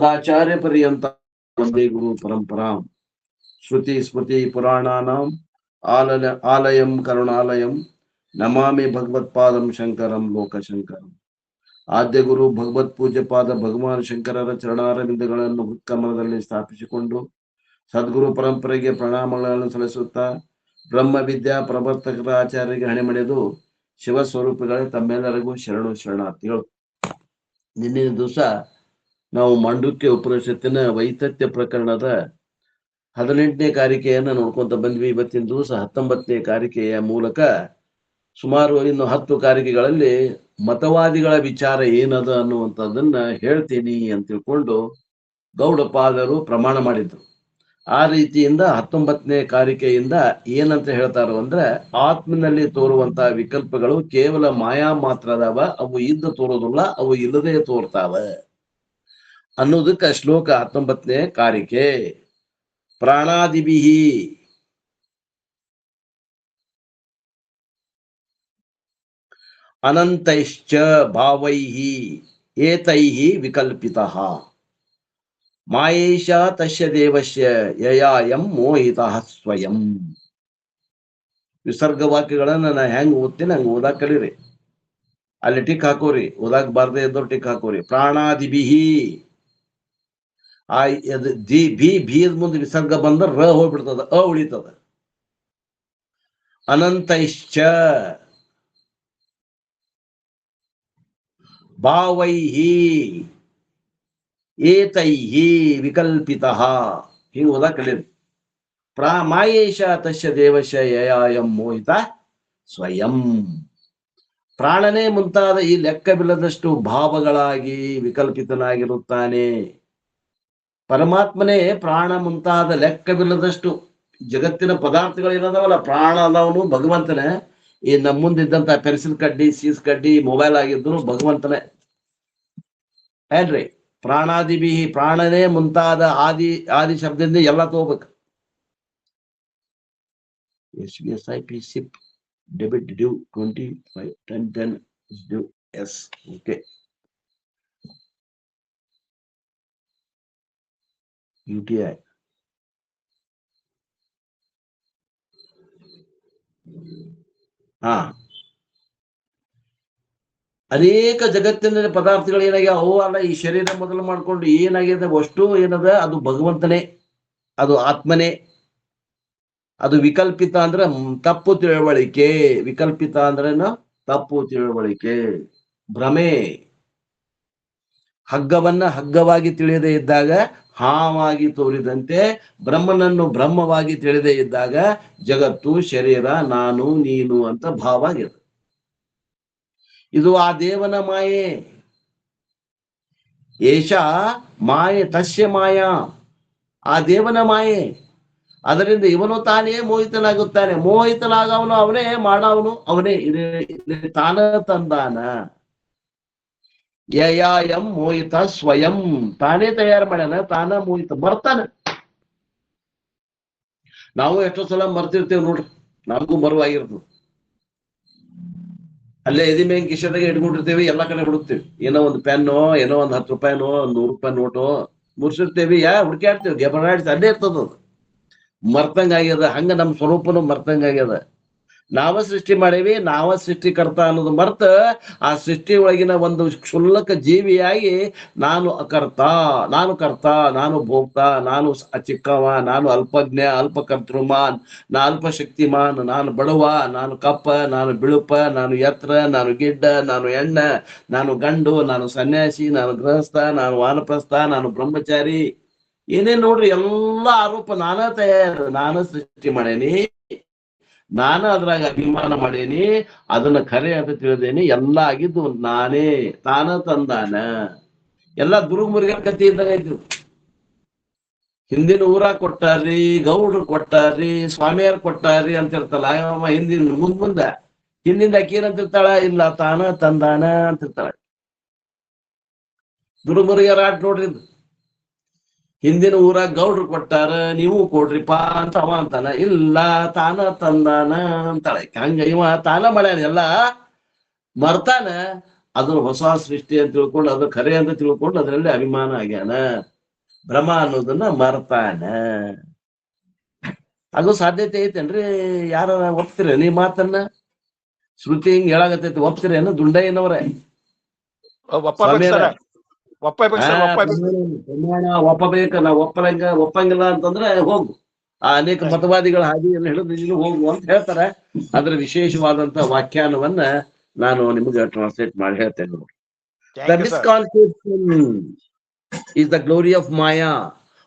ಆಚಾರ್ಯ ಪರ್ಯಂತ ವಂದೇ ಗುರು ಪರಂಪರಾಂ ಶ್ರುತಿ ಸ್ಮೃತಿ ಪುರಾಣಾನಾಂ ಆಲಯಂ ಕರುಣಾಲಯಂ ನಮಾಮಿ ಭಗವತ್ಪಾದಂ ಶಂಕರಂ ಲೋಕಶಂಕರಂ. ಆದ್ಯ ಗುರು ಭಗವತ್ ಪೂಜ್ಯ ಪಾದ ಭಗವಾನ್ ಶಂಕರರ ಚರಣಾರವಿಂದಗಳನ್ನು ಹುತ್ಕಮಲದಲ್ಲಿ ಸ್ಥಾಪಿಸಿಕೊಂಡು ಸದ್ಗುರು ಪರಂಪರೆಗೆ ಪ್ರಣಾಮಗಳನ್ನು ಸಲ್ಲಿಸುತ್ತಾ ಬ್ರಹ್ಮ ವಿದ್ಯಾ ಪ್ರವರ್ತಕರ ಆಚಾರ್ಯರಿಗೆ ಹಣೆಮಣೆದು ಶಿವಸ್ವರೂಪಿಗಳೇ ತಮ್ಮೆಲ್ಲರಿಗೂ ಶರಣು ಶರಣಾರ್ಥಿಗಳು. ನಿನ್ನೆ ದಿವಸ ನಾವು ಮಾಂಡುಕ್ಯ ಉಪನಿಷತ್ತಿನ ವೈತತ್ಯ ಪ್ರಕರಣದ 18ನೇ ಕಾರಿಕೆಯನ್ನು ನೋಡ್ಕೊಂತ ಬಂದ್ವಿ. ಇವತ್ತಿನ ದಿವಸ 19ನೇ ಕಾರಿಕೆಯ ಮೂಲಕ ಸುಮಾರು ಇನ್ನು 10 ಕಾರಿಕೆಗಳಲ್ಲಿ ಮತವಾದಿಗಳ ವಿಚಾರ ಏನದ ಅನ್ನುವಂಥದ್ದನ್ನ ಹೇಳ್ತೀನಿ ಅಂತ ತಿಳ್ಕೊಂಡು ಗೌಡಪಾದರು ಪ್ರಮಾಣ ಮಾಡಿದ್ರು. ಆ ರೀತಿಯಿಂದ 19ನೇ ಕಾರಿಕೆಯಿಂದ ಏನಂತ ಹೇಳ್ತಾರೋ ಅಂದ್ರೆ, ಆತ್ಮನಲ್ಲಿ ತೋರುವಂತಹ ವಿಕಲ್ಪಗಳು ಕೇವಲ ಮಾಯಾ ಮಾತ್ರ ಅದಾವ, ಅವು ಇದ್ದು ತೋರೋದಿಲ್ಲ, ಅವು ಇಲ್ಲದೆ ತೋರ್ತಾವ ಅನ್ನೋದಕ್ಕ ಶ್ಲೋಕ 19ನೇ ಕಾರಿಕೆ. ಪ್ರಾಣಾದಿಭಿಹಿ ಅನಂತೈಶ್ಚ ಭಾವೈಹಿ ಏತೈಹಿ ವಿಕಲ್ಪಿತಃ ಮಾಯೇಶ ತಸ್ಯ ದೇವಸ್ಯ ಯಯಾಯಂ ಮೋಹಿತಃ ಸ್ವಯಂ. ವಿಸರ್ಗ ವಾಕ್ಯಗಳನ್ನ ನಾ ಹೆಂಗ್ ಓದ್ತೀನಿ ಹಂಗ ಓದಾಕ್ ಕಲೀರಿ. ಅಲ್ಲಿ ಟಿಕ್ ಹಾಕೋರಿ, ಓದಾಕ್ ಬಾರ್ದೇ ಇದ್ದವ್ರು ಟಿಕ್ ಹಾಕೋರಿ. ಪ್ರಾಣಾದಿಭಿಹಿ ಭೀ ಮುಂದೆ ವಿಸರ್ಗ ಬಂದ್ರೆ ರ ಹೋಗ್ಬಿಡ್ತದ, ಅ ಉಳಿತದ. ಅನಂತೈಶ್ಚ ಭಾವೈಹಿ ಏತೈಹಿ ವಿಕಲ್ಪಿತಃ ಹೀಗೆ ಓದಾ ಕಲೀರಿ. ಮಾಯೇಶ ತಸ್ಯ ದೇವಶ ಯಯಾಯಂ ಮೋಹಿತ ಸ್ವಯಂ. ಪ್ರಾಣನೇ ಮುಂತಾದ ಈ ಲೆಕ್ಕವಿಲ್ಲದಷ್ಟು ಭಾವಗಳಾಗಿ ವಿಕಲ್ಪಿತನಾಗಿರುತ್ತಾನೆ. ಪರಮಾತ್ಮನೇ ಪ್ರಾಣ ಮುಂತಾದ ಲೆಕ್ಕವಿಲ್ಲದಷ್ಟು ಜಗತ್ತಿನ ಪದಾರ್ಥಗಳೇನದಾವಲ್ಲ, ಪ್ರಾಣ ಅದಾವನು ಭಗವಂತನೇ. ಈ ನಮ್ಮ ಮುಂದಿದ್ದಂತ ಪೆನ್ಸಿಲ್ ಕಡ್ಡಿ, ಸೀಸ್ ಕಡ್ಡಿ, ಮೊಬೈಲ್ ಆಗಿದ್ರು ಭಗವಂತನೇ ಏನ್ರಿ. ಪ್ರಾಣಾದಿಭಿ ಪ್ರಾಣನೇ ಮುಂತಾದ ಆದಿ ಶಬ್ದದಿಂದ ಎಲ್ಲ ತಗೋಬೇಕು. SBSIP SIP debit due 25 10 due ಎಸ್. ಓಕೆ, UTI ಅನೇಕ ಜಗತ್ತಿನ ಪದಾರ್ಥಗಳು ಏನಾಗ್ಯಾವ, ಅವು ಅಲ್ಲ ಈ ಶರೀರ ಮೊದಲು ಮಾಡ್ಕೊಂಡು ಏನಾಗಿದೆ ಅಷ್ಟು ಏನದ ಅದು ಭಗವಂತನೇ, ಅದು ಆತ್ಮನೇ. ಅದು ವಿಕಲ್ಪಿತ ಅಂದ್ರೆ ತಪ್ಪು ತಿಳುವಳಿಕೆ. ವಿಕಲ್ಪಿತ ಅಂದ್ರೇನು? ತಪ್ಪು ತಿಳುವಳಿಕೆ, ಭ್ರಮೆ. ಹಗ್ಗವನ್ನ ಹಗ್ಗವಾಗಿ ತಿಳಿಯದೇ ಇದ್ದಾಗ ಹಾವಾಗಿ ತೋರಿದಂತೆ, ಬ್ರಹ್ಮನನ್ನು ಬ್ರಹ್ಮವಾಗಿ ತಿಳಿದೇ ಇದ್ದಾಗ ಜಗತ್ತು, ಶರೀರ, ನಾನು, ನೀನು ಅಂತ ಭಾವ ಆಗಿದೆ. ಇದು ಆ ದೇವನ ಮಾಯೆ. ಏಷ ಮಾಯೆ ತಸ್ಯ ಮಾಯಾ, ಆ ದೇವನ ಮಾಯೆ. ಅದರಿಂದ ಇವನು ತಾನೇ ಮೋಹಿತನಾಗುತ್ತಾನೆ. ಮೋಹಿತನಾಗವನು ಅವನೇ, ಮಾಡವನು ಅವನೇ. ತಾನ ತಂದಾನ. ಯಯಾಯಂ ಮೋಹಿತ ಸ್ವಯಂ, ತಾನೇ ತಯಾರು ಮಾಡ್ಯಾನ, ತಾನ ಮೋಹಿತ. ಬರ್ತಾನೆ. ನಾವು ಎಷ್ಟೋ ಸಲ ಮರ್ತಿರ್ತೇವೆ ನೋಡ್ರಿ, ನಮಗೂ ಬರುವಾಗಿರ್ತದೆ. ಅಲ್ಲೇ ಎದಿ ಮೇನ್ ಕಿಶದಾಗ ಇಟ್ಕೊಂಡಿರ್ತೇವಿ, ಎಲ್ಲಾ ಕಡೆ ಹುಡುಕ್ತೇವಿ. ಏನೋ ಒಂದು ಪೆನ್ನು, ಏನೋ ಒಂದು 10 ರೂಪಾಯಿನೋ, 100 ರೂಪಾಯಿ ನೋಟು ಮುರ್ಸಿರ್ತೇವಿ. ಹುಡುಕಾಡ್ತೇವಿ, ಗೆಬರಾಡ್ಸಿ ಅಲ್ಲೇ ಇರ್ತದ. ಅದು ಮರ್ತಂಗ ಆಗ್ಯದ. ಹಂಗ ನಮ್ಮ ಸ್ವರೂಪನು ಮರ್ತಂಗ ಆಗ್ಯದ. ನಾವ ಸೃಷ್ಟಿ ಮಾಡೇವಿ, ನಾವ ಸೃಷ್ಟಿಕರ್ತ ಅನ್ನೋದು ಮರ್ತ ಆ ಸೃಷ್ಟಿ ಒಳಗಿನ ಒಂದು ಕ್ಷುಲ್ಲಕ ಜೀವಿಯಾಗಿ ನಾನು ಅಕರ್ತ, ನಾನು ಕರ್ತ, ನಾನು ಭೋಕ್ತ, ನಾನು ಚಿಕ್ಕವ, ನಾನು ಅಲ್ಪಜ್ಞ, ಅಲ್ಪಕರ್ತೃಮಾನ್, ನಾ ಅಲ್ಪಶಕ್ತಿಮಾನ್, ನಾನು ಬಡವ, ನಾನು ಕಪ್ಪ, ನಾನು ಬಿಳುಪ, ನಾನು ಎತ್ರ, ನಾನು ಗಿಡ್ಡ, ನಾನು ಎಣ್ಣ, ನಾನು ಗಂಡು, ನಾನು ಸನ್ಯಾಸಿ, ನಾನು ಗೃಹಸ್ಥ, ನಾನು ವಾನಪ್ರಸ್ಥ, ನಾನು ಬ್ರಹ್ಮಚಾರಿ. ಏನೇನ್ ನೋಡ್ರಿ, ಎಲ್ಲ ಆರೋಪ. ನಾನ ತಯಾರು, ನಾನು ಸೃಷ್ಟಿ ಮಾಡೇನಿ, ನಾನು ಅದ್ರಾಗ ಅಭಿಮಾನ ಮಾಡೇನಿ, ಅದನ್ನ ಖರೆ ಅಂತ ತಿಳಿದೇನಿ. ಎಲ್ಲ ಆಗಿದ್ದು ನಾನೇ, ತಾನ ತಂದಾನ. ಎಲ್ಲ ದುರ್ಗುಮುರಿಗ ಕಥೆ ಇದ್ದಾಗ ಇದ್ರು. ಹಿಂದಿನ ಊರಾಗ ಕೊಟ್ಟಾರ್ರಿ, ಗೌಡ್ರು ಕೊಟ್ಟಾರ್ರಿ, ಸ್ವಾಮಿಯಾರ್ ಕೊಟ್ಟಾರ್ರಿ ಅಂತ ಇರ್ತಲ್ಲ. ಹಿಂದಿನ ಮುಂದ ಹಿಂದಿಂದ ಅಕ್ಕೇನಂತಿರ್ತಾಳ, ಇಲ್ಲ ತಾನ ತಂದಾನ ಅಂತಿರ್ತಾಳ. ದುರ್ಗುಮುರಿಗರ ಆಟ ನೋಡ್ರಿ. ಹಿಂದಿನ ಊರಾಗ ಗೌಡ್ರು ಕೊಟ್ಟಾರ, ನೀವು ಕೊಡ್ರಿಪಾ ಅಂತ ಅವ ಅಂತಾನ. ಇಲ್ಲ ತಾನ ತಂದಾನ ಅಂತಾಳೆ. ಹಂಗ ಇವ ತಾನ ಮಾಡ್ಯಾನ, ಎಲ್ಲ ಮರ್ತಾನ. ಅದನ್ನ ಹೊಸ ಸೃಷ್ಟಿ ಅಂತ ತಿಳ್ಕೊಂಡು ಅದ್ರ ಖರೆ ಅಂತ ತಿಳ್ಕೊಂಡು ಅದರಲ್ಲಿ ಅಭಿಮಾನ ಆಗ್ಯಾನ. ಭ್ರಮ ಅನ್ನೋದನ್ನ ಮರ್ತಾನ. ಅದು ಸಾಧ್ಯತೆ ಐತೇನ್ರಿ? ಯಾರ ಒಪ್ತೀರ ನೀ ಮಾತನ್ನ? ಶ್ರುತಿ ಹಿಂಗ್ ಹೇಳಾಗತೈತಿ, ಒಪ್ತೀರೇನು ದುಂಡಯ್ಯನವ್ರೆ? ಪ್ರಮಾಣ ಒಪ್ಪಬೇಕ. ನಾವ್ ಒಪ್ಪಂಗಿಲ್ಲ ಅಂತಂದ್ರೆ ಹೋಗು, ಆ ಅನೇಕ ಮತವಾದಿಗಳ ಹಾದಿಯನ್ನು ಹಿಡಿದು ಹೋಗು ಅಂತ ಹೇಳ್ತಾರೆ. ಅದ್ರ ವಿಶೇಷವಾದಂತ ವ್ಯಾಖ್ಯಾನವನ್ನ ನಾನು ನಿಮಗೆ ಟ್ರಾನ್ಸ್ಲೇಟ್ ಮಾಡಿ ಹೇಳ್ತೇನೆ ನೋಡಿ. The misconception is the glory of maya.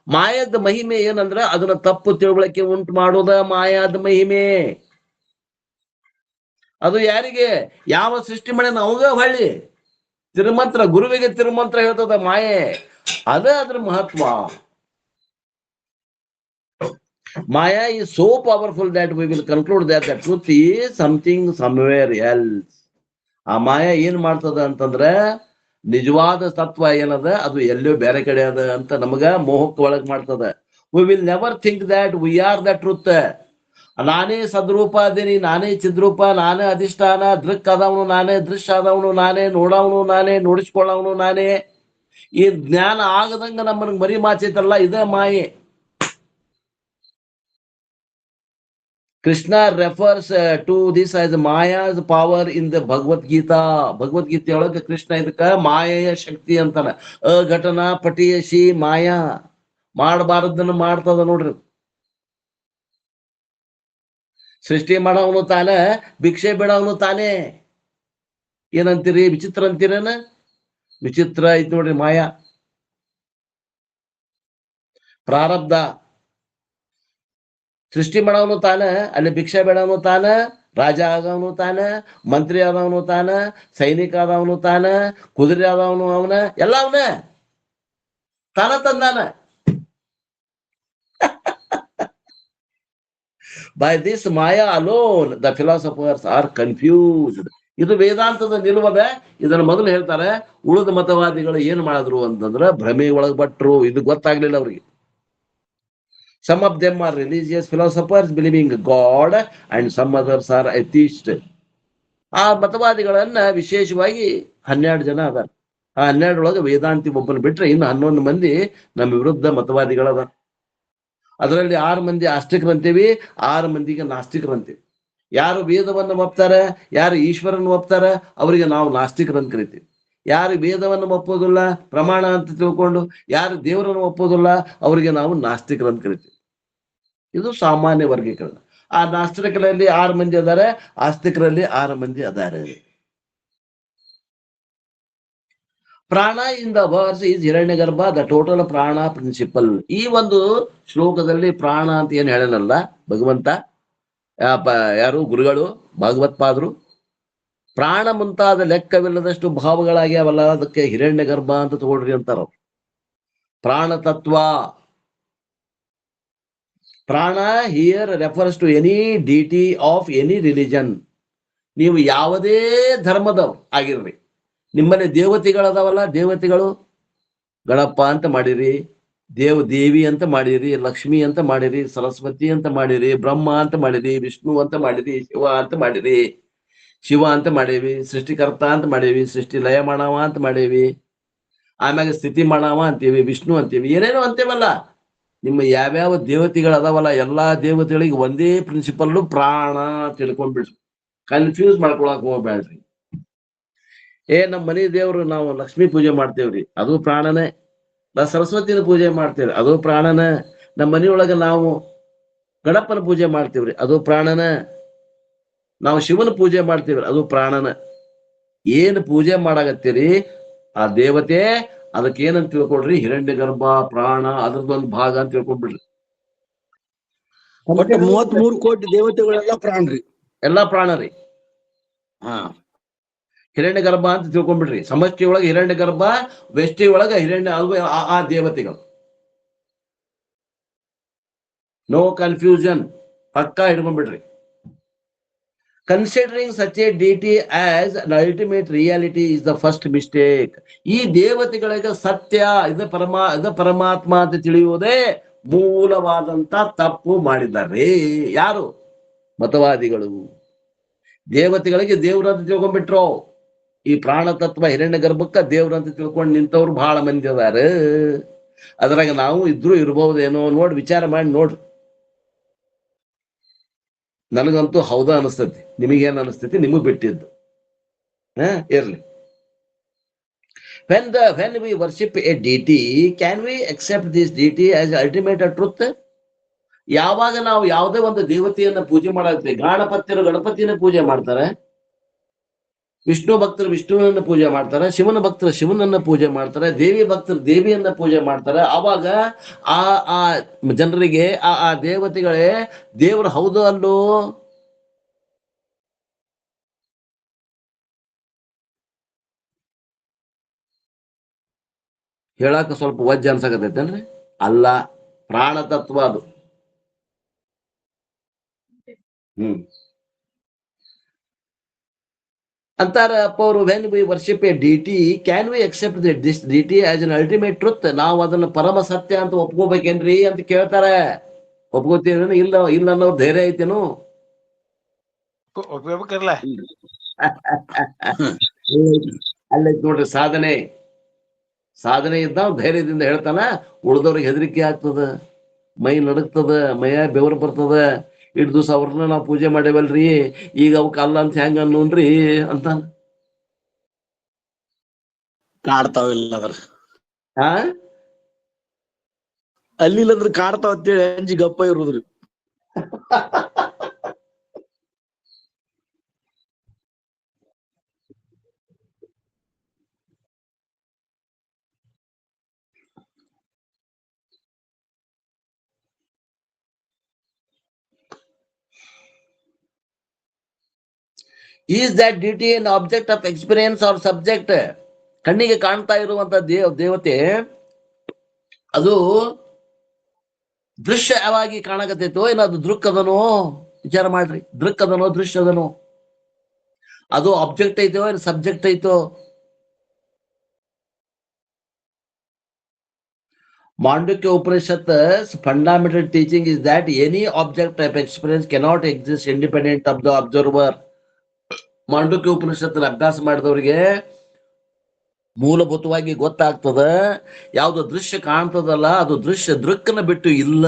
ಮಾಯದ ಮಹಿಮೆ ಏನಂದ್ರ ಅದನ್ನ ತಪ್ಪು ತಿಳುವಳಿಕೆ ಉಂಟು ಮಾಡೋದ ಮಾಯಾದ ಮಹಿಮೆ. ಅದು ಯಾರಿಗೆ? ಯಾವ ಸೃಷ್ಟಿ ಮಾಡ್ಯಾನ ಅವಾಗ ಹೊಳ್ಳಿ ತಿರುಮಂತ್ರ, ಗುರುವಿಗೆ ತಿರುಮಂತ್ರ ಹೇಳ್ತದ ಮಾಯೆ. ಅದ್ರ ಮಹತ್ವ. Maya is so powerful that we will conclude that the truth is something somewhere else. ಆ ಮಾಯಾ ಏನ್ ಮಾಡ್ತದ ಅಂತಂದ್ರೆ ನಿಜವಾದ ತತ್ವ ಏನದ ಅದು ಎಲ್ಲೋ ಬೇರೆ ಕಡೆ ಅದ ಅಂತ ನಮಗ ಮೋಹಕ್ಕೆ ಒಳಗ್ ಮಾಡ್ತದ. We will never think that we are the truth. ನಾನೇ ಸದ್ರೂಪ ಅದೇನಿ, ನಾನೇ ಚಿದ್ರೂಪ, ನಾನೇ ಅಧಿಷ್ಠಾನ, ದೃಕ್ ಆದವನು ನಾನೇ, ದೃಶ್ಯ ಆದವನು ನಾನೇ, ನೋಡವನು ನಾನೇ, ನೋಡಿಸ್ಕೊಳ್ಳವನು ನಾನೇ. ಈ ಜ್ಞಾನ ಆಗದಂಗ ನಮ್ಮನ್ನ ಮರಿ ಮಾಚೈತಲ್ಲ, ಇದೇ ಮಾಯೆ. Krishna refers to this as Maya's power in the Bhagavad Gita. ಭಗವದ್ಗೀತೆಯೊಳಗೆ Krishna ಇದಕ್ಕ ಮಾಯೆಯ ಶಕ್ತಿ ಅಂತಾನ. ಅಘಟನಾ ಪಟಿಯಶಿ ಮಾಯಾ, ಮಾಡಬಾರದನ್ನ ಮಾಡ್ತದ ನೋಡ್ರಿ. ಸೃಷ್ಟಿ ಮಾಡವನು ತಾನ, ಭಿಕ್ಷೆ ಬಿಡವನು ತಾನೇ. ಏನಂತೀರಿ? ವಿಚಿತ್ರ ಅಂತೀರೇನ? ವಿಚಿತ್ರ ಐತಿ ನೋಡ್ರಿ ಮಾಯಾ. ಪ್ರಾರಬ್ಧ. ಸೃಷ್ಟಿ ಮಾಡವನು ತಾನ, ಅಲ್ಲಿ ಭಿಕ್ಷೆ ಬೇಡವನು ತಾನ, ರಾಜ ಆದವನು ತಾನ, ಮಂತ್ರಿ ಆದವನು ತಾನ, ಸೈನಿಕ ಆದವನು ತಾನ, ಕುದುರೆ ಆದವನು ಅವನ, ಎಲ್ಲ ಅವನ ತಾನ ತಂದಾನ. By this Maya alone, the philosophers are confused. ಇದು ವೇದಾಂತದ ನಿಲುವದ. ಇದನ್ನ ಮೊದಲು ಹೇಳ್ತಾರೆ. ಉಳಿದ ಮತವಾದಿಗಳು ಏನ್ ಮಾಡಿದ್ರು ಅಂತಂದ್ರ ಭ್ರಮೆ ಒಳಗ್ಬಟ್ರು. ಇದು ಗೊತ್ತಾಗ್ಲಿಲ್ಲ ಅವ್ರಿಗೆ. Some of them are religious philosophers believing God and some others are atheists. ಆ ಮತವಾದಿಗಳನ್ನ ವಿಶೇಷವಾಗಿ 12 ಜನ ಅದಾರ. ಆ 12 ವೇದಾಂತಿ ಒಬ್ಬನ ಬಿಟ್ರೆ ಇನ್ನು 11 ಮಂದಿ ನಮ್ಮ ವಿರುದ್ಧ ಮತವಾದಿಗಳದ. ಅದರಲ್ಲಿ 6 ಮಂದಿ ಆಸ್ತಿಕರಂತೀವಿ, 6 ಮಂದಿಗೆ ನಾಸ್ತಿಕರಂತೀವಿ. ಯಾರು ವೇದವನ್ನು ಒಪ್ತಾರ, ಯಾರು ಈಶ್ವರನ್ನು ಒಪ್ತಾರ ಅವರಿಗೆ ನಾವು ನಾಸ್ತಿಕರಂತ ಕರಿತೀವಿ. ಯಾರು ವೇದವನ್ನು ಒಪ್ಪೋದಿಲ್ಲ, ಪ್ರಮಾಣ ಅಂತ ತಿಳ್ಕೊಂಡು ಯಾರು ದೇವರನ್ನು ಒಪ್ಪೋದಿಲ್ಲ ಅವರಿಗೆ ನಾವು ನಾಸ್ತಿಕರಂತ ಕರಿತೀವಿ. ಇದು ಸಾಮಾನ್ಯ ವರ್ಗೀಕರಣ. ಆ ನಾಸ್ತಿಕರಲ್ಲಿ 6 ಮಂದಿ ಅದಾರೆ, ಆಸ್ತಿಕರಲ್ಲಿ 6 ಮಂದಿ ಅದಾರೆ. Prana in the verse is Hiranyagarbha, the total prana principle. ಈ ಒಂದು ಶ್ಲೋಕದಲ್ಲಿ ಪ್ರಾಣ ಅಂತ ಏನ್ ಹೇಳನಲ್ಲ ಭಗವಂತ, ಯಾರು ಗುರುಗಳು ಭಾಗವತ್ಪಾದರು, ಪ್ರಾಣ ಮುಂತಾದ ಲೆಕ್ಕವಿಲ್ಲದಷ್ಟು ಭಾವಗಳಾಗ್ಯಾವಲ್ಲ, ಅದಕ್ಕೆ ಹಿರಣ್ಯಗರ್ಭ ಅಂತ ತಗೊಳ್ರಿ ಅಂತಾರ. ಪ್ರಾಣ ತತ್ವ. Prana here refers to any deity of any religion. ನೀವು ಯಾವುದೇ ಧರ್ಮದವ್ರು ಆಗಿರ್ರಿ, ನಿಮ್ಮಲ್ಲಿ ದೇವತೆಗಳದಾವಲ್ಲ, ದೇವತೆಗಳು ಗಣಪ ಅಂತ ಮಾಡಿರಿ, ದೇವಿ ಅಂತ ಮಾಡಿರಿ, ಲಕ್ಷ್ಮಿ ಅಂತ ಮಾಡಿರಿ, ಸರಸ್ವತಿ ಅಂತ ಮಾಡಿರಿ, ಬ್ರಹ್ಮ ಅಂತ ಮಾಡಿರಿ, ವಿಷ್ಣು ಅಂತ ಮಾಡಿರಿ, ಶಿವ ಅಂತ ಮಾಡಿರಿ. ಶಿವ ಅಂತ ಮಾಡೇವಿ, ಸೃಷ್ಟಿಕರ್ತ ಅಂತ ಮಾಡೇವಿ, ಸೃಷ್ಟಿ ಲಯ ಮಾಡವ ಅಂತ ಮಾಡೇವಿ, ಆಮ್ಯಾಗ ಸ್ಥಿತಿ ಮಾಡವ ಅಂತೀವಿ, ವಿಷ್ಣು ಅಂತೀವಿ, ಏನೇನೋ ಅಂತೇವಲ್ಲ. ನಿಮ್ಮ ಯಾವ್ಯಾವ ದೇವತೆಗಳು ಅದಾವಲ್ಲ ಎಲ್ಲಾ ದೇವತೆಗಳಿಗೆ ಒಂದೇ ಪ್ರಿನ್ಸಿಪಲ್ಲು ಪ್ರಾಣ ತಿಳ್ಕೊಂಡ್ಬಿಡ್ರಿ. ಕನ್ಫ್ಯೂಸ್ ಮಾಡ್ಕೊಳಕ್ ಹೋಗ್ಬೇಡ್ರಿ. ನಮ್ಮ ಮನೆ ದೇವ್ರು ನಾವು ಲಕ್ಷ್ಮೀ ಪೂಜೆ ಮಾಡ್ತೇವ್ರಿ, ಅದು ಪ್ರಾಣನೇ. ನಾವು ಸರಸ್ವತಿನ ಪೂಜೆ ಮಾಡ್ತೇವ್ರಿ, ಅದು ಪ್ರಾಣನ. ನಮ್ಮ ಮನೆಯೊಳಗ ನಾವು ಗಣಪನ ಪೂಜೆ ಮಾಡ್ತೇವ್ರಿ, ಅದು ಪ್ರಾಣನ. ನಾವು ಶಿವನ ಪೂಜೆ ಮಾಡ್ತೇವ್ರಿ, ಅದು ಪ್ರಾಣನ. ಏನ್ ಪೂಜೆ ಮಾಡಾಕತ್ತೀರಿ ಆ ದೇವತೆ, ಅದಕ್ಕೆ ಏನಂತ ತಿಳ್ಕೊಳ್ರಿ, ಹಿರಣ್ಯ ಗರ್ಭ ಪ್ರಾಣ ಅದ್ರದ್ದೊಂದು ಭಾಗ ಅಂತ ತಿಳ್ಕೊಂಡ್ಬಿಡ್ರಿ. 33 ಕೋಟಿ ದೇವತೆಗಳೆಲ್ಲ ಪ್ರಾಣ್ರಿ, ಎಲ್ಲಾ ಪ್ರಾಣ ರೀ. ಹಿರಣ್ಯ ಗರ್ಭ ಅಂತ ತಿಳ್ಕೊಂಡ್ಬಿಡ್ರಿ. ಸಮಷ್ಟಿ ಒಳಗೆ ಹಿರಣ್ಯ ಗರ್ಭ, ವ್ಯಷ್ಟಿ ಒಳಗ ಹಿರಣ್ಯ, ಆ ದೇವತೆಗಳು. ನೋ ಕನ್ಫ್ಯೂಷನ್, ಪಕ್ಕಾ ಹಿಡ್ಕೊಂಡ್ಬಿಡ್ರಿ. Considering such a deity as the ultimate reality is the first mistake. ಈ ದೇವತೆಗಳಿಗೆ ಸತ್ಯ, ಇದು ಪರಮಾತ್ಮ ಅಂತ ತಿಳಿಯುವುದೇ ಮೂಲವಾದಂತ ತಪ್ಪು ಮಾಡಿದ್ದಾರೆ. ಯಾರು? ಮತವಾದಿಗಳು. ದೇವತೆಗಳಿಗೆ ದೇವ್ರಂತ ತಿಳ್ಕೊಂಡ್ಬಿಟ್ರು. ಈ ಪ್ರಾಣ ತತ್ವ ಹಿರಣ್ಯ ಗರ್ಭಕ್ಕ ದೇವ್ರಂತ ತಿಳ್ಕೊಂಡು ನಿಂತವ್ರು ಬಹಳ ಮಂದಿ ಅದಾರ. ಅದ್ರಾಗ ನಾವು ಇದ್ರೂ ಇರ್ಬಹುದೇನೋ ನೋಡಿ ವಿಚಾರ ಮಾಡಿ ನೋಡ್ರಿ. ನನಗಂತೂ ಹೌದಾ ಅನಿಸ್ತತಿ, ನಿಮಗೇನ್ ಅನಿಸ್ತತಿ ನಿಮಗ್ ಬಿಟ್ಟಿದ್ದು. ಇರ್ಲಿ. When we worship a deity, can we accept this deity as ultimate truth? ಯಾವಾಗ ನಾವು ಯಾವುದೇ ಒಂದು ದೇವತೆಯನ್ನ ಪೂಜೆ ಮಾಡಾಕ್ತೀವಿ, ಗಣಪತಿಯರು ಗಣಪತಿಯನ್ನ ಪೂಜೆ ಮಾಡ್ತಾರೆ, ವಿಷ್ಣು ಭಕ್ತರು ವಿಷ್ಣುವನ್ನ ಪೂಜೆ ಮಾಡ್ತಾರೆ, ಶಿವನ ಭಕ್ತರು ಶಿವನನ್ನ ಪೂಜೆ ಮಾಡ್ತಾರೆ, ದೇವಿ ಭಕ್ತರು ದೇವಿಯನ್ನ ಪೂಜೆ ಮಾಡ್ತಾರೆ. ಆವಾಗ ಆ ಆ ಜನರಿಗೆ ಆ ದೇವತೆಗಳೇ ದೇವರು ಹೌದು ಅಲ್ಲೋ? ಹೇಳಾಕ ಸ್ವಲ್ಪ ವಜ್ಜ ಅನ್ಸಕತೈತೇನ್ರಿ? ಅಲ್ಲ, ಪ್ರಾಣ ತತ್ವ ಅದು. ಅಂತಾರ ಅಪ್ಪ ಅವರು, when we worship a deity, can we accept this deity as an ultimate truth? ನಾವು ಅದನ್ನ ಪರಮ ಸತ್ಯ ಅಂತ ಒಪ್ಕೋಬೇಕೇನ್ರಿ ಅಂತ ಕೇಳ್ತಾರೆ. ಒಪ್ಕೋತೀರೇನು? ಇಲ್ಲ ಅನ್ನೋ ಧೈರ್ಯ ಐತೇನು? ಒಪ್ಕೋಬೇಕಲ್ಲ. ಅಲ್ಲೈತ್ ನೋಡ್ರಿ ಸಾಧನೆ. ಸಾಧನೆ ಇದ್ದ ಧೈರ್ಯದಿಂದ ಹೇಳ್ತಾನ. ಉಳ್ದವ್ರಿಗೆ ಹೆದರಿಕೆ ಆಗ್ತದ, ಮೈ ನಡುಗ್ತದ, ಮೈಯ ಬೆವರು ಬರ್ತದ. ಇಡ್ ದಿವಸ ಅವ್ರನ್ನ ನಾವು ಪೂಜೆ ಮಾಡೇವಲ್ರಿ, ಈಗ ಅವಕ್ ಅಲ್ಲ ಅಂತ ಹೆಂಗ ಅನ್ನೋನ್ರಿ ಅಂತ ಕಾಡ್ತಾವಿಲ್ಲ ಅದ್ರ ಆ ಅಲ್ಲಿಲ್ಲ ಅಂದ್ರೆ ಕಾಡ್ತಾವ ಅಂತೇಳಿ ಅಂಜಿ ಗಪ್ಪ ಇರುದ್ರಿ. Is that deity an object of experience or subject? ಕಣ್ಣಿಗೆ ಕಾಣ್ತಾ ಇರುವಂತ ದೇವತೆ ಅದು ದೃಶ್ಯವಾಗಿ ಕಾಣಕತ್ತೈತೋ ಏನೋ ಅದು ದೃಕ್ ಅದನೋ? ವಿಚಾರ ಮಾಡ್ರಿ. ದೃಕ್ ಅದನೋ ದೃಶ್ಯ ಅದನೋ? ಅದು ಆಬ್ಜೆಕ್ಟ್ ಐತೋ ಏನು subject ಐತೋ? Mandukya Upanishad's fundamental teaching is that any object of experience cannot exist independent of the observer. Mandukya ಉಪನಿಷತ್ತಿನ ಅಭ್ಯಾಸ ಮಾಡಿದವರಿಗೆ ಮೂಲಭೂತವಾಗಿ ಗೊತ್ತಾಗ್ತದ, ಯಾವ್ದು ದೃಶ್ಯ ಕಾಣ್ತದಲ್ಲ ಅದು ದೃಶ್ಯ ದೃಕ್ಕನ್ನ ಬಿಟ್ಟು ಇಲ್ಲ.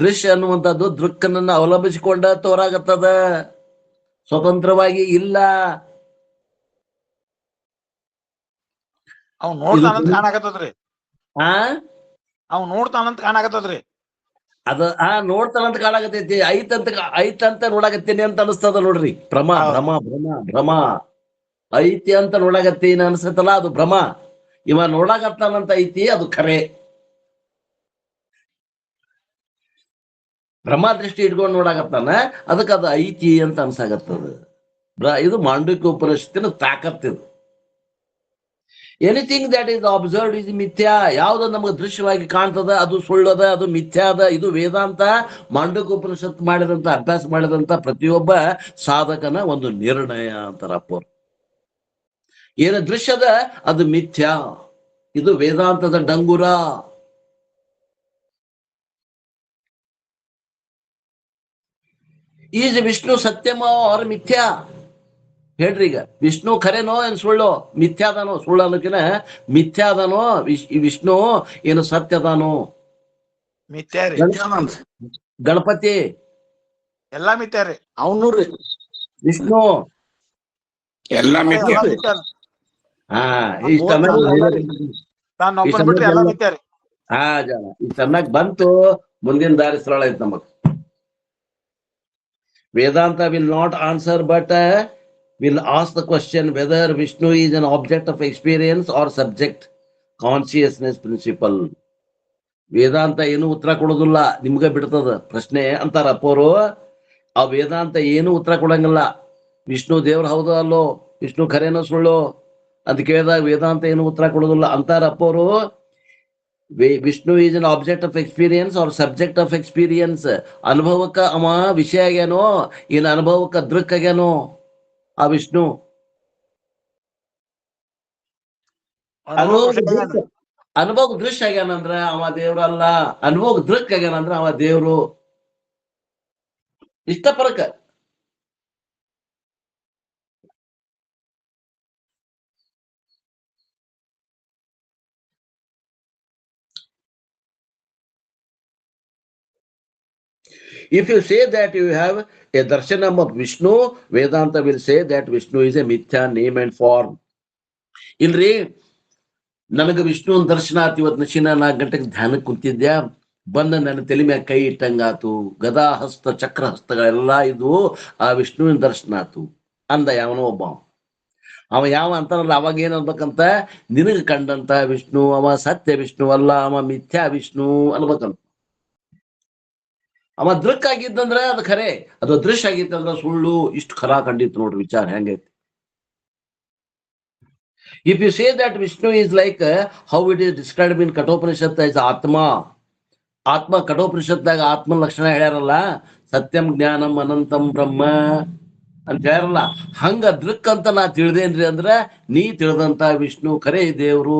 ದೃಶ್ಯ ಅನ್ನುವಂಥದ್ದು ದೃಕ್ಕನ್ನ ಅವಲಂಬಿಸಿಕೊಂಡ ತೋರಾಗತ್ತದ, ಸ್ವತಂತ್ರವಾಗಿ ಇಲ್ಲ. ಅವ್ ನೋಡ್ತಾನಂತ ಕಾಣಾಕತ್ತದ್ರಿ. ಅವ್ ನೋಡ್ತಾನಂತ ಕಾಣಾಕತ್ತದ್ರಿ. ಅದ ನೋಡ್ತಾನಂತ ಕಾಣಾಕತೈತಿ. ಐತಂತ ನೋಡಾಕತ್ತೀನಿ ಅಂತ ಅನಿಸ್ತದ ನೋಡ್ರಿ. ಭ್ರಮ ಭ್ರಮ ಭ್ರಮ ಭ್ರಮ. ಐತಿ ಅಂತ ನೋಡಾಕತ್ತೀನಿ ಅನ್ಸತ್ತಲ್ಲ, ಅದು ಭ್ರಮ. ಇವ ನೋಡಾಕತ್ತಾನಂತ ಐತಿ, ಅದು ಖರೆ. ಭ್ರಮ ದೃಷ್ಟಿ ಇಟ್ಕೊಂಡು ನೋಡಾಕತ್ತಾನ, ಅದಕ್ಕೆ ಅದು ಐತಿ ಅಂತ ಅನ್ಸಾಕತ್ತದ. ಇದು ಮಾಂಡುಕ್ಯ ಉಪನಿಷತ್ತಿನ ತಾಕತ್ತಿದು. Anything that is observed is mithya. ಯಾವ್ದು ನಮಗೆ ದೃಶ್ಯವಾಗಿ ಕಾಣ್ತದ ಅದು ಸುಳ್ಳದ, ಅದು ಮಿಥ್ಯಾದ. ಇದು ವೇದಾಂತ ಮಾಂಡುಕ್ಯ ಉಪನಿಷತ್ ಮಾಡಿದಂತ ಅಭ್ಯಾಸ ಮಾಡಿದಂತ ಪ್ರತಿಯೊಬ್ಬ ಸಾಧಕನ ಒಂದು ನಿರ್ಣಯ ಅಂತಾರಪ್ಪ. ಏನು ದೃಶ್ಯದ ಅದು ಮಿಥ್ಯಾ, ಇದು ವೇದಾಂತದ ಡಂಗುರ. ಈಸ್ ವಿಷ್ಣು ಸತ್ಯಮ ಅವ್ರ ಮಿಥ್ಯಾ? ಹೇಳ್ರಿ. ಈಗ ವಿಷ್ಣು ಖರೇನೋ ಏನ್ ಸುಳ್ಳೋ? ಮಿಥ್ಯಾದಾನೋ? ಸುಳ್ಳು ಅನ್ನೋಕಿನ ಮಿಥ್ಯಾದಾನೋ? ವಿಷ್ಣು ಏನು ಸತ್ಯದಾನೋ? ಮಿಥ್ಯಾರಿ. ಗಣಪತಿ ಎಲ್ಲಾ ಮಿಥ್ಯಾರಿ. ಅವನೂರ್ರಿ ವಿಷ್ಣು ಎಲ್ಲಾ ಮಿಥ್ಯ. ಈ ಚೆನ್ನಾಗ್ ಬಂತು. ಮುಂದಿನ ದಾರಿ ಸರಳ ಐತ್ ನಮಗ್. Vedanta will not answer but will ask the question whether Vishnu is an object of experience or subject consciousness principle. ವೇದಾಂತ ಏನು ಉತ್ತರ ಕೊಡೋದಿಲ್ಲ, ನಿಮ್ಗೆ ಬಿಡ್ತದ ಪ್ರಶ್ನೆ ಅಂತಾರ ಅಪ್ಪೋರು. ಆ ವೇದಾಂತ ಏನು ಉತ್ತರ ಕೊಡಂಗಿಲ್ಲ. ವಿಷ್ಣು ದೇವ್ರ ಹೌದು ಅಲ್ಲೋ, ವಿಷ್ಣು ಖರೇನೋ ಸುಳ್ಳು ಅಂತ ಕೇಳಿದಾಗ ವೇದಾಂತ ಏನು ಉತ್ತರ ಕೊಡೋದಿಲ್ಲ ಅಂತಾರ ಅಪ್ಪೋರು. Vishnu is an object of experience or subject of experience. ಅನುಭವಕ್ಕ ಅವ ವಿಷಯ ಆಗ್ಯಾನೋ, ಇನ್ನು ಅನುಭವಕ್ಕ ದೃಕ್ ಆಗ್ಯಾನೋ ಆ ವಿಷ್ಣು? ಅನುಭವ ದೃಶ್ಯ ಆಗ್ಯಾನಂದ್ರ ಅವ ದೇವ್ರಲ್ಲ, ಅನುಭವ ದೃಕ್ ಆಗ್ಯಾನಂದ್ರ ಅವ ದೇವ್ರು. ಇಷ್ಟ ಫರಕ. If you say that you have a darshanam of Vishnu, Vedanta will say that Vishnu is a mithya name and form. ಇಲ್ರಿ ನನಗೆ ವಿಷ್ಣುವಿನ ದರ್ಶನ ಆತು. ಇವತ್ತು ನಶಿನ 4 ಗಂಟೆಗೆ ಧ್ಯಾನಕ್ಕೆ ಕುಂತಿದ್ಯಾ, ಬಂದ ನನ್ನ ತಲೆ ಮ್ಯಾಗ ಕೈ ಇಟ್ಟಂಗಾತು, ಗದಾ ಹಸ್ತ ಚಕ್ರ ಹಸ್ತಗಳೆಲ್ಲ ಇದು ಆ ವಿಷ್ಣುವಿನ ದರ್ಶನ ಆತು ಅಂದ ಯಾವನೋ ಒಬ್ಬ. ಅವ ಯಾವ ಅಂತಾರಲ್ಲ, ಅವಾಗ ಏನ್ ಅನ್ಬೇಕಂತ, ನಿನಗೆ ಕಂಡಂತ ವಿಷ್ಣು ಅವ ಸತ್ಯ ವಿಷ್ಣು ಅಲ್ಲ, ಅವ ಮಿಥ್ಯಾ ವಿಷ್ಣು ಅನ್ಬೇಕಂತ. ಅವ ದೃಕ್ ಆಗಿದ್ದಂದ್ರ ಅದು ಖರೆ, ಅದು ದೃಶ್ಯ ಆಗಿತ್ತಂದ್ರ ಸುಳ್ಳು. ಇಷ್ಟು ಖರ ಕಂಡಿತ್ತು ನೋಡ್ರಿ, ವಿಚಾರ ಹೆಂಗೈತಿ. If you say that Vishnu is like how it is described in Kathopanishad as Atma, Atma Kathopanishadದಾಗ ಆತ್ಮ ಲಕ್ಷಣ ಹೇಳ್ಯಾರಲ್ಲ, ಸತ್ಯಂ ಜ್ಞಾನಂ ಅನಂತಂ ಬ್ರಹ್ಮ ಅಂತ ಹೇಳ್ಯಾರಲ್ಲ, ಹಂಗ ದೃಕ್ ಅಂತ ನಾ ತಿಳಿದೇನ್ರಿ ಅಂದ್ರ ನೀ ತಿಳಿದಂತ ವಿಷ್ಣು ಖರೆ ದೇವ್ರು.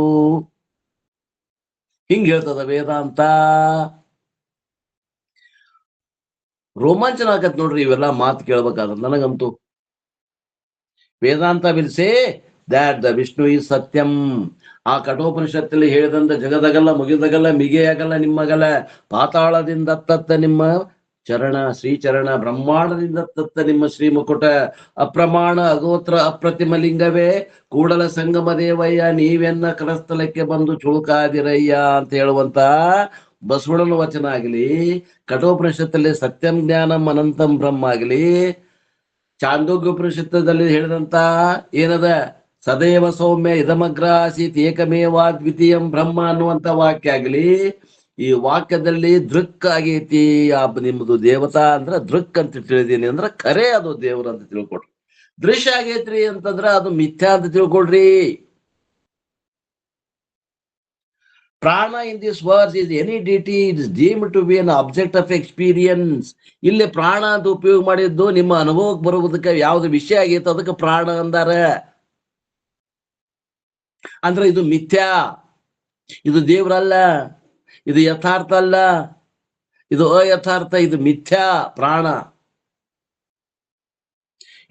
ಹಿಂಗ ಹೇಳ್ತದ ವೇದಾಂತ. ರೋಮಾಂಚನ ಆಗತ್ ನೋಡ್ರಿ ಇವೆಲ್ಲ ಮಾತು ಕೇಳ್ಬೇಕಾದ್ರೆ ನನಗಂತೂ. Vedanta will say that the Vishnu is Satyam. ಆ ಕಠೋಪನಿಷತ್ತಲ್ಲಿ ಹೇಳಿದಂತ ಜಗದಗಲ್ಲ ಮುಗಿದಗಲ್ಲ ಮಿಗೆಯಾಗಲ್ಲ ನಿಮ್ಮಗಲ್ಲ, ಪಾತಾಳದಿಂದ ತತ್ತ ನಿಮ್ಮ ಚರಣ ಶ್ರೀಚರಣ, ಬ್ರಹ್ಮಾಂಡದಿಂದ ತತ್ತ ನಿಮ್ಮ ಶ್ರೀಮುಕುಟ, ಅಪ್ರಮಾಣ ಅಗೋತ್ರ ಅಪ್ರತಿಮ ಲಿಂಗವೇ ಕೂಡಲ ಸಂಗಮ ದೇವಯ್ಯ, ನೀವೆನ್ನ ಕರಸ್ಥಲಕ್ಕೆ ಬಂದು ಚುಳುಕಾದಿರಯ್ಯ ಅಂತ ಹೇಳುವಂತ ಬಸವಣ್ಣನ ವಚನ ಆಗಲಿ, ಕಠೋಪನಿಷತ್ತಲ್ಲಿ ಸತ್ಯಂ ಜ್ಞಾನಂ ಅನಂತಂ ಬ್ರಹ್ಮ ಆಗಲಿ, ಚಾಂದೋಗ್ಯ ಉಪನಿಷತ್ತದಲ್ಲಿ ಹೇಳಿದಂತ ಏನದ ಸದೈವ ಸೌಮ್ಯ ಇದಮಗ್ರ ಆಸೀತ್ ಏಕಮೇವ ದ್ವಿತೀಯಂ ಬ್ರಹ್ಮ ಅನ್ನುವಂತ ವಾಕ್ಯ ಆಗಲಿ, ಈ ವಾಕ್ಯದಲ್ಲಿ ದೃಕ್ ಆಗೈತಿ. ನಿಮ್ದು ದೇವತಾ ಅಂದ್ರ ದೃಕ್ ಅಂತ ತಿಳಿದೀನಿ ಅಂದ್ರ ಖರೆ ಅದು ದೇವ್ರ ಅಂತ ತಿಳ್ಕೊಡ್ರಿ. ದೃಶ್ಯ ಆಗೈತ್ರಿ ಅಂತಂದ್ರ ಅದು ಮಿಥ್ಯಾ ಅಂತ ತಿಳ್ಕೊಡ್ರಿ. Prana in this verse is any deity it is deemed to be an object of experience. ಇಲ್ಲಿ ಪ್ರಾಣ ಅಂತ ಉಪಯೋಗ ಮಾಡಿದ್ದು ನಿಮ್ಮ ಅನುಭವಕ್ಕೆ ಬರುವುದಕ್ಕೆ ಯಾವ್ದು ವಿಷಯ ಆಗೈತೆ ಅದಕ್ಕೆ ಪ್ರಾಣ ಅಂದಾರ. ಅಂದ್ರೆ ಇದು ಮಿಥ್ಯಾ, ಇದು ದೇವ್ರಲ್ಲ, ಇದು ಯಥಾರ್ಥ ಅಲ್ಲ, ಇದು ಅಯಥಾರ್ಥ, ಇದು ಮಿಥ್ಯಾ ಪ್ರಾಣ.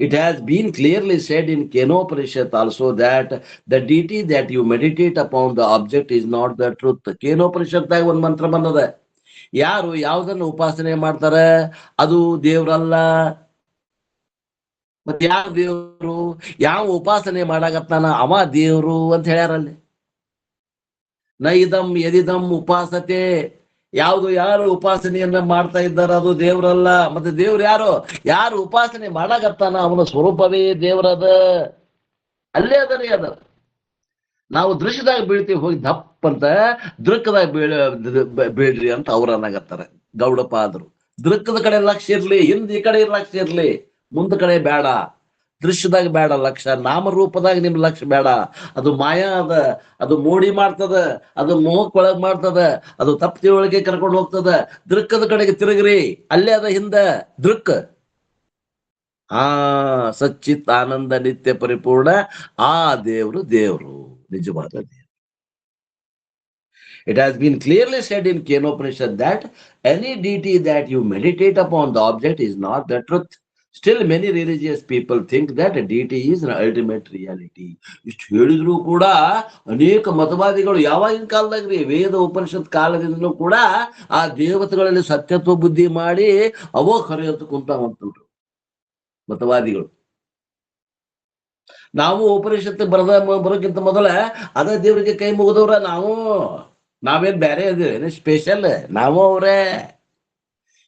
It has been clearly said in Kenopanishad also that the deity that you meditate upon the object is not the truth. Kenopanishadದಾಗ ಒಂದ್ ಮಂತ್ರ ಬಂದದ, ಯಾರು ಯಾವ್ದನ್ನು ಉಪಾಸನೆ ಮಾಡ್ತಾರ ಅದು ದೇವ್ರಲ್ಲ. ಮತ್ತೆ ಯಾವ ದೇವ್ರು, ಯಾವ ಉಪಾಸನೆ ಮಾಡಾಕತ್ತಾನ ಅವ ದೇವ್ರು ಅಂತ ಹೇಳ್ಯಾರಲ್ಲಿ. ನ ಇದಂ ಯದಿದಂ ಉಪಾಸತೆ, ಯಾವುದು ಯಾರು ಉಪಾಸನೆಯನ್ನ ಮಾಡ್ತಾ ಇದ್ದಾರ ಅದು ದೇವ್ರಲ್ಲ. ಮತ್ತೆ ದೇವ್ರು ಯಾರು, ಯಾರು ಉಪಾಸನೆ ಮಾಡಾಕತ್ತಾನ ಅವನ ಸ್ವರೂಪವೇ ದೇವ್ರದ, ಅಲ್ಲೇ ಅದರಿ ಅದ. ನಾವು ದೃಶ್ಯದಾಗ ಬೀಳ್ತೀವಿ, ಹೋಗಿ ದಪ್ಪ ಅಂತ ದೃಕ್ಕದಾಗ ಬೀಳ್ರಿ ಅಂತ ಅವ್ರ ಅನ್ನಗತ್ತಾರ ಗೌಡಪಾದರು. ದೃಕ್ಕದ ಕಡೆ ಲಕ್ಷ್ಯ ಇರ್ಲಿ, ಹಿಂದ್ ಈ ಕಡೆ ಲಕ್ಷ್ಯ ಇರ್ಲಿ, ಮುಂದ ಕಡೆ ಬೇಡ. ದೃಶ್ಯದಾಗ ಬೇಡ ಲಕ್ಷ್ಯ, ನಾಮರೂಪದಾಗ ನಿಮ್ ಲಕ್ಷ್ಯ ಬೇಡ. ಅದು ಮಾಯಾ ಅದ, ಅದು ಮೋಡಿ ಮಾಡ್ತದ, ಅದು ಮೋಹಕ್ ಒಳಗ್ ಮಾಡ್ತದ, ಅದು ತಪ್ಪು ತಿಳುವಳಿಕೆ ಕರ್ಕೊಂಡು ಹೋಗ್ತದ. ದೃಕ್ಕದ ಕಡೆಗೆ ತಿರುಗ್ರಿ, ಅಲ್ಲೇ ಅದ ಹಿಂದ ದೃಕ್. ಸಚ್ಚಿತ್ ಆನಂದ ನಿತ್ಯ ಪರಿಪೂರ್ಣ ಆ ದೇವ್ರು ದೇವ್ರು, ನಿಜವಾದ ದೇವ್ರು. It has been clearly said in Kenopanishad that any deity that you meditate upon the object is not the truth. Still many religious people think that a deity is an ultimate reality. ಇಷ್ಟು ಹೇಳಿದ್ರು ಕೂಡ ಅನೇಕ ಮತವಾದಿಗಳು ಯಾವಾಗಿನ ಕಾಲದಾಗ್ರಿ, ವೇದ ಉಪನಿಷತ್ ಕಾಲದಿಂದಲೂ ಕೂಡ ಆ ದೇವತೆಗಳಲ್ಲಿ ಸತ್ಯತ್ವ ಬುದ್ಧಿ ಮಾಡಿ ಅವೋ ಖರೆ ಅಂತ ಕುಂತಾವಂತಂದ್ರು ಮತವಾದಿಗಳು. ನಾವು ಉಪನಿಷತ್ತು ಬರೋಕ್ಕಿಂತ ಮೊದಲ ಅದ ದೇವರಿಗೆ ಕೈ ಮುಗಿದವ್ರ ನಾವೇನ್ ಬೇರೆ ಅದೇನು ಸ್ಪೆಷಲ್, ನಾವು ಅವ್ರೇ.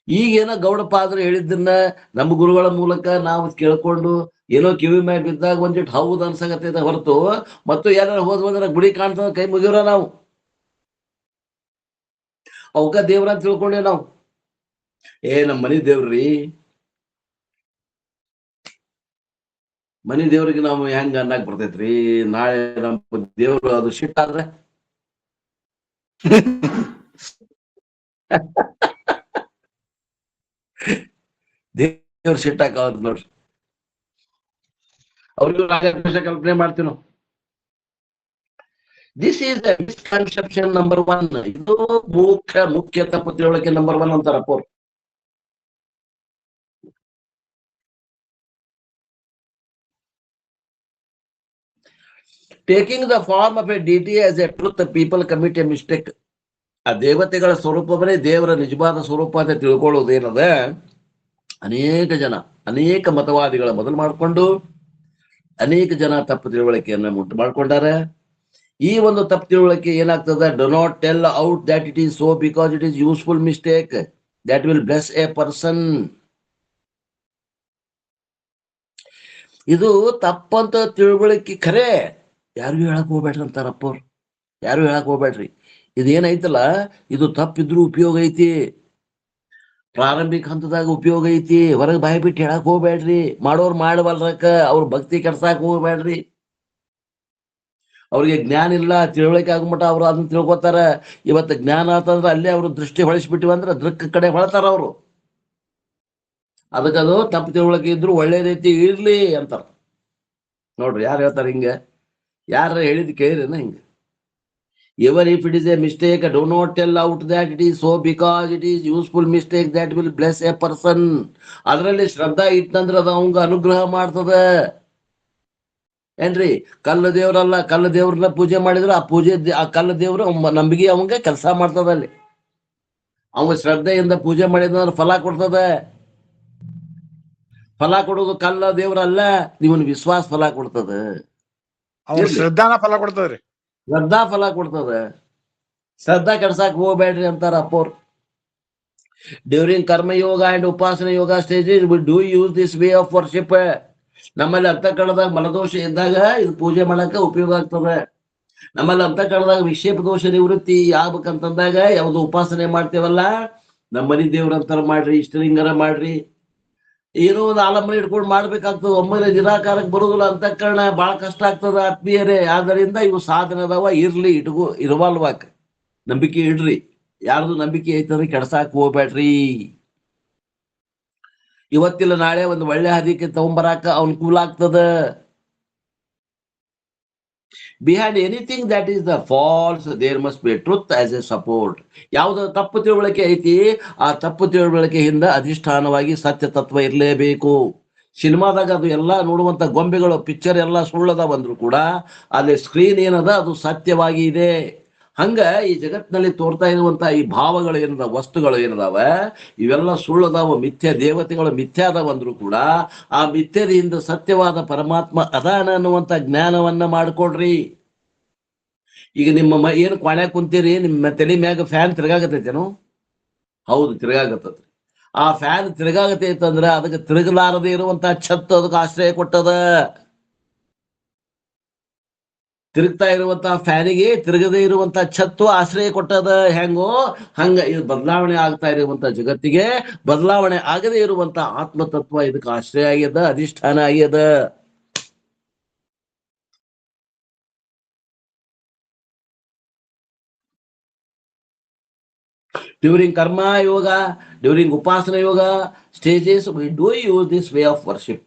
ಈಗೇನೋ ಗೌಡಪಾದರು ಹೇಳಿದ್ದನ್ನ ನಮ್ಮ ಗುರುಗಳ ಮೂಲಕ ನಾವು ಕೇಳ್ಕೊಂಡು ಏನೋ ಕಿವಿ ಮ್ಯಾಗ ಬಿದ್ದಾಗ ಒಂದಿಟ್ಟು ಹೌದು ಅನ್ಸಕತ್ತೈತೆ ಹೊರತು, ಮತ್ತು ಏನಾರ ಹೋದ್ ಬಂದ್ರೆ ಗುಡಿ ಕಾಣ್ತದ ಕೈ ಮುಗಿವ್ರ ನಾವು. ಅವಕ್ಕ ದೇವ್ರ ಅಂತ ತಿಳ್ಕೊಂಡೇವ್ ನಾವು. ನಮ್ಮ ಮನಿ ದೇವ್ರಿ, ಮನಿ ದೇವ್ರಿಗೆ ನಾವು ಹೆಂಗ ಅನ್ನಕ್ ಬರ್ತೈತ್ರಿ. ನಾಳೆ ನಮ್ಮ ದೇವ್ರು ಅದು ಸಿಟ್ಟಾದ್ರೆ ದೇವ್ರ ಸಿಟ್ಟಾಕದ್ ನೋಡ್ರಿ. ಅವ್ರಿಗೂ ಕಲ್ಪನೆ ಮಾಡ್ತೀವಿ ನಾವು. This is the misconception number 1. ಇದು ಮುಖ್ಯ ತಪ್ಪು ತಿಳುವಳಿಕೆ number 1 ಅಂತಾರಪ್ಪ. Taking the form of a deity as a truth, people commit a mistake. ಆ ದೇವತೆಗಳ ಸ್ವರೂಪವೇ ದೇವರ ನಿಜವಾದ ಸ್ವರೂಪ ಅಂತ ತಿಳ್ಕೊಳ್ಳೋದೇನದ, ಅನೇಕ ಜನ ಅನೇಕ ಮತವಾದಿಗಳ ಮೊದಲು ಮಾಡಿಕೊಂಡು ಅನೇಕ ಜನ ತಪ್ಪು ತಿಳುವಳಿಕೆಯನ್ನ ಉಂಟು ಮಾಡ್ಕೊಂಡಾರ. ಈ ಒಂದು ತಪ್ಪು ತಿಳುವಳಿಕೆ ಏನಾಗ್ತದ, do not tell out that it is so because it is useful mistake that will bless A person. ಇದು ತಪ್ಪಂತ ತಿಳುವಳಿಕೆ ಖರೆ, ಯಾರಿಗೂ ಹೇಳಕ್ ಹೋಗ್ಬೇಡ್ರಿ ಅಂತಾರಪ್ಪ ಅವ್ರು. ಯಾರು ಹೇಳಕ್ ಹೋಗ್ಬೇಡ್ರಿ, ಇದೇನೈತಲ್ಲ ಇದು ತಪ್ಪಿದ್ರು ಉಪಯೋಗ ಐತಿ, ಪ್ರಾರಂಭಿಕ ಹಂತದಾಗ ಉಪಯೋಗ ಐತಿ, ಹೊರಗೆ ಬಾಯಿ ಬಿಟ್ಟು ಹೇಳಕ್ ಹೋಗ್ಬೇಡ್ರಿ. ಮಾಡೋರು ಮಾಡಬಲ್ರಕ್ಕ ಅವ್ರ ಭಕ್ತಿ ಕೆಡ್ಸಾಕ್ ಹೋಗ್ಬೇಡ್ರಿ. ಅವ್ರಿಗೆ ಜ್ಞಾನ ಇಲ್ಲ, ತಿಳುವಳಿಕೆ ಆಗ್ಮಟ ಅವ್ರು ಅದನ್ನ ತಿಳ್ಕೊತಾರ. ಇವತ್ತು ಜ್ಞಾನ ಆತಂದ್ರ ಅಲ್ಲೇ ಅವ್ರು ದೃಷ್ಟಿ ಹೊಳಿಸ್ಬಿಟ್ಟಿವಂದ್ರ ದೃಕ್ ಕಡೆ ಹೊಳ್ತಾರ ಅವರು. ಅದಕ್ಕದು ತಪ್ಪು ತಿಳುವಳಿಕೆ ಇದ್ರು ಒಳ್ಳೇದೈತಿ ಇರ್ಲಿ ಅಂತಾರ. ನೋಡ್ರಿ ಯಾರು ಹೇಳ್ತಾರ ಹಿಂಗ? ಯಾರ ಹೇಳಿದ್ ಕೇಳಿರೇನ ಹಿಂಗ? Ever if it is A mistake do not tell out that it is so because it is useful mistake that will bless A person. ಅದರಲ್ಲಿ ಶ್ರದ್ಧಾ ಇಟ್ಟಂದ್ರ ಅದು ಅವಂಗ ಅನುಗ್ರಹ ಮಾಡ್ತದ. ಏನ್ರಿ, ಕಲ್ಲು ದೇವ್ರಲ್ಲ, ಕಲ್ಲು ದೇವ್ರನ್ನ ಪೂಜೆ ಮಾಡಿದ್ರೆ ಆ ಪೂಜೆ ಆ ಕಲ್ಲು ದೇವ್ರು ನಂಬಿಕೆ ಅವಂಗ ಕೆಲಸ ಮಾಡ್ತದ. ಅಲ್ಲಿ ಅವ ಶ್ರದ್ಧೆಯಿಂದ ಪೂಜೆ ಮಾಡಿದ್ರ ಫಲ ಕೊಡ್ತದ. ಫಲ ಕೊಡೋದು ಕಲ್ಲ ದೇವ್ರಲ್ಲ, ನಿಮ್ಮನ್ ವಿಶ್ವಾಸ ಫಲ ಕೊಡ್ತದ. ಅವ್ರ ಶ್ರದ್ಧಾನ ಫಲ ಕೊಡ್ತದ್ರಿ. ಶ್ರದ್ಧಾ ಫಲ ಕೊಡ್ತದ. ಶ್ರದ್ಧಾ ಕೆಡ್ಸಾಕ್ ಹೋಗ್ಬೇಡ್ರಿ ಅಂತಾರ ಅಪ್ಪೋರ್. During karma yoga and Upasana yoga stages we do use this way of worship. ನಮ್ಮಲ್ಲಿ ಅಂತಃಕರಣದಾಗ ಮಲದೋಷ ಇದ್ದಾಗ ಇದು ಪೂಜೆ ಮಾಡಕ ಉಪಯೋಗ ಆಗ್ತದೆ. ನಮ್ಮಲ್ಲಿ ಅಂತಃಕರಣದಾಗ ವಿಕ್ಷೇಪ ದೋಷ ನಿವೃತ್ತಿ ಆಗ್ಬೇಕಂತಂದಾಗ ಯಾವ್ದು ಉಪಾಸನೆ ಮಾಡ್ತೇವಲ್ಲ, ನಮ್ಮ ಮನಿ ದೇವ್ರಂತಾರ ಮಾಡ್ರಿ, ಇಷ್ಟಲಿಂಗರ ಮಾಡ್ರಿ, ಏನೋ ಒಂದು ಆಲಂಬನೆ ಇಟ್ಕೊಂಡು ಮಾಡ್ಬೇಕಾಗ್ತದ. ಒಮ್ಮೆಲೆ ನಿರಾಕಾರಕ್ಕೆ ಬರುದಿಲ್ಲ, ಅಂತಃಕರಣ ಬಹಳ ಕಷ್ಟ ಆಗ್ತದ ಆತ್ಮೀಯರೇ. ಆದ್ದರಿಂದ ಇವು ಸಾಧನೆ ಅದಾವ, ಇರ್ಲಿ, ಇರುವಲ್ವಾಕ ನಂಬಿಕೆ ಇಡ್ರಿ. ಯಾರ್ದು ನಂಬಿಕೆ ಐತಂದ್ರೆ ಕೆಡ್ಸಾಕ್ ಹೋಗ್ಬೇಡ್ರಿ. ಇವತ್ತಿಲ್ಲ ನಾಳೆ ಒಂದು ಒಳ್ಳೆ ಹದಿಕೆ ತಗೊಂಬರಾಕ ಅನುಕೂಲ ಆಗ್ತದ. Behind anything that is the false there must be truth as a support. ಯಾವ್ದು ತಪ್ಪು ತಿಳುವಳಿಕೆ ಐತಿ, ಆ ತಪ್ಪು ತಿಳುವಳಿಕೆಯಿಂದ ಅಧಿಷ್ಠಾನವಾಗಿ ಸತ್ಯ ತತ್ವ ಇರಲೇಬೇಕು. ಸಿನಿಮಾದಾಗ ಅದು ಎಲ್ಲ ನೋಡುವಂತ ಗೊಂಬೆಗಳು ಪಿಕ್ಚರ್ ಎಲ್ಲ ಸುಳ್ಳದ ಬಂದ್ರು ಕೂಡ ಅಲ್ಲಿ ಸ್ಕ್ರೀನ್ ಏನದ ಅದು ಸತ್ಯವಾಗಿ ಇದೆ. ಹಂಗ ಈ ಜಗತ್ತಿನಲ್ಲಿ ತೋರ್ತಾ ಇರುವಂತ ಈ ಭಾವಗಳು ಏನದ, ವಸ್ತುಗಳು ಏನದಾವ, ಇವೆಲ್ಲ ಸುಳ್ಳದಾವ, ಮಿಥ್ಯ ದೇವತೆಗಳು ಮಿಥ್ಯಾದವ ಅಂದ್ರು ಕೂಡ ಆ ಮಿಥ್ಯದಿಂದ ಸತ್ಯವಾದ ಪರಮಾತ್ಮ ಅದಾನ ಅನ್ನುವಂತ ಜ್ಞಾನವನ್ನ ಮಾಡ್ಕೊಡ್ರಿ. ಈಗ ನಿಮ್ಮ ಏನು ಕ್ವಾಣ್ಯಾಗ ಕುಂತೀರಿ, ನಿಮ್ಮ ತಲೆ ಮ್ಯಾಗ ಫ್ಯಾನ್ ತಿರ್ಗಾಗತೈತೇನು? ಹೌದು, ತಿರ್ಗಾಗತ್ತದ್ರಿ. ಆ ಫ್ಯಾನ್ ತಿರ್ಗಾಗತೈತಂದ್ರ ಅದಕ್ಕೆ ತಿರುಗಲಾರದೆ ಇರುವಂತ ಛತ್ತು ಅದಕ್ಕೆ ಆಶ್ರಯ ಕೊಟ್ಟದ. ತಿರುಗ್ತಾ ಇರುವಂತಹ ಫ್ಯಾನಿಗೆ ತಿರುಗದೇ ಇರುವಂತ ಛತ್ತು ಆಶ್ರಯ ಕೊಟ್ಟದ. ಹೆಂಗೋ ಹಂಗ ಇದು ಬದಲಾವಣೆ ಆಗ್ತಾ ಇರುವಂತ ಜಗತ್ತಿಗೆ ಬದಲಾವಣೆ ಆಗದೇ ಇರುವಂತ ಆತ್ಮತತ್ವ ಇದಕ್ಕೆ ಆಶ್ರಯ ಆಗ್ಯದ, ಅಧಿಷ್ಠಾನ ಆಗ್ಯದ. During karma yoga, during upasana yoga stages we do use this way of worship.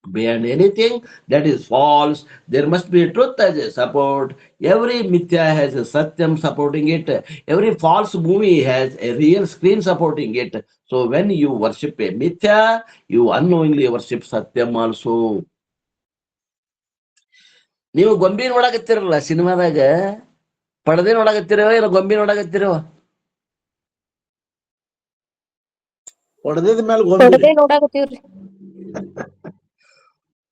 Beyond anything that is false, there must be a truth as a support. Every mithya has a satyam supporting it. Every false movie has a real screen supporting it. So when you worship a mithya, you unknowingly worship satyam also. ನೀವು ಗೊಂಬಿ ನೋಡಕತ್ತಿರಲ್ಲ ಸಿನಿಮಾದಾಗ, ಪಡದೆ ನೋಡಕತ್ತಿರವ ಇಲ್ಲ ಗೊಂಬಿ ನೋಡಕತ್ತಿರವ? ಹೊಡೆದ ಮೇಲೆ ನೋಡಾಕತ್ತೀವ್ರಿ.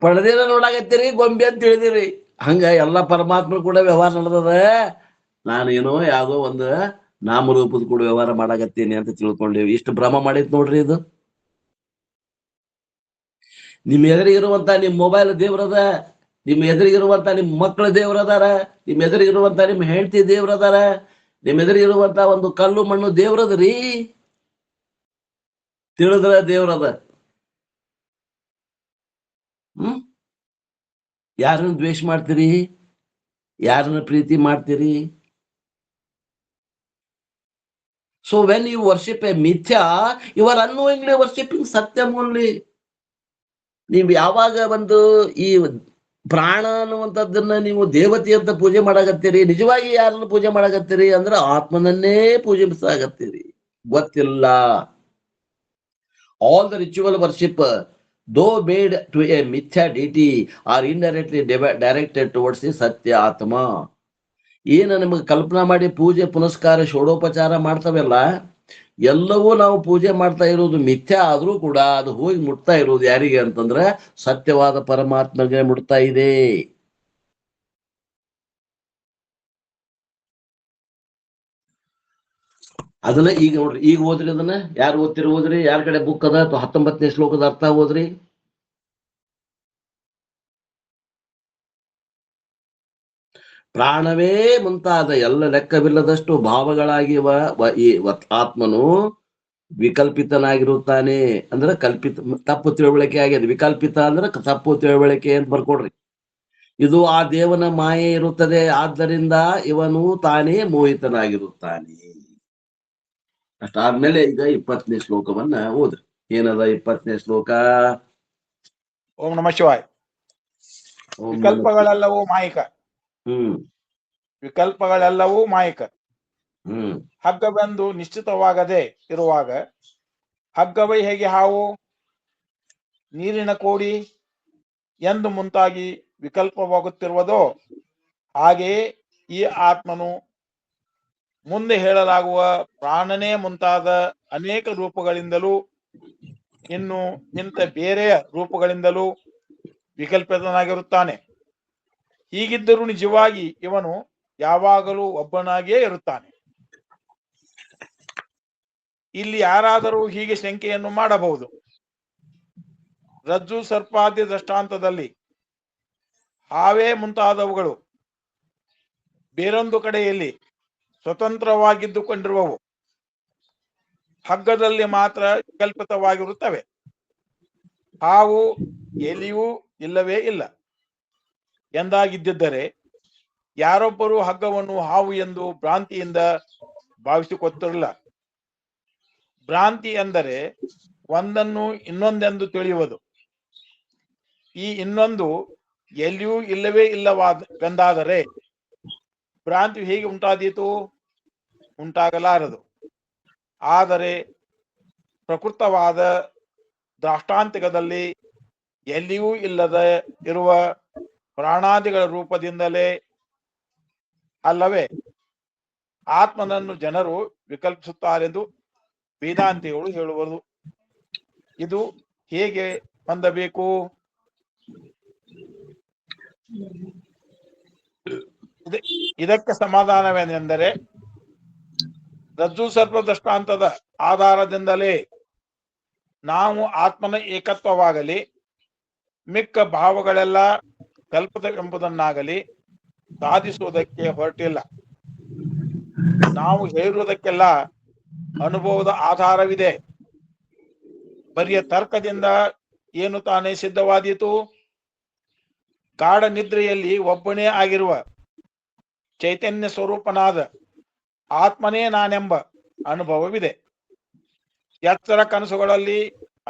ಪಡದೇನ ನೋಡಾಕತ್ತೀರಿ, ಗೊಂಬೆ ಅಂತ ತಿಳಿದಿರಿ. ಹಂಗ ಎಲ್ಲಾ ಪರಮಾತ್ಮ ಕೂಡ ವ್ಯವಹಾರ ನಡೆದದ. ನಾನೇನೋ ಯಾವ್ದೋ ಒಂದು ನಾಮರೂಪದ ಕೂಡ ವ್ಯವಹಾರ ಮಾಡಾಕತ್ತೀನಿ ಅಂತ ತಿಳ್ಕೊಂಡೇವಿ. ಇಷ್ಟು ಭ್ರಮ ಮಾಡಿತ್ ನೋಡ್ರಿ ಇದು. ನಿಮ್ ಎದುರಿಗಿರುವಂತ ನಿಮ್ ಮೊಬೈಲ್ ದೇವ್ರದ, ನಿಮ್ ಎದುರಿಗಿರುವಂತ ನಿಮ್ ಮಕ್ಕಳ ದೇವ್ರದಾರ, ನಿಮ್ ಎದುರಿಗಿರುವಂತ ನಿಮ್ ಹೆಂಡತಿ ದೇವ್ರದಾರ, ನಿಮ್ ಎದುರಿಗಿರುವಂತ ಒಂದು ಕಲ್ಲು ಮಣ್ಣು ದೇವ್ರದ್ರಿ. ತಿಳಿದ್ರ ದೇವ್ರದ. ಯಾರನ್ನ ದ್ವೇಷ ಮಾಡ್ತೀರಿ, ಯಾರನ್ನ ಪ್ರೀತಿ ಮಾಡ್ತೀರಿ? So when you worship a mithya, you are unknowingly worshipping satyam only. ನೀವು ಯಾವಾಗ ಒಂದು ಈ ಪ್ರಾಣ ಅನ್ನುವಂಥದ್ದನ್ನ ನೀವು ದೇವತೆ ಅಂತ ಪೂಜೆ ಮಾಡಾಕತ್ತೀರಿ, ನಿಜವಾಗಿ ಯಾರನ್ನ ಪೂಜೆ ಮಾಡಾಕತ್ತೀರಿ ಅಂದ್ರೆ ಆತ್ಮನನ್ನೇ ಪೂಜಿಸಾಗತ್ತೀರಿ. ಗೊತ್ತಿಲ್ಲ. All the ritual worship though made to a mithya deity are indirectly directed towards the satya atma. ಏನ ನಿಮಗೆ ಕಲ್ಪನಾ ಮಾಡಿ ಪೂಜೆ ಪುನಸ್ಕಾರ ಷೋಡೋಪಚಾರ ಮಾಡ್ತವೆಲ್ಲ ಎಲ್ಲವೂ ನಾವು ಪೂಜೆ ಮಾಡ್ತಾ ಇರೋದು ಮಿಥ್ಯಾ ಆದ್ರೂ ಕೂಡ ಅದು ಹೋಗಿ ಮುಟ್ತಾ ಇರೋದು ಯಾರಿಗೆ ಅಂತಂದ್ರೆ ಸತ್ಯವಾದ ಪರಮಾತ್ಮಗೆ ಮುಟ್ತಾ ಇದೆ. ಅದನ್ನ ಈಗ ನೋಡ್ರಿ, ಈಗ ಓದ್ರಿ, ಅದನ್ನ ಯಾರು ಓದ್ರಿ, ಯಾರ ಕಡೆ ಬುಕ್ ಅದ ಅಥವಾ 19ನೇ ಶ್ಲೋಕದ ಅರ್ಥ ಓದ್ರಿ. ಪ್ರಾಣವೇ ಮುಂತಾದ ಎಲ್ಲ ಲೆಕ್ಕವಿಲ್ಲದಷ್ಟು ಭಾವಗಳಾಗಿವ ಈ ಆತ್ಮನು ವಿಕಲ್ಪಿತನಾಗಿರುತ್ತಾನೆ. ಅಂದ್ರೆ ಕಲ್ಪಿತ, ತಪ್ಪು ತಿಳುವಳಿಕೆ ಆಗ್ಯದ. ವಿಕಲ್ಪಿತ ಅಂದ್ರೆ ತಪ್ಪು ತಿಳುವಳಿಕೆ ಅಂತ ಬರ್ಕೊಡ್ರಿ. ಇದು ಆ ದೇವನ ಮಾಯೆ ಇರುತ್ತದೆ, ಆದ್ದರಿಂದ ಇವನು ತಾನೇ ಮೋಹಿತನಾಗಿರುತ್ತಾನೆ. ಅಷ್ಟಾದ್ಮೇಲೆ ಈಗ 20ನೇ ಶ್ಲೋಕವನ್ನ ಓದ್ರಿ. ಏನದ 20ನೇ ಶ್ಲೋಕ? ಓಂ ನಮಃ ಶಿವಾಯ. ವಿಕಲ್ಪಗಳೆಲ್ಲವೂ ಮಾಯಿಕ. ವಿಕಲ್ಪಗಳೆಲ್ಲವೂ ಮಾಯಿಕ. ಹಗ್ಗವೆಂದು ನಿಶ್ಚಿತವಾಗದೆ ಇರುವಾಗ ಹಗ್ಗವೇ ಹೇಗೆ ಹಾವು, ನೀರಿನ ಕೋಡಿ ಎಂದು ಮುಂತಾಗಿ ವಿಕಲ್ಪವಾಗುತ್ತಿರುವುದೋ ಹಾಗೆಯೇ ಈ ಆತ್ಮನು ಮುಂದೆ ಹೇಳಲಾಗುವ ಪ್ರಾಣನೇ ಮುಂತಾದ ಅನೇಕ ರೂಪಗಳಿಂದಲೂ ಇನ್ನು ಇಂಥ ಬೇರೆಯ ರೂಪಗಳಿಂದಲೂ ವಿಕಲ್ಪಿತನಾಗಿರುತ್ತಾನೆ. ಹೀಗಿದ್ದರೂ ನಿಜವಾಗಿ ಇವನು ಯಾವಾಗಲೂ ಒಬ್ಬನಾಗಿಯೇ ಇರುತ್ತಾನೆ. ಇಲ್ಲಿ ಯಾರಾದರೂ ಹೀಗೆ ಶಂಕೆಯನ್ನು ಮಾಡಬಹುದು. ರಜ್ಜು ಸರ್ಪಾದಿ ದೃಷ್ಟಾಂತದಲ್ಲಿ ಹಾವೇ ಮುಂತಾದವುಗಳು ಬೇರೊಂದು ಕಡೆಯಲ್ಲಿ ಸ್ವತಂತ್ರವಾಗಿದ್ದುಕೊಂಡಿರುವವು, ಹಗ್ಗದಲ್ಲಿ ಮಾತ್ರ ವಿಕಲ್ಪಿತವಾಗಿರುತ್ತವೆ. ಹಾವು ಎಲ್ಲಿಯೂ ಇಲ್ಲವೇ ಇಲ್ಲ ಎಂದಾಗಿದ್ದರೆ ಯಾರೊಬ್ಬರು ಹಗ್ಗವನ್ನು ಹಾವು ಎಂದು ಭ್ರಾಂತಿಯಿಂದ ಭಾವಿಸಿಕೊತ್ತಿರಲಿಲ್ಲ. ಭ್ರಾಂತಿ ಎಂದರೆ ಒಂದನ್ನು ಇನ್ನೊಂದೆಂದು ತಿಳಿಯುವುದು. ಈ ಇನ್ನೊಂದು ಎಲ್ಲಿಯೂ ಇಲ್ಲವೇ ಇಲ್ಲವೆಂದಾದರೆ ಭ್ರಾಂತಿ ಹೇಗೆ ಉಂಟಾದೀತು? ಉಂಟಾಗಲಾರದು. ಆದರೆ ಪ್ರಕೃತವಾದ ದಾಷ್ಟಾಂತಿಕದಲ್ಲಿ ಎಲ್ಲಿಯೂ ಇಲ್ಲದೆ ಇರುವ ಪ್ರಾಣಾದಿಗಳ ರೂಪದಿಂದಲೇ ಅಲ್ಲವೇ ಆತ್ಮನನ್ನು ಜನರು ವಿಕಲ್ಪಿಸುತ್ತಾರೆಂದು ವೇದಾಂತಿಗಳು ಹೇಳುವರು. ಇದು ಹೇಗೆ ಹೊಂದಬೇಕು? ಇದಕ್ಕೆ ಸಮಾಧಾನವೇನೆಂದರೆ ರಜ್ಜು ಸರ್ಪ ದೃಷ್ಟಾಂತದ ಆಧಾರದಿಂದಲೇ ನಾವು ಆತ್ಮನ ಏಕತ್ವವಾಗಲಿ ಮಿಕ್ಕ ಭಾವಗಳೆಲ್ಲ ಕಲ್ಪಿತವೆಂಬುದನ್ನಾಗಲಿ ಸಾಧಿಸುವುದಕ್ಕೆ ಹೊರಟಿಲ್ಲ. ನಾವು ಹೇಳಿರುವುದಕ್ಕೆಲ್ಲ ಅನುಭವದ ಆಧಾರವಿದೆ. ಬರಿಯ ತರ್ಕದಿಂದ ಏನು ತಾನೇ ಸಿದ್ಧವಾದೀತು? ಗಾಢ ನಿದ್ರೆಯಲ್ಲಿ ಒಬ್ಬನೇ ಆಗಿರುವ ಚೈತನ್ಯ ಸ್ವರೂಪನಾದ ಆತ್ಮನೇ ನಾನೆಂಬ ಅನುಭವವಿದೆ. ಎಚ್ಚರ ಕನಸುಗಳಲ್ಲಿ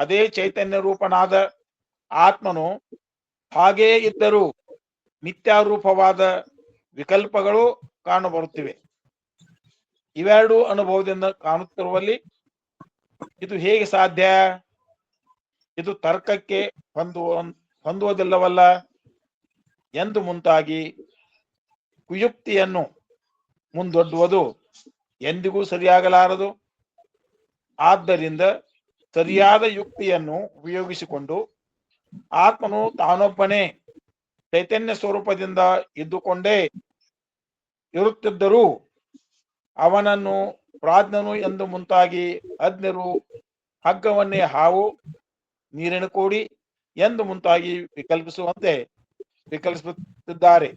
ಅದೇ ಚೈತನ್ಯ ರೂಪನಾದ ಆತ್ಮನು ಹಾಗೇ ಇದ್ದರೂ ಮಿಥ್ಯಾರೂಪವಾದ ವಿಕಲ್ಪಗಳು ಕಾಣಬರುತ್ತಿವೆ. ಇವೆರಡೂ ಅನುಭವದಿಂದ ಕಾಣುತ್ತಿರುವಲ್ಲಿ ಇದು ಹೇಗೆ ಸಾಧ್ಯ? ಇದು ತರ್ಕಕ್ಕೆ ಹೊಂದುವುದಿಲ್ಲವಲ್ಲ ಎಂದು ಮುಂತಾಗಿ ಕುಯುಕ್ತಿಯನ್ನು ಮುಂದೊಡ್ಡುವುದು ಎಂದಿಗೂ ಸರಿಯಾಗಲಾರದು. ಆದ್ದರಿಂದ ಸರಿಯಾದ ಯುಕ್ತಿಯನ್ನು ಉಪಯೋಗಿಸಿಕೊಂಡು ಆತ್ಮನು ತಾನೊಬ್ಬನೇ ಚೈತನ್ಯ ಸ್ವರೂಪದಿಂದ ಇದ್ದುಕೊಂಡೇ ಇರುತ್ತಿದ್ದರೂ ಅವನನ್ನು ಪ್ರಾಜ್ಞನು ಎಂದು ಮುಂತಾಗಿ ಅಜ್ಞರು ಹಗ್ಗವನ್ನೇ ಹಾವು, ನೀರಿನ ಕೋಡಿ ಎಂದು ಮುಂತಾಗಿ ವಿಕಲ್ಪಿಸುತ್ತಿದ್ದಾರೆ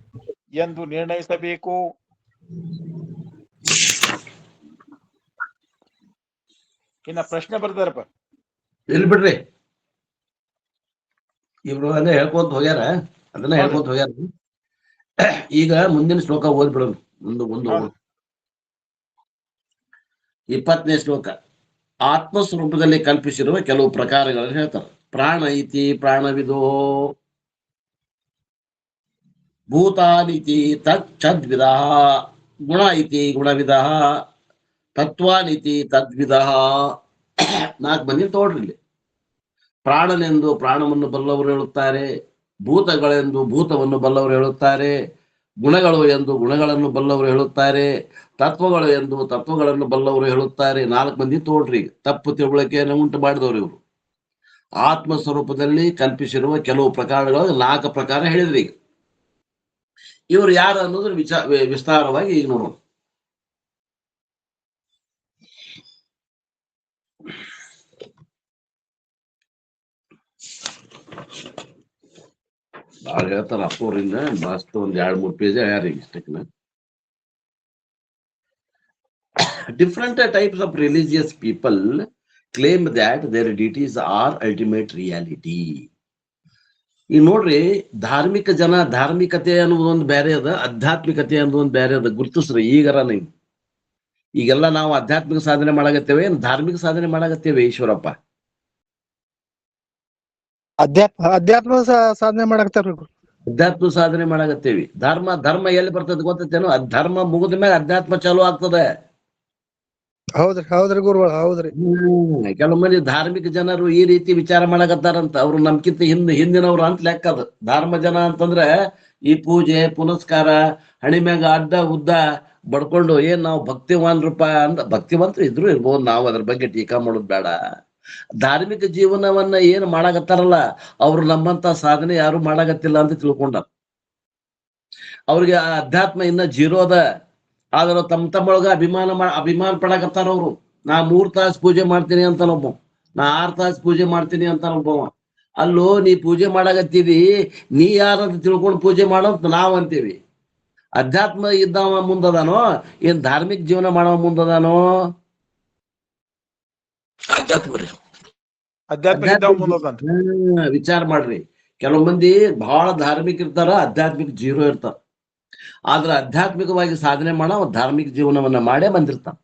ಎಂದು ನಿರ್ಣಯಿಸಬೇಕು. ಇನ್ನ ಪ್ರಶ್ನೆ ಬರ್ತಾರಪ್ಪ, ಇಲ್ಲಿ ಬಿಡ್ರಿ. ಇವ್ರು ಅದೇ ಹೇಳ್ಕೊಂತ ಹೋಗ್ಯಾರ, ಅದನ್ನ ಹೇಳ್ಕೊಂತ ಹೋಗ್ಯಾರ. ಈಗ ಮುಂದಿನ ಶ್ಲೋಕ ಓದ್ಬಿಡೋಣ. ಮುಂದೆ 20ನೇ ಶ್ಲೋಕ ಆತ್ಮಸ್ವರೂಪದಲ್ಲಿ ಕಲ್ಪಿಸಿರುವ ಕೆಲವು ಪ್ರಕಾರಗಳನ್ನು ಹೇಳ್ತಾರೆ. ಪ್ರಾಣ ಇತಿ ಪ್ರಾಣವಿದೋ, ಭೂತಾನಿತಿ ತಚ್ಛದ್ವಿದ, ಗುಣ ಇತಿ ಗುಣವಿದ, ತತ್ವಾನಿತಿ ತದ್ವಿದ. 4 ಮಂದಿ ತೋಡ್ರಿ. ಪ್ರಾಣನೆಂದು ಪ್ರಾಣವನ್ನು ಬಲ್ಲವರು ಹೇಳುತ್ತಾರೆ, ಭೂತಗಳೆಂದು ಭೂತವನ್ನು ಬಲ್ಲವರು ಹೇಳುತ್ತಾರೆ, ಗುಣಗಳು ಎಂದು ಗುಣಗಳನ್ನು ಬಲ್ಲವರು ಹೇಳುತ್ತಾರೆ, ತತ್ವಗಳು ಎಂದು ತತ್ವಗಳನ್ನು ಬಲ್ಲವರು ಹೇಳುತ್ತಾರೆ. 4 ಮಂದಿ ತೋಡ್ರಿ ತಪ್ಪು ತಿಳುವಳಿಕೆಯನ್ನು ಉಂಟು ಮಾಡಿದವರು ಇವರು. ಆತ್ಮ ಸ್ವರೂಪದಲ್ಲಿ ಕಲ್ಪಿಸಿರುವ ಕೆಲವು ಪ್ರಕಾರಗಳು 4 ಪ್ರಕಾರ ಹೇಳಿದ್ರಿ. ಈಗ ಇವರು ಯಾರು ಅನ್ನೋದ್ರ ವಿಸ್ತಾರವಾಗಿ ಈಗ ನೋಡೋಣ. ಭಾಳ ಹೇಳ್ತಾರ ಅಪ್ಪೋರಿಂದ, ಮಸ್ತ್ ಒಂದ್ 2-3 ಪೇಜ್ ಯಾರೀಗ ಇಷ್ಟಕ್ಕಿನ. Different types of religious people claim that their deities are ultimate reality. ಈಗ ನೋಡ್ರಿ, ಧಾರ್ಮಿಕ ಜನ ಧಾರ್ಮಿಕತೆ ಅನ್ನೋದೊಂದು ಬೇರೆ ಅದ, ಆಧ್ಯಾತ್ಮಿಕತೆ ಅನ್ನೋದೊಂದು ಬೇರೆ ಅದ. ಗುರುತಿಸ್ರಿ ಈಗರ ನೀವು. ಈಗೆಲ್ಲ ನಾವು ಆಧ್ಯಾತ್ಮಿಕ ಸಾಧನೆ ಮಾಡಾಕತ್ತೇವೆ, ಧಾರ್ಮಿಕ ಸಾಧನೆ ಮಾಡಾಕತ್ತೇವೆ ಈಶ್ವರಪ್ಪ? ಅಧ್ಯಾತ್ಮ ಸಾಧನೆ ಮಾಡಾಕತ್ತಾರ. ಅಧ್ಯಾತ್ಮ ಸಾಧನೆ ಮಾಡಾಕತ್ತೇವಿ. ಧರ್ಮ ಎಲ್ಲಿ ಬರ್ತದೆ ಗೊತ್ತೇನೋ? ಧರ್ಮ ಮುಗಿದ ಮೇಲೆ ಅಧ್ಯಾತ್ಮ ಚಾಲು ಆಗ್ತದೆ. ಹೌದ್ರಿ ಗುರುಗಳು, ಹೌದ್ರಿ. ಕೆಲವು ಮಂದಿ ಧಾರ್ಮಿಕ ಜನರು ಈ ರೀತಿ ವಿಚಾರ ಮಾಡಾಕತ್ತಾರಂತ. ಅವ್ರು ನಮ್ಕಿಂತ ಹಿಂದಿನವ್ರು ಅಂತ ಲೆಕ್ಕ ಅದು. ಧರ್ಮ ಜನ ಅಂತಂದ್ರೆ ಈ ಪೂಜೆ ಪುನಸ್ಕಾರ ಹಣಿ ಮ್ಯಾಗ ಅಡ್ಡ ಉದ್ದ ಬಡ್ಕೊಂಡು ಏನ್ ನಾವು ಭಕ್ತಿವಾನ್ರೂಪ ಅಂದ. ಭಕ್ತಿವಂತರು ಇದ್ರು ಇರ್ಬೋದು, ನಾವು ಅದ್ರ ಬಗ್ಗೆ ಟೀಕಾ ಮಾಡೋದು ಬೇಡ. ಧಾರ್ಮಿಕ ಜೀವನವನ್ನ ಏನ್ ಮಾಡಾಕತ್ತಾರಲ್ಲ, ಅವ್ರು ನಮ್ಮಂತ ಸಾಧನೆ ಯಾರು ಮಾಡಾಕತ್ತಿಲ್ಲ ಅಂತ ತಿಳ್ಕೊಂಡ. ಅವ್ರಿಗೆ ಆ ಅಧ್ಯಾತ್ಮ ಇನ್ನ ಜೀರೋ ಅದ. ಆದ್ರೆ ತಮ್ಮೊಳಗ ಅಭಿಮಾನ ಪಡಾಕತ್ತಾರ ಅವ್ರು. ನಾ 3 ತಾಸು ಪೂಜೆ ಮಾಡ್ತೀನಿ ಅಂತ ಒಬ್ಬ, ನಾ 6 ತಾಸು ಪೂಜೆ ಮಾಡ್ತೀನಿ ಅಂತ ಒಬ್ಬವ. ಅಲ್ಲೋ, ನೀ ಪೂಜೆ ಮಾಡಾಕತ್ತೀವಿ, ನೀ ಯಾರಂತ ತಿಳ್ಕೊಂಡು ಪೂಜೆ ಮಾಡೋಂತ ನಾವ್ ಅಂತೀವಿ. ಅಧ್ಯಾತ್ಮ ಇದ್ದವ ಮುಂದದಾನೋ ಏನ್ ಧಾರ್ಮಿಕ ಜೀವನ ಮಾಡವ ಮುಂದದಾನೋ? ವಿಚಾರ ಮಾಡ್ರಿ. ಕೆಲವು ಮಂದಿ ಬಹಳ ಧಾರ್ಮಿಕ ಇರ್ತಾರ, ಆಧ್ಯಾತ್ಮಿಕ ಜೀರೋ ಇರ್ತಾರ. ಆದ್ರೆ ಆಧ್ಯಾತ್ಮಿಕವಾಗಿ ಸಾಧನೆ ಮಾಡೋ ಧಾರ್ಮಿಕ ಜೀವನವನ್ನ ಮಾಡೇ ಬಂದಿರ್ತಾನ.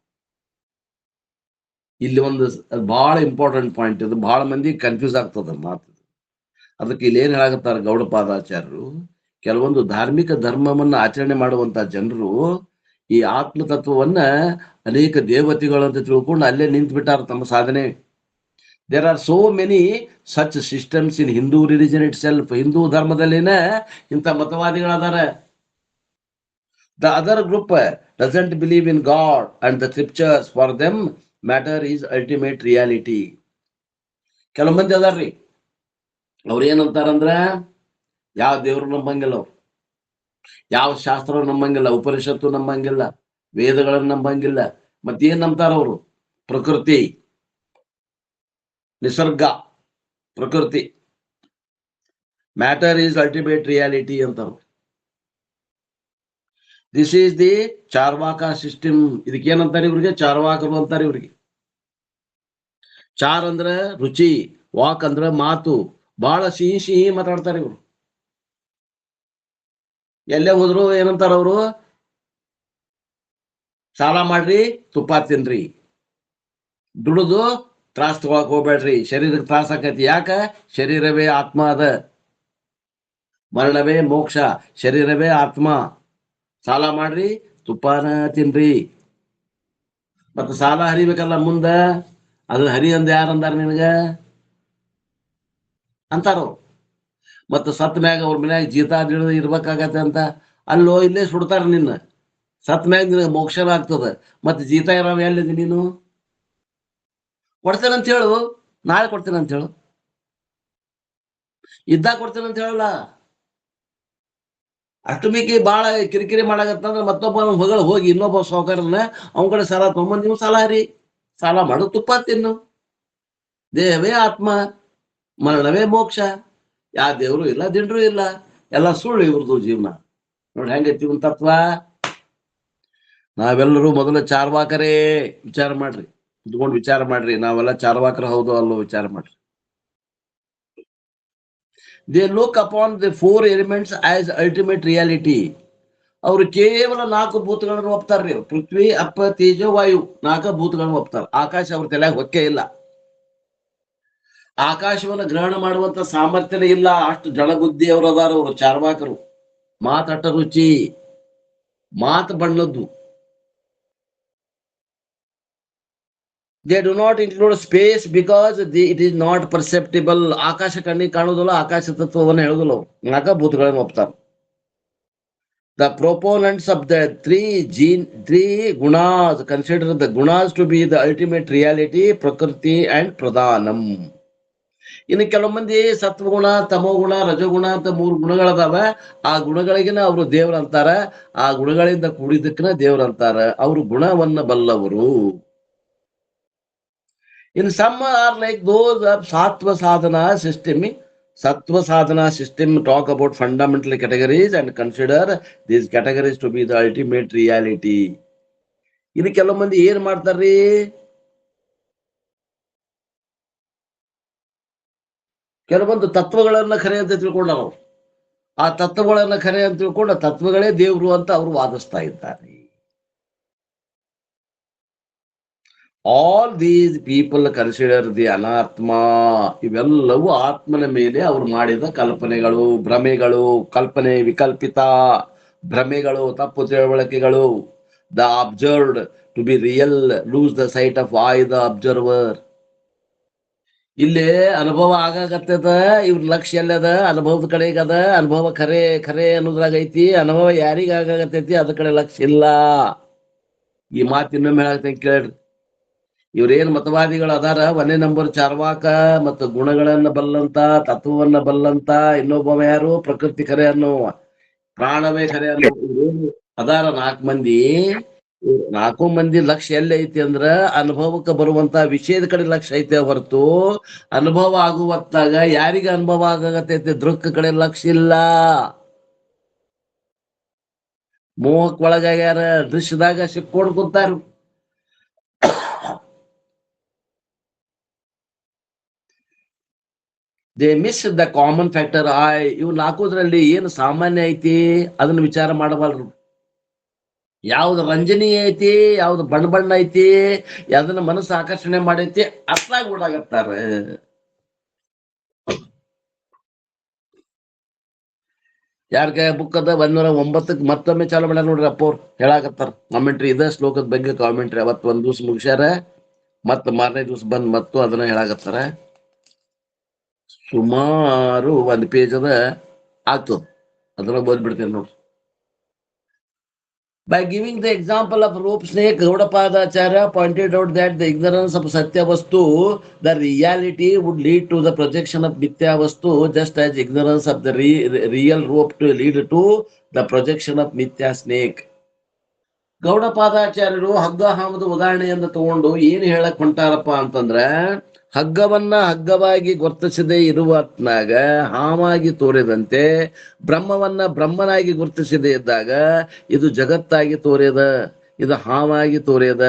ಇಲ್ಲಿ ಒಂದು ಬಹಳ ಇಂಪಾರ್ಟೆಂಟ್ ಪಾಯಿಂಟ್ ಇದು. ಬಹಳ ಮಂದಿ ಕನ್ಫ್ಯೂಸ್ ಆಗ್ತದ ಮಾತು. ಅದಕ್ಕೆ ಇಲ್ಲಿ ಏನ್ ಹೇಳಾಕತ್ತಾರ ಗೌಡಪಾದಾಚಾರ್ಯರು, ಕೆಲವೊಂದು ಧಾರ್ಮಿಕ ಧರ್ಮವನ್ನ ಆಚರಣೆ ಮಾಡುವಂತ ಜನರು ಈ ಆತ್ಮತತ್ವವನ್ನ ಅನೇಕ ದೇವತೆಗಳಂತ ತಿಳ್ಕೊಂಡು ಅಲ್ಲೇ ನಿಂತು ಬಿಟ್ಟಾರ ತಮ್ಮ ಸಾಧನೆ. There are so many such systems in Hindu religion itself. Hindu ಧರ್ಮದಲ್ಲಿನ ಇಂಥ ಮತವಾದಿಗಳದಾರ. The other group doesn't believe in God and the scriptures. For them, matter is ultimate reality. ಕೆಲವು ಮಂದಿ ಅದಾರ್ರಿ, ಅವ್ರು ಏನಂತಾರಂದ್ರ ಯಾವ ದೇವ್ರು ನಂಬಂಗಿಲ್ಲ, ಅವ್ರು ಯಾವ ಶಾಸ್ತ್ರ ನಂಬಂಗಿಲ್ಲ, ಉಪನಿಷತ್ತು ನಂಬಂಗಿಲ್ಲ, ವೇದಗಳನ್ನ ನಂಬಂಗಿಲ್ಲ. ಮತ್ತೇನ್ ನಂಬ್ತಾರ ಅವರು? ಪ್ರಕೃತಿ, ನಿಸರ್ಗ, ಪ್ರಕೃತಿ. ಮ್ಯಾಟರ್ ಈಸ್ ಅಲ್ಟಿಮೇಟ್ ರಿಯಾಲಿಟಿ ಅಂತಾರ. This is the Charvaka system. ಇದಕ್ಕೆ ಏನಂತಾರೆ ಇವ್ರಿಗೆ? ಚಾರ್ವಾಕರು ಅಂತಾರೆ ಇವ್ರಿಗೆ. ಚಾರ್ ಅಂದ್ರ ರುಚಿ, ವಾಕ್ ಅಂದ್ರ ಮಾತು. ಬಹಳ ಸಿಹಿ ಮಾತಾಡ್ತಾರೆ ಇವ್ರು. ಎಲ್ಲೇ ಹೋದ್ರು ಏನಂತಾರ ಅವರು? ಸಾಲ ಮಾಡ್ರಿ, ತುಪ್ಪ ತಿನ್ರಿ, ದುಡಿದು ತ್ರಾಸ್ ತಗೊಳಕ್ ಹೋಗ್ಬೇಡ್ರಿ, ಶರೀರಕ್ಕೆ ತ್ರಾಸ ಆಕೈತಿ. ಯಾಕ? ಶರೀರವೇ ಆತ್ಮ ಅದ, ಮರಣವೇ ಮೋಕ್ಷ, ಶರೀರವೇ ಆತ್ಮ. ಸಾಲ ಮಾಡ್ರಿ, ತುಪ್ಪನ ತಿನ್ರಿ. ಮತ್ತ ಸಾಲ ಹರಿಬೇಕಲ್ಲ ಮುಂದ, ಅದು ಹರಿ ಅಂದ ಯಾರಂದಾರ ನಿನಗ ಅಂತಾರ. ಮತ್ತ ಸತ್ ಮ್ಯಾಗ ಅವ್ರ ಮನ್ಯಾಗ ಜೀತ ಇರ್ಬೇಕಾಗತ್ತೆ ಅಂತ. ಅಲ್ಲೋ, ಇಲ್ಲೇ ಸುಡ್ತಾರ ನಿನ್ನ. ಸತ್ ಮ್ಯಾಗ ನಿನಗೆ ಮೋಕ್ಷನ ಆಗ್ತದ. ಮತ್ತ ಜೀತ ಇರಾವ ಎಲ್ಲಿದೆ ನೀನು? ಕೊಡ್ತೇನಂತ ಹೇಳು, ನಾಳೆ ಕೊಡ್ತೇನಂತ ಹೇಳು, ಇದ್ದಾಗ ಕೊಡ್ತೇನಂತ ಹೇಳಲ್ಲ. ಅಷ್ಟಮಿಕ್ಕಿ ಬಾಳ ಕಿರಿಕಿರಿ ಮಾಡಾಕತ್ತಂದ್ರ ಮತ್ತೊಬ್ಬ ಹೊಗಳ ಹೋಗಿ ಇನ್ನೊಬ್ಬ ಸೌಕರ್ಯನ ಅವನ ಕಡೆ ಸಾಲ ತಗೊಂಬಂದ್ ನೀವು ಸಾಲ ಹರಿ, ಸಾಲ ಮಾಡು, ತುಪ್ಪ ತಿನ್ನು. ದೇಹವೇ ಆತ್ಮ, ಮರಣವೇ ಮೋಕ್ಷ. ಯಾವ ದೇವ್ರು ಇಲ್ಲ, ದಿಂಡ್ರು ಇಲ್ಲ, ಎಲ್ಲ ಸುಳ್ಳು ಇವ್ರದ್ದು ಜೀವನ. ನೋಡಿ ಹೆಂಗೈತಿ ಇವನ್ ತತ್ವ. ನಾವೆಲ್ಲರೂ ಮೊದಲ ಚಾರ್ವಾಕರೇ. ವಿಚಾರ ಮಾಡ್ರಿ, ಕುತ್ಕೊಂಡು ವಿಚಾರ ಮಾಡ್ರಿ. ನಾವೆಲ್ಲ ಚಾರ್ವಾಕರ ಹೌದು ಅಲ್ಲೋ ವಿಚಾರ ಮಾಡ್ರಿ. They look upon the 4 elements as ultimate reality. ಅವರು ಕೇವಲ 4 ಭೂತಗಳನ್ನು ಒಪ್ತಾರ್ರಿ. ಪೃಥ್ವಿ, ಅಪ್ಪ, ತೇಜ, ವಾಯು 4 ಭೂತಗಳನ್ನು ಒಪ್ತಾರ. ಆಕಾಶ ಅವ್ರ ತಲೆಯಾಗ ಹೊಕ್ಕೆ ಇಲ್ಲ. ಆಕಾಶವನ್ನು ಗ್ರಹಣ ಮಾಡುವಂತ ಸಾಮರ್ಥ್ಯನೇ ಇಲ್ಲ. ಅಷ್ಟು ಜಡಬುದ್ಧಿ ಅವರು ಅದಾರ ಅವರು ಚಾರ್ವಾಕರು. ಮಾತಟ್ಟ ರುಚಿ, ಮಾತು ಬಣ್ಣದ್ದು. They do not include space because it is not perceptible. ಆಕಾಶ ಕಣ್ಣಿಗೆ ಕಾಣುವುದಿಲ್ಲ, ಆಕಾಶ ತತ್ವವನ್ನು ಹೇಳುದಿಲ್ಲ. ಅವ್ರು 4 ಭೂತಗಳನ್ನು ಒಪ್ತಾರ. The proponents of the three gunas consider the gunas to be the ultimate reality, prakriti and pradhanam. ಇನ್ನು ಕೆಲವು ಮಂದಿ ಸತ್ವಗುಣ, ತಮೋಗುಣ, ರಜೋಗುಣ ಅಂತ 3 ಗುಣಗಳದಾವ. ಆ ಗುಣಗಳಿಗಿನ ಅವರು ದೇವ್ರ ಅಂತಾರ. ಆ ಗುಣಗಳಿಂದ ಕೂಡಿದ್ದಕ್ಕನ ದೇವ್ರ ಅಂತಾರ. ಅವರು ಗುಣವನ್ನ ಬಲ್ಲವರು. In some are like those of sattva sadhana system. Sattva sadhana system talk about fundamental categories and consider these categories to be the ultimate reality. ಇನ್ನು ಕೆಲವು ಮಂದಿ ಏನ್ ಮಾಡ್ತಾರ್ರಿ, ಕೆಲವೊಂದು ತತ್ವಗಳನ್ನ ಖರೆ ಅಂತ ತಿಳ್ಕೊಂಡ ನಾವು. ಆ ತತ್ವಗಳನ್ನ ಖರೆ ಅಂತ ತಿಳ್ಕೊಂಡ ತತ್ವಗಳೇ ದೇವ್ರು ಅಂತ ಅವರು ವಾದಿಸ್ತಾ ಇದ್ದಾರೆ. All these people consider the ಅನಾತ್ಮ. ಇವೆಲ್ಲವೂ ಆತ್ಮನ ಮೇಲೆ ಅವರು ಮಾಡಿದ ಕಲ್ಪನೆಗಳು, ಭ್ರಮೆಗಳು, ಕಲ್ಪನೆ ವಿಕಲ್ಪಿತ ಭ್ರಮೆಗಳು, ತಪ್ಪು ತಿಳುವಳಿಕೆಗಳು. The observed to be real lose the sight of I the observer. ಇಲ್ಲಿ ಅನುಭವ ಆಗಾಕತ್ತದ, ಇವ್ರ ಲಕ್ಷ್ಯ ಎಲ್ಲದ ಅನುಭವದ ಕಡೆಗದ. ಅನುಭವ ಖರೆ ಖರೆ ಅನ್ನೋದ್ರಾಗ ಐತಿ. ಅನುಭವ ಯಾರಿಗ ಆಗಾಕತ್ತೈತಿ ಅದ ಕಡೆ ಲಕ್ಷ್ಯ ಇಲ್ಲ. ಈ ಮಾತು ಇನ್ನೊಮ್ಮೆ ಹೇಳಾಕ್ತೇನೆ ಕೇಳ್ರಿ. ಇವ್ರೇನ್ ಮತವಾದಿಗಳು ಅದಾರ, 1ನೇ ನಂಬರ್ ಚಾರ್ವಾಕ ಮತ್ತು ಗುಣಗಳನ್ನ ಬಲ್ಲಂತ, ತತ್ವವನ್ನ ಬಲ್ಲಂತ. ಇನ್ನೊಬ್ಬ ಯಾರು, ಪ್ರಕೃತಿ ಖರೆ ಅನ್ನುವ, ಪ್ರಾಣವೇ ಖರೆ ಅನ್ನೋ ಇವ್ರೇನು ಅದಾರ 4 ಮಂದಿ. 4 ಮಂದಿ ಲಕ್ಷ್ಯ ಎಲ್ಲ ಐತಿ ಅಂದ್ರ ಅನುಭವಕ್ಕೆ ಬರುವಂತ ವಿಷಯದ ಕಡೆ ಲಕ್ಷ್ಯ ಐತೆ ಹೊರತು ಅನುಭವ ಆಗುವತ್ತಾಗ ಯಾರಿಗ ಅನುಭವ ಆಗತೈತಿ ದೃಕ್ ಕಡೆ ಲಕ್ಷ್ಯ ಇಲ್ಲ. ಮೋಹಕ್ ಒಳಗಾಗ್ಯಾರ, ದೃಶ್ಯದಾಗ ಸಿಕ್ಕೊಂಡು ಕೂತಾರ. They miss the common factor I. ಇವ್ 4ರಲ್ಲಿ ಏನು ಸಾಮಾನ್ಯ ಐತಿ ಅದನ್ನ ವಿಚಾರ ಮಾಡಬಾರ್ದು. ಯಾವ್ದು ರಂಜನೀಯ ಐತಿ, ಯಾವ್ದು ಬಣ್ಣ ಬಣ್ಣ ಐತಿ, ಯಾವ್ದನ್ನ ಮನಸ್ಸು ಆಕರ್ಷಣೆ ಮಾಡೈತಿ ಅಷ್ಟಾಗಿ ಓಡಾಗತ್ತಾರ. ಯಾರ ಕೈ ಬುಕ್ ಅದ 109ಕ್ಕೆ ಮತ್ತೊಮ್ಮೆ ಚಾಲು ಮಾಡ್ಯಾರ ನೋಡ್ರಿ. ಅಪ್ಪ ಅವ್ರು ಹೇಳಾಕತ್ತಾರ ಕಾಮೆಂಟ್ರಿ. ಇದ ಶ್ಲೋಕದ ಬಗ್ಗೆ ಕಾಮೆಂಟ್ರಿ ಅವತ್ತು 1 ದಿವ್ಸ ಮುಗಿಸ್ಯಾರ, ಮತ್ತ ಮಾರನೇ ದಿವ್ಸ ಬಂದ್ ಮತ್ತು ಅದನ್ನ ಹೇಳಾಕತ್ತಾರ. ಸುಮಾರು 1 ಪೇಜ್ ಅದ ಆಗ್ತದ, ಅದ್ರಾಗ ಓದ್ಬಿಡ್ತೇನೆ ನೋಡ್ರಿ. By giving the example of rope snake, Gaudapadacharya pointed out that the ignorance of Satya Vastu, the reality, would lead to the projection of Mithya Vastu, just as ignorance of the real rope to lead to the projection of Mithya snake. ಗೌಡಪಾದಾಚಾರ್ಯರು ಹಗ್ಗ ಹಾಮದ ಉದಾಹರಣೆಯನ್ನು ತಗೊಂಡು ಏನ್ ಹೇಳಕ್ ಹೊಂಟಾರಪ್ಪ ಅಂತಂದ್ರ, ಹಗ್ಗವನ್ನ ಹಗ್ಗವಾಗಿ ಗುರುತಿಸದೇ ಇರುವತ್ನಾಗ ಹಾವಾಗಿ ತೋರಿದಂತೆ ಬ್ರಹ್ಮವನ್ನ ಬ್ರಹ್ಮನಾಗಿ ಗುರುತಿಸದೇ ಇದ್ದಾಗ ಇದು ಜಗತ್ತಾಗಿ ತೋರ್ಯದ, ಇದು ಹಾವಾಗಿ ತೋರ್ಯದ,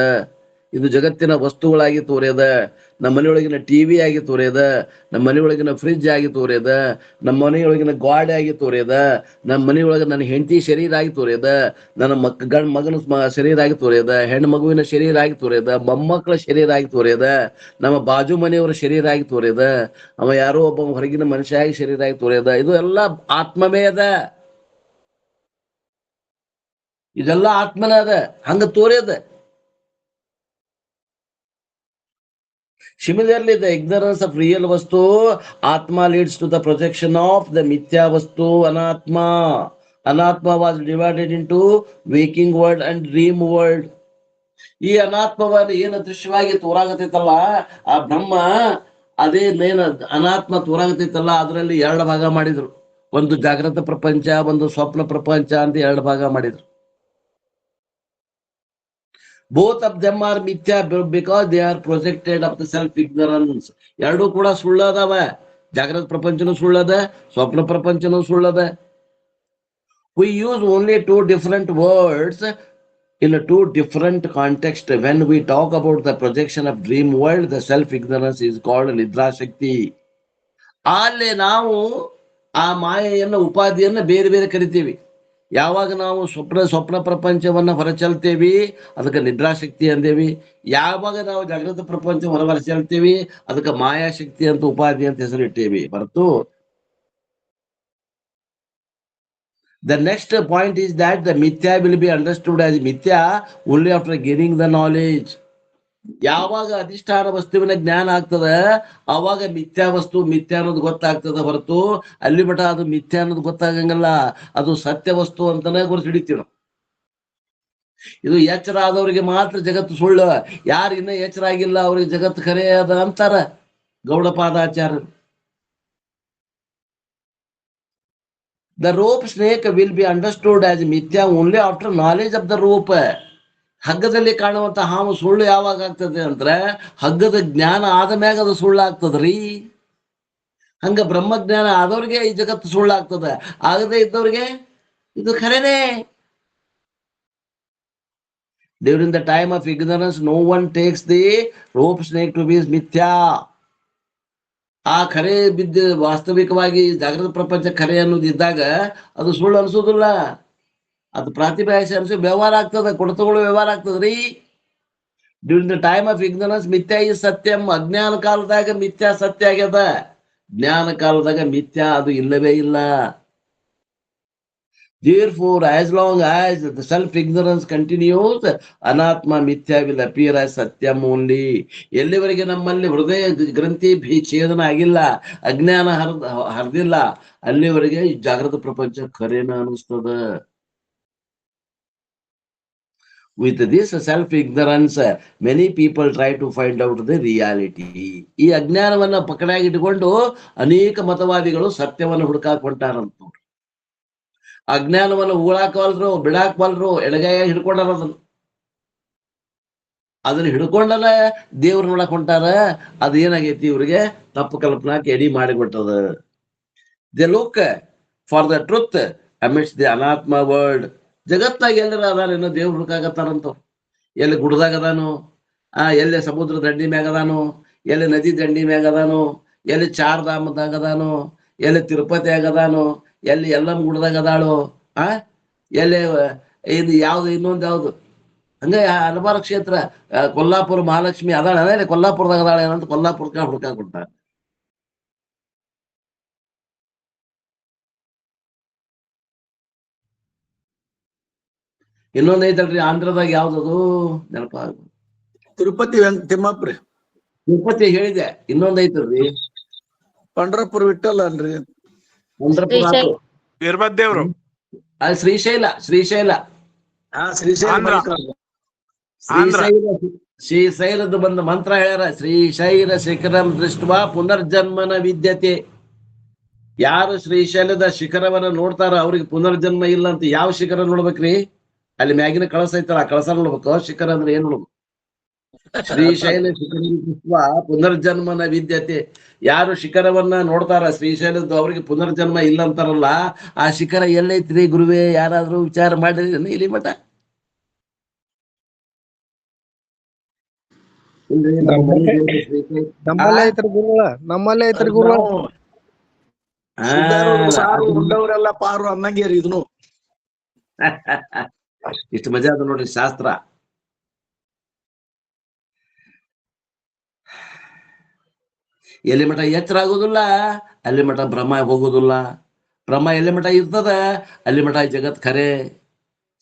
ಇದು ಜಗತ್ತಿನ ವಸ್ತುಗಳಾಗಿ ತೋರ್ಯದ. ನಮ್ಮ ಮನೆಯೊಳಗಿನ ಟಿವಿ ಆಗಿ ತೋರ್ಯದ, ನಮ್ಮ ಮನೆಯೊಳಗಿನ ಫ್ರಿಜ್ ಆಗಿ ತೋರ್ಯದ, ನಮ್ಮ ಮನೆಯೊಳಗಿನ ಗಾಡಿ ಆಗಿ ತೋರ್ಯದ, ನಮ್ಮ ಮನೆಯೊಳಗೆ ನನ್ನ ಹೆಂಡತಿ ಶರೀರ ಆಗಿ ತೋರ್ಯದ, ನನ್ನ ಗಂಡ ಮಗನ ಶರೀರ ಆಗಿ ತೋರ್ಯದ, ಹೆಣ್ಣು ಮಗುವಿನ ಶರೀರ ಆಗಿ ತೋರ್ಯದ, ಮೊಮ್ಮಕ್ಕಳ ಶರೀರ ಆಗಿ ತೋರ್ಯದ, ನಮ್ಮ ಬಾಜು ಮನೆಯವರ ಶರೀರ ಆಗಿ ತೋರ್ಯದ, ಅವ ಯಾರೋ ಒಬ್ಬ ಹೊರಗಿನ ಮನುಷ್ಯ ಆಗಿ ಶರೀರ ಆಗಿ ತೋರ್ಯದ. ಇದು ಎಲ್ಲ ಆತ್ಮವೇ ಅದ, ಇದೆಲ್ಲ ಆತ್ಮನ ಅದ, ಹಂಗ ತೋರ್ಯದ. Similarly, the ignorance of real vastu, Atma, leads to the projection of the Mithya vastu, Anatma. Anatma was divided into waking world and dream world. ಈ ಅನಾತ್ಮವನ್ನು ಏನು ದೃಶ್ಯವಾಗಿ ತೋರಾಗತೈತಲ್ಲ, ಆ ಬ್ರಹ್ಮ ಅದೇ ನೇನ ಅನಾತ್ಮ ತೋರಾಗತೈತಲ್ಲ, ಅದರಲ್ಲಿ 2 ಭಾಗ ಮಾಡಿದ್ರು. ಒಂದು ಜಾಗೃತ ಪ್ರಪಂಚ, ಒಂದು ಸ್ವಪ್ನ ಪ್ರಪಂಚ ಅಂತ 2 ಭಾಗ ಮಾಡಿದ್ರು. Both of them are mithya because they are projected of the self ignorance. ಎರಡೂ ಕೂಡ ಸುಳ್ಳದವ. ಜಾಗೃತ ಪ್ರಪಂಚನೂ ಸುಳ್ಳದ, ಸ್ವಪ್ನ ಪ್ರಪಂಚನೂ ಸುಳ್ಳದ. We use only 2 different words in a 2 different contexts. When we talk about the projection of dream world, the self ignorance is called nidra shakti. ಅಲ್ಲಿ ನಾವು ಆ ಮಾಯೆಯನ್ನ ಉಪಾಧಿಯನ್ನ ಬೇರೆ ಬೇರೆ ಕರಿತೀವಿ. ಯಾವಾಗ ನಾವು ಸ್ವಪ್ನ ಪ್ರಪಂಚವನ್ನ ಹೊರಚಲ್ತೇವಿ ಅದಕ್ಕೆ ನಿದ್ರಾಶಕ್ತಿ ಅಂದೇವಿ. ಯಾವಾಗ ನಾವು ಜಾಗೃತ ಪ್ರಪಂಚ ಹೊರಚಲ್ತೇವಿ ಅದಕ್ಕೆ ಮಾಯಾಶಕ್ತಿ ಅಂತ ಉಪಾಧಿ ಅಂತ ಹೆಸರಿಟ್ಟೇವಿ ಹೊರತು. The next point is that the mithya will be understood as mithya only after gaining the knowledge. ಯಾವಾಗ ಅಧಿಷ್ಠಾನ ವಸ್ತುವಿನ ಜ್ಞಾನ ಆಗ್ತದ ಅವಾಗ ಮಿಥ್ಯಾ ವಸ್ತು ಮಿಥ್ಯಾ ಅನ್ನೋದು ಗೊತ್ತಾಗ್ತದ ಹೊರತು ಅಲ್ಲಿ ಮಟ ಅದು ಮಿಥ್ಯಾ ಅನ್ನೋದು ಗೊತ್ತಾಗಂಗಿಲ್ಲ. ಅದು ಸತ್ಯ ವಸ್ತು ಅಂತಾನೆ ಗುರುತು ಹಿಡಿತೀವಿ ನಾವು. ಇದು ಎಚ್ಚರ ಆದವರಿಗೆ ಮಾತ್ರ ಜಗತ್ತು ಸುಳ್ಳು. ಯಾರು ಇನ್ನ ಎಚ್ಚರ ಆಗಿಲ್ಲ ಅವ್ರಿಗೆ ಜಗತ್ತು ಖರೆ ಅದ ಅಂತಾರ ಗೌಡಪಾದಾಚಾರ್ಯರು. The rope snake will be understood as mithya only after knowledge of the rope. ಹಗ್ಗದಲ್ಲಿ ಕಾಣುವಂತ ಹಾವು ಸುಳ್ಳು ಯಾವಾಗ ಆಗ್ತದೆ ಅಂದ್ರೆ ಹಗ್ಗದ ಜ್ಞಾನ ಆದ ಮ್ಯಾಗ ಅದು ಸುಳ್ಳು ಆಗ್ತದ್ರಿ. ಹಂಗ ಬ್ರಹ್ಮಜ್ಞಾನ ಆದವ್ರಿಗೆ ಈ ಜಗತ್ತು ಸುಳ್ಳು ಆಗ್ತದ, ಆಗದೆ ಇದ್ದವ್ರಿಗೆ ಇದು ಖರೇನೆ. During the time of ignorance, no one takes the rope snake to be mithya. ಆ ಖರೆ ಬಿದ್ದು ವಾಸ್ತವಿಕವಾಗಿ ಜಾಗೃತ ಪ್ರಪಂಚ ಖರೆ ಅನ್ನೋದಿದ್ದಾಗ ಅದು ಸುಳ್ಳು ಅನ್ಸೋದಿಲ್ಲ. ಅದು ಪ್ರಾತಿಭಾಷೆ ಅನ್ಸೋ ವ್ಯವಹಾರ ಆಗ್ತದ, ಕೊಡತಗಳು ವ್ಯವಹಾರ ಆಗ್ತದ್ರಿ. During the time of ignorance ಮಿಥ್ಯಾ ಇಸ್ ಸತ್ಯಂ. ಅಜ್ಞಾನ ಕಾಲದಾಗ ಮಿಥ್ಯಾ ಸತ್ಯ ಆಗ್ಯದ, ಜ್ಞಾನ ಕಾಲದಾಗ ಮಿಥ್ಯಾ ಅದು ಇಲ್ಲವೇ ಇಲ್ಲ. Therefore, as long as the self-ignorance continues, anatma mithya will appear as satyam only. ಎಲ್ಲಿವರೆಗೆ ನಮ್ಮಲ್ಲಿ ಹೃದಯ ಗ್ರಂಥಿ ಛೇದನ ಆಗಿಲ್ಲ, ಅಜ್ಞಾನ ಹರಿದಿಲ್ಲ, ಅಲ್ಲಿವರೆಗೆ ಈ ಜಾಗೃತ ಪ್ರಪಂಚ ಖರೇನ ಅನಿಸ್ತದ. With this self-ignorance, many people try to find out the reality. ಈ ಅಜ್ಞಾನವನ್ನ ಪಕಡಾಗಿಟ್ಟುಕೊಂಡು ಅನೇಕ ಮತವಾದಿಗಳು ಸತ್ಯವನ್ನು ಹುಡುಕಾಕ್ ಹೊಂಟಾರಂತ. ಅಜ್ಞಾನವನ್ನು ಉಳಾಕವಲ್ರು, ಬಿಡಾಕ್ಬಲ್ರು, ಎಡಗೈಯಾಗ ಹಿಡ್ಕೊಂಡಾರ. ಅದನ್ನ ಹಿಡ್ಕೊಂಡಲ್ಲ ದೇವ್ರ ನೋಡಕ್ ಹೊಂಟಾರ. ಅದ ಏನಾಗೈತಿ ಇವ್ರಿಗೆ ತಪ್ಪು ಕಲ್ಪನಾಕ್ ಎಡಿ ಮಾಡಿಬಿಟ್ಟದ. They look for the truth amidst the anatma world. ಜಗತ್ತಾಗ ಎಲ್ಲರ ಅದಾನೇನೋ ದೇವ್ರ ಹುಡುಕಾಗತ್ತಾರಂತ. ಎಲ್ಲಿ ಗುಡ್ದಾಗ ಅದಾನು, ಎಲ್ಲಿ ಸಮುದ್ರ ದಂಡಿ ಮ್ಯಾಗ ಅದಾನು, ಎಲ್ಲಿ ನದಿ ದಂಡಿ ಮ್ಯಾಗ ಅದಾನು, ಎಲ್ಲಿ ಚಾರ್ಧಾಮದಾಗ ಅದಾನು, ಎಲ್ಲಿ ತಿರುಪತಿ ಆಗದಾನು, ಎಲ್ಲಿ ಎಲ್ಲಮ್ಮ ಗುಡ್ದಾಗ ಅದಾಳು, ಎಲ್ಲಿ ಇದು ಯಾವ್ದು ಇನ್ನೊಂದು ಯಾವ್ದು, ಹಂಗ ಹಲವಾರು ಕ್ಷೇತ್ರ. ಕೊಲ್ಲಾಪುರ ಮಹಾಲಕ್ಷ್ಮಿ ಅದಾಳ, ಕೊಲ್ಲಾಪುರದಾಗ ಅದಾಳ ಏನಂತ ಕೊಲ್ಲಾಪುರಕ್ಕ ಹುಡ್ಕಾಕೊಟ್ಟ. ಇನ್ನೊಂದ್ ಐತಲ್ರಿ ಆಂಧ್ರದಾಗ ಯಾವ್ದದು ನೆನಪ, ತಿರುಪತಿ ತಿಮ್ಮಪ್ರಿ. ತಿರುಪತಿ ಹೇಳಿದೆ. ಇನ್ನೊಂದ್ ಐತಲ್ರಿ ಪಂಡ್ರಪುರ ವಿಠಲ್ ಅಲ್ರಿ. ವೀರಭದ್ರೇವ್ರು. ಅದು ಶ್ರೀಶೈಲ. ಶ್ರೀಶೈಲ ಶ್ರೀಶೈಲದ ಬಂದ ಮಂತ್ರ ಹೇಳ್ಯಾರ. ಶ್ರೀಶೈಲ ಶಿಖರಂ ದೃಷ್ಟ್ವಾ ಪುನರ್ಜನ್ಮನ ವಿದ್ಯತೆ. ಯಾರು ಶ್ರೀಶೈಲದ ಶಿಖರವನ್ನ ನೋಡ್ತಾರ ಅವ್ರಿಗೆ ಪುನರ್ಜನ್ಮ ಇಲ್ಲ ಅಂತ. ಯಾವ ಶಿಖರ ನೋಡ್ಬೇಕ್ರಿ? ಅಲ್ಲಿ ಮ್ಯಾಗಿನ ಕಳಸ ಐತಲ್ಲ, ಆ ಕಳಸ ನೋಡ್ಬೇಕು. ಶಿಖರ ಅಂದ್ರೆ ಏನ್ ನೋಡ್ಬೇಕು? ಶ್ರೀಶೈಲ ಶಿಖರ ದೃಷ್ಟ್ವಾ ಪುನರ್ಜನ್ಮನ ವಿದ್ಯತೆ. ಯಾರು ಶಿಖರವನ್ನ ನೋಡ್ತಾರ ಶ್ರೀಶೈಲದ ಅವ್ರಿಗೆ ಪುನರ್ಜನ್ಮ ಇಲ್ಲ ಅಂತಾರಲ್ಲ, ಆ ಶಿಖರ ಎಲ್ಲೈತ್ರಿ ಗುರುವೇ? ಯಾರಾದ್ರೂ ವಿಚಾರ ಮಾಡಿರಿ ಇಲ್ಲಿ ಮಠ? ನಮ್ಮಲ್ಲೇ ಐತ್ರಿ ಗುರುಗಳ, ನಮ್ಮಲ್ಲೇ ಐತ್ರಿ ಗುರುಗಳ. ಸಾರು ಉಂಡವ್ರೆಲ್ಲ ಪಾರು ಅನ್ನಂಗೇರಿ ಇದನ್ನು. ಇಷ್ಟು ಮಜಾ ಅದ ನೋಡ್ರಿ ಶಾಸ್ತ್ರ. ಎಲ್ಲಿ ಮಠ ಎಚ್ಚರ ಆಗೋದಿಲ್ಲ ಅಲ್ಲಿ ಮಠ ಭ್ರಮ ಹೋಗುದಿಲ್ಲ. ಭ್ರಮ ಎಲ್ಲಿ ಮಠ ಇರ್ತದ ಅಲ್ಲಿ ಮಠ ಜಗತ್ ಖರೆ.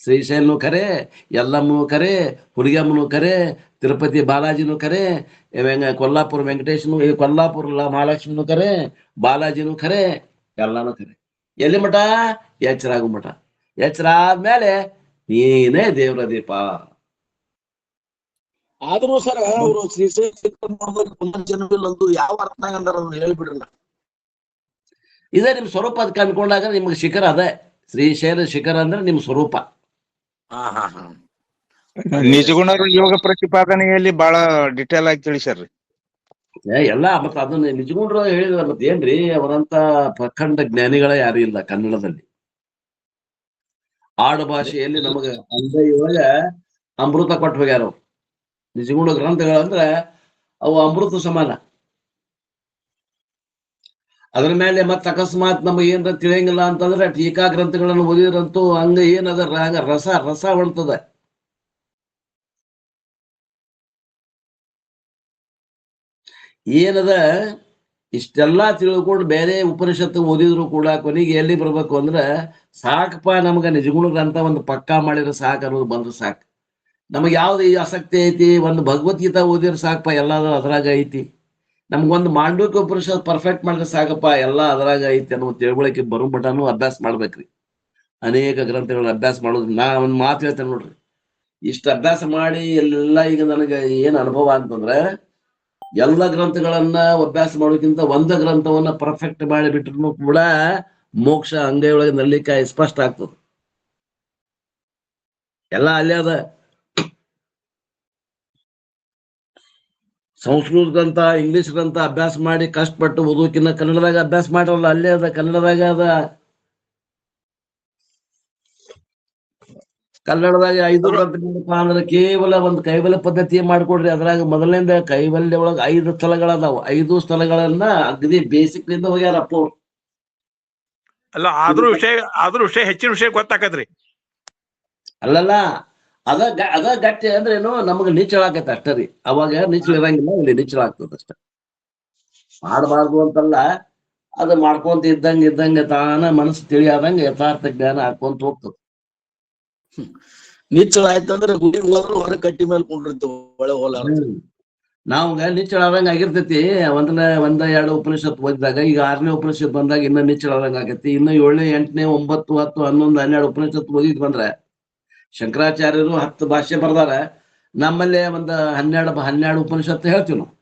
ಶ್ರೀಶೈಲನು ಖರೆ, ಎಲ್ಲಮ್ಮನು ಖರೆ, ಹುಡುಗಮ್ಮನು ಖರೆ, ತಿರುಪತಿ ಬಾಲಾಜಿನೂ ಖರೆ, ಕೊಲ್ಲಾಪುರ ವೆಂಕಟೇಶ್ನು, ಕೊಲ್ಲಾಪುರ ಮಹಾಲಕ್ಷ್ಮಿನೂ ಖರೆ, ಬಾಲಾಜಿನೂ ಖರೆ, ಎಲ್ಲಾನು ಖರೆ. ಎಲ್ಲಿ ಮಠ? ಎಚ್ಚರ ಆಗು ಮಠ. ಎಚ್ಚರ ಆದ್ಮೇಲೆ ನೀನೇ ದೇವ್ರ ದೀಪ. ಆದ್ರೂ ಸರ್ ಅವರು ಶ್ರೀಶೈಲ ಪುನರ್ಜನ್ಮವಿಲ್ಲಂತೂ ಯಾವ ಅರ್ಥ ಅಂದಾರ ಹೇಳ್ಬಿಡ್ರಲ್ಲ. ಇದೇ ನಿಮ್ ಸ್ವರೂಪ ಅದ್ ಕಂಡ್ಕೊಂಡಾಗ ನಿಮ್ಗೆ ಶಿಖರ ಅದೇ. ಶ್ರೀಶೈಲ ಶಿಖರ ಅಂದ್ರೆ ನಿಮ್ ಸ್ವರೂಪ. ನಿಜಗುಣರು ಯೋಗ ಪ್ರತಿಪಾದನೆಯಲ್ಲಿ ಬಹಳ ಡಿಟೇಲ್ ಆಗಿ ತಿಳಿಸ್ಯಾರ್ರಿ ಎಲ್ಲ. ಮತ್ತ ಅದನ್ನ ನಿಜಗುಂಡ್ರು ಹೇಳಿದ್ರ ಮತ್ತೆ ಏನ್ರಿ, ಅವರಂತ ಪ್ರಖಂಡ ಜ್ಞಾನಿಗಳ ಯಾರು ಇಲ್ಲ ಕನ್ನಡದಲ್ಲಿ. ಆಡು ಭಾಷೆಯಲ್ಲಿ ನಮಗ ಅಂದೈಯೊಳಗ ಅಮೃತ ಕೊಟ್ಟು ಹೋಗ್ಯಾರ ಅವ್ರು. ನಿಜಗುಣ ಗ್ರಂಥಗಳಂದ್ರೆ ಅವು ಅಮೃತ ಸಮಾನ. ಅದ್ರ ಮೇಲೆ ಮತ್ತೆ ಅಕಸ್ಮಾತ್ ನಮಗೆ ಏನ್ರ ತಿಳಿಯಂಗಿಲ್ಲ ಅಂತಂದ್ರೆ ಟೀಕಾ ಗ್ರಂಥಗಳನ್ನು ಓದಿದ್ರಂತೂ ಹಂಗ ಏನದ ರಸ ರಸ ಹೊಣ್ತದ. ಏನದ ಇಷ್ಟೆಲ್ಲಾ ತಿಳ್ಕೊಂಡು ಬೇರೆ ಉಪನಿಷತ್ತು ಓದಿದ್ರು ಕೂಡ ಕೊನೆಗೆ ಎಲ್ಲಿ ಬರ್ಬೇಕು ಅಂದ್ರ ಸಾಕಪ್ಪ ನಮ್ಗ ನಿಜಗುಣ ಗ್ರಂಥ ಒಂದು ಪಕ್ಕಾ ಮಾಡಿದ್ರೆ ಸಾಕು ಅನ್ನೋದು ಬಂದ್ರೆ ಸಾಕು. ನಮಗ್ ಯಾವ್ದು ಈ ಆಸಕ್ತಿ ಐತಿ, ಒಂದು ಭಗವದ್ಗೀತಾ ಓದಿದ್ರೆ ಸಾಕಪ್ಪ, ಎಲ್ಲಾದ್ರೂ ಅದ್ರಾಗ ಐತಿ. ನಮ್ಗೊಂದು ಮಾಂಡೂಕ್ಯ ಉಪನಿಷತ್ ಪರ್ಫೆಕ್ಟ್ ಮಾಡಿದ್ರೆ ಸಾಕಪ್ಪ, ಎಲ್ಲಾ ಅದ್ರಾಗ ಐತಿ ಅನ್ನೋ ತಿಳುವಳಿಕೆ ಬರೋ ಮಟನು ಅಭ್ಯಾಸ ಮಾಡ್ಬೇಕ್ರಿ. ಅನೇಕ ಗ್ರಂಥಗಳನ್ನ ಅಭ್ಯಾಸ ಮಾಡೋದು. ನಾ ಒಂದ್ ಮಾತು ಹೇಳ್ತೇನೆ ನೋಡ್ರಿ, ಇಷ್ಟ ಅಭ್ಯಾಸ ಮಾಡಿ ಎಲ್ಲ ಈಗ ನನಗೆ ಏನ್ ಅನುಭವ ಅಂತಂದ್ರೆ, ಎಲ್ಲ ಗ್ರಂಥಗಳನ್ನ ಅಭ್ಯಾಸ ಮಾಡೋಕ್ಕಿಂತ ಒಂದ ಗ್ರಂಥವನ್ನ ಪರ್ಫೆಕ್ಟ್ ಮಾಡಿ ಬಿಟ್ರು ಕೂಡ ಮೋಕ್ಷ ಅಂಗೈ ಒಳಗೆ ನಲ್ಲಿಕಾಯಿ ಸ್ಪಷ್ಟ ಆಗ್ತದೆ. ಎಲ್ಲ ಅಲ್ಲೇ ಅದ. ಸಂಸ್ಕೃತ ಗ್ರಂಥ, ಇಂಗ್ಲಿಷ್ ಗ್ರಂಥ ಅಭ್ಯಾಸ ಮಾಡಿ ಕಷ್ಟಪಟ್ಟು ಓದೋಕಿನ್ನ ಕನ್ನಡದಾಗ ಅಭ್ಯಾಸ ಮಾಡಲ್ಲ, ಅಲ್ಲೇ ಅದ, ಕನ್ನಡದಾಗ ಅದ. ಕನ್ನಡದಾಗ 5 ಗ್ರಂಥಗಳಪ್ಪ ಅಂದ್ರೆ ಕೇವಲ ಒಂದು ಕೈವಲ್ಯ ಪದ್ಧತಿ ಮಾಡ್ಕೊಡ್ರಿ. ಅದ್ರಾಗ ಮೊದಲನೇದ ಕೈವಲ್ಯ ಒಳಗ 5 ಸ್ಥಳಗಳದಾವ. 5 ಸ್ಥಳಗಳನ್ನ ಅಗದಿ ಬೇಸಿಕ್ ನಿಂದ ಹೋಗ್ಯಾರಪ್ಪ ಅವ್ರು. ಅಲ್ಲ ಆದ್ರೂ ವಿಷಯ ಹೆಚ್ಚಿನ ವಿಷಯ ಗೊತ್ತಾಕತ್ರಿ. ಅಲ್ಲಲ್ಲ, ಅದ ಗಟ್ಟಿ ಅಂದ್ರೆ ಏನು, ನಮಗ ನಿಚ್ಚಳಾಕೈತೆ ಅಷ್ಟೇ ರೀ. ಅವಾಗ ನಿಚ್ಚಳ ಇರಂಗಿಲ್ಲ, ಇಲ್ಲಿ ನಿಚ್ಚಳ ಆಗ್ತದ ಅಷ್ಟೇ. ಮಾಡಬಾರ್ದು ಅಂತಲ್ಲ, ಅದು ಮಾಡ್ಕೊಂತ ಇದ್ದಂಗೆ ತಾನ ಮನಸ್ಸು ತಿಳಿಯಾದಂಗ ಯಥಾರ್ಥ ಜ್ಞಾನ ಹಾಕೊಂತ ಹೋಗ್ತದೆ. ನಿಚ್ಚಳ ಆಯ್ತಂದ್ರೆ ಗುಡಿ ಹೋದ್ರು ಹೊರ ಕಟ್ಟಿ ಮೇಲೆ ಕೊಂಡಿರ್ತೀವಿ, ಒಳ್ಳೆ ಹೋಲ. ನಾವ್ಗ ನಿಚ್ಚಳ ಆದಂಗ ಆಗಿರ್ತೈತಿ. ಒಂದ 2 ಉಪನಿಷತ್ ಓದಿದಾಗ, ಈಗ 6ನೇ ಉಪನಿಷತ್ ಬಂದಾಗ ಇನ್ನ ನಿಚ್ಚಳ ಆದಂಗ ಆಗೈತಿ. ಇನ್ನು 7ನೇ 8ನೇ 9 10 11 12 ಉಪನಿಷತ್ ಓದಿದ್ ಬಂದ್ರೆ, ಶಂಕರಾಚಾರ್ಯರು 10 ಭಾಷ್ಯ ಬರ್ದಾರ. ನಮ್ಮಲ್ಲೇ ಒಂದ್ 12 ಉಪನಿಷತ್ತು ಹೇಳ್ತೀವಿ ನಾವು.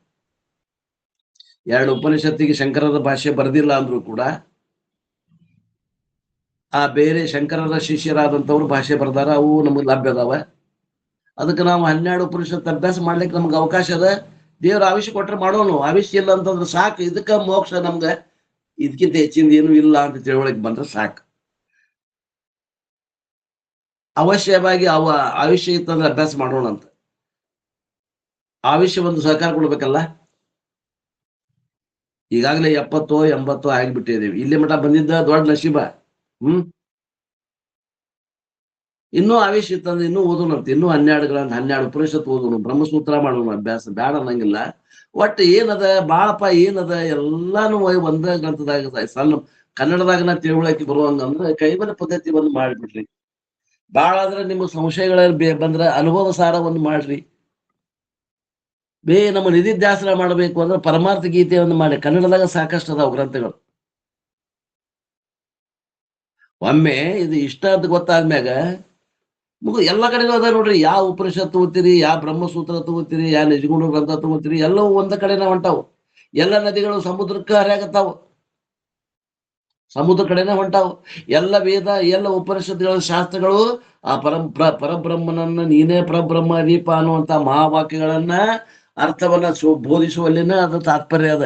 2 ಉಪನಿಷತ್ತಿಗೆ ಶಂಕರರ ಭಾಷ್ಯ ಬರ್ದಿಲ್ಲ ಅಂದ್ರು ಕೂಡ ಆ ಬೇರೆ ಶಂಕರರ ಶಿಷ್ಯರಾದಂಥವ್ರು ಭಾಷೆ ಬರ್ದಾರ, ಅವು ನಮಗ್ ಲಭ್ಯ ಅದಾವ. ಅದಕ್ಕೆ ನಾವು 12 ಉಪನಿಷತ್ ಅಭ್ಯಾಸ ಮಾಡ್ಲಿಕ್ಕೆ ನಮ್ಗೆ ಅವಕಾಶ ಅದ. ದೇವ್ರ ಆವಿಷ್ಯ ಕೊಟ್ರೆ ಮಾಡೋಣ, ಆವಿಷ್ಯ ಇಲ್ಲ ಅಂತಂದ್ರೆ ಸಾಕು. ಇದಕ್ಕ ಮೋಕ್ಷ ನಮ್ಗೆ ಇದಕ್ಕಿಂತ ಹೆಚ್ಚಿಂದ ಏನು ಇಲ್ಲ ಅಂತ ತಿಳುವಳಿಕೆ ಬಂದ್ರೆ ಸಾಕು. ಅವಶ್ಯವಾಗಿ ಆವಿಷ್ಯ ಇತ್ತಂದ್ರೆ ಅಭ್ಯಾಸ ಮಾಡೋಣ ಅಂತ. ಆವಿಷ್ಯ ಒಂದು ಸಹಕಾರ ಕೊಡ್ಬೇಕಲ್ಲ. ಈಗಾಗಲೇ 70 80 ಆಗಿಬಿಟ್ಟಿದ್ದೀವಿ. ಇಲ್ಲಿ ಮಠ ಬಂದಿದ್ದ ದೊಡ್ಡ ನಶೀಬ. ಇನ್ನೂ ಆವೇಶ ಇತ್ತಂದ್ರೆ ಇನ್ನೂ ಓದೋಣಂತೆ. ಇನ್ನೂ 12 ಉಪನಿಷತ್ ಓದೋಣ, ಬ್ರಹ್ಮಸೂತ್ರ ಮಾಡೋಣ ಅಭ್ಯಾಸ. ಬ್ಯಾಡ ಅನ್ನಂಗಿಲ್ಲ. ಒಟ್ಟು ಏನದ ಬಾಳಪ್ಪ, ಏನದ ಎಲ್ಲಾನು ಒಂದ ಗ್ರಂಥದಾಗ ಸಣ್ಣ ಕನ್ನಡದಾಗ ತಿಳುವಳಿಕೆ ಬರುವಂಗಂದ್ರೆ ಕೈವಲ್ಯ ಪದ್ಧತಿ ಒಂದು ಮಾಡ್ಬಿಡ್ರಿ. ಬಾಳ ಆದ್ರೆ ನಿಮ್ಮ ಸಂಶಯಗಳಲ್ಲಿ ಬಂದ್ರೆ ಅನುಭವ ಸಾರ ಒಂದು ಮಾಡ್ರಿ. ನಮ್ಮ ನಿಧಿಧ್ಯಾಸನ ಮಾಡಬೇಕು ಅಂದ್ರೆ ಪರಮಾರ್ಥ ಗೀತೆ ಒಂದು ಮಾಡಿ. ಕನ್ನಡದಾಗ ಸಾಕಷ್ಟು ಅದಾವ ಗ್ರಂಥಗಳು. ಒಮ್ಮೆ ಇದು ಇಷ್ಟ ಅಂತ ಗೊತ್ತಾದ್ಮ್ಯಾಗ ಎಲ್ಲ ಕಡೆಗೂ ಅದ ನೋಡ್ರಿ. ಯಾವ ಉಪನಿಷತ್ ತಗೋತೀರಿ, ಯಾವ ಬ್ರಹ್ಮಸೂತ್ರ ತಗೋತೀರಿ, ಯಾವ ನಿಜಗುಣ ಗ್ರಂಥ ತಗೋತೀರಿ, ಎಲ್ಲವೂ ಒಂದ ಕಡೆನ ಹೊಂಟಾವು. ಎಲ್ಲ ನದಿಗಳು ಸಮುದ್ರಕ್ಕೆ ಹರಿಯಾಗತ್ತಾವ, ಸಮುದ್ರ ಕಡೆನೇ ಹೊಂಟಾವು. ಎಲ್ಲ ವೇದ, ಎಲ್ಲ ಉಪನಿಷತ್ಗಳ ಶಾಸ್ತ್ರಗಳು ಆ ಪರಬ್ರಹ್ಮನನ್ನ ನೀನೇ ಪರಬ್ರಹ್ಮ ದೀಪ ಅನ್ನುವಂತ ಮಹಾವಾಕ್ಯಗಳನ್ನ ಅರ್ಥವನ್ನ ಬೋಧಿಸುವಲ್ಲಿನ ಅದು ತಾತ್ಪರ್ಯ ಅದ.